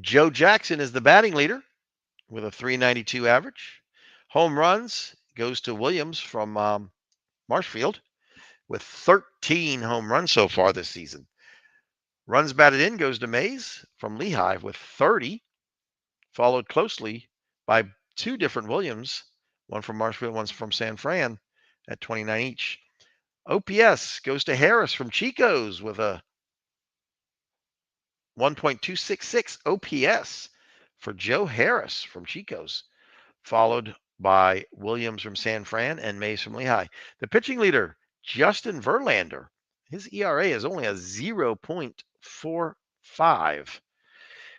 Joe Jackson is the batting leader with a 392 average. Home runs goes to Williams from Marshfield with 13 home runs so far this season. Runs batted in goes to Mays from Lehigh with 30, followed closely by two different Williams, one from Marshfield, one from San Fran at 29 each. OPS goes to Harris from Chico's with a 1.266 OPS for Joe Harris from Chico's, followed by Williams from San Fran and Mays from Lehigh. The pitching leader, Justin Verlander, his ERA is only a 0.45.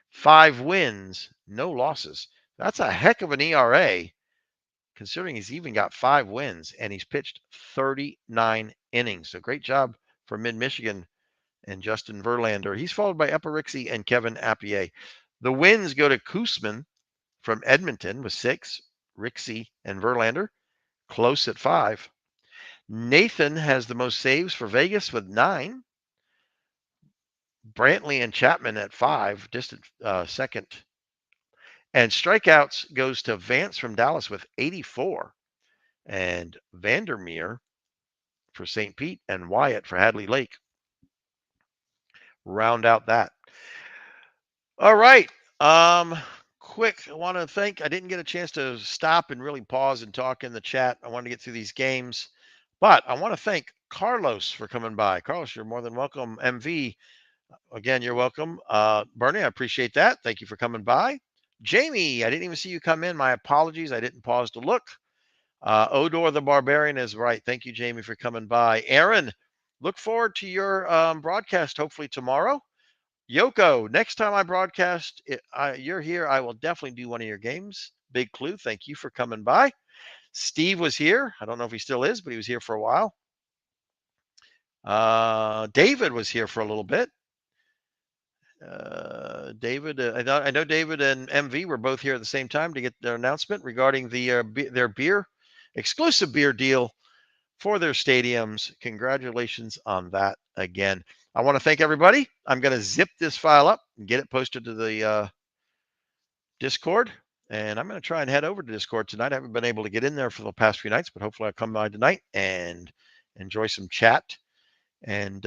5 wins, no losses. That's a heck of an ERA, considering he's even got 5 wins and he's pitched 39 innings. So great job for Mid-Michigan and Justin Verlander. He's followed by Eparixi and Kevin Appier. The wins go to Koosman from Edmonton with 6, Rixey and Verlander close at 5. Nathan has the most saves for Vegas with 9. Brantley and Chapman at 5, distant second. And strikeouts goes to Vance from Dallas with 84. And Vandermeer for St. Pete and Wyatt for Hadley Lake round out that. All right. Quick, I want to thank, I didn't get a chance to stop and really pause and talk in the chat. I wanted to get through these games, but I want to thank Carlos for coming by. Carlos, you're more than welcome. MV, again, you're welcome. Bernie, I appreciate that. Thank you for coming by. Jamie, I didn't even see you come in. My apologies. I didn't pause to look. Odor the Barbarian is right. Thank you, Jamie, for coming by. Aaron, look forward to your broadcast hopefully tomorrow. Yoko, next time I broadcast, you're here, I will definitely do one of your games. Big Clue, thank you for coming by. Steve was here. I don't know if he still is, but he was here for a while. David was here for a little bit. David, I know David and MV were both here at the same time to get their announcement regarding their beer, exclusive beer deal for their stadiums. Congratulations on that again. I want to thank everybody. I'm going to zip this file up and get it posted to the Discord. And I'm going to try and head over to Discord tonight. I haven't been able to get in there for the past few nights, but hopefully I'll come by tonight and enjoy some chat. And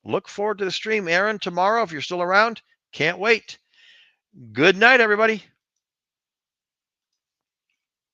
look forward to the stream, Aaron, tomorrow. If you're still around, can't wait. Good night, everybody.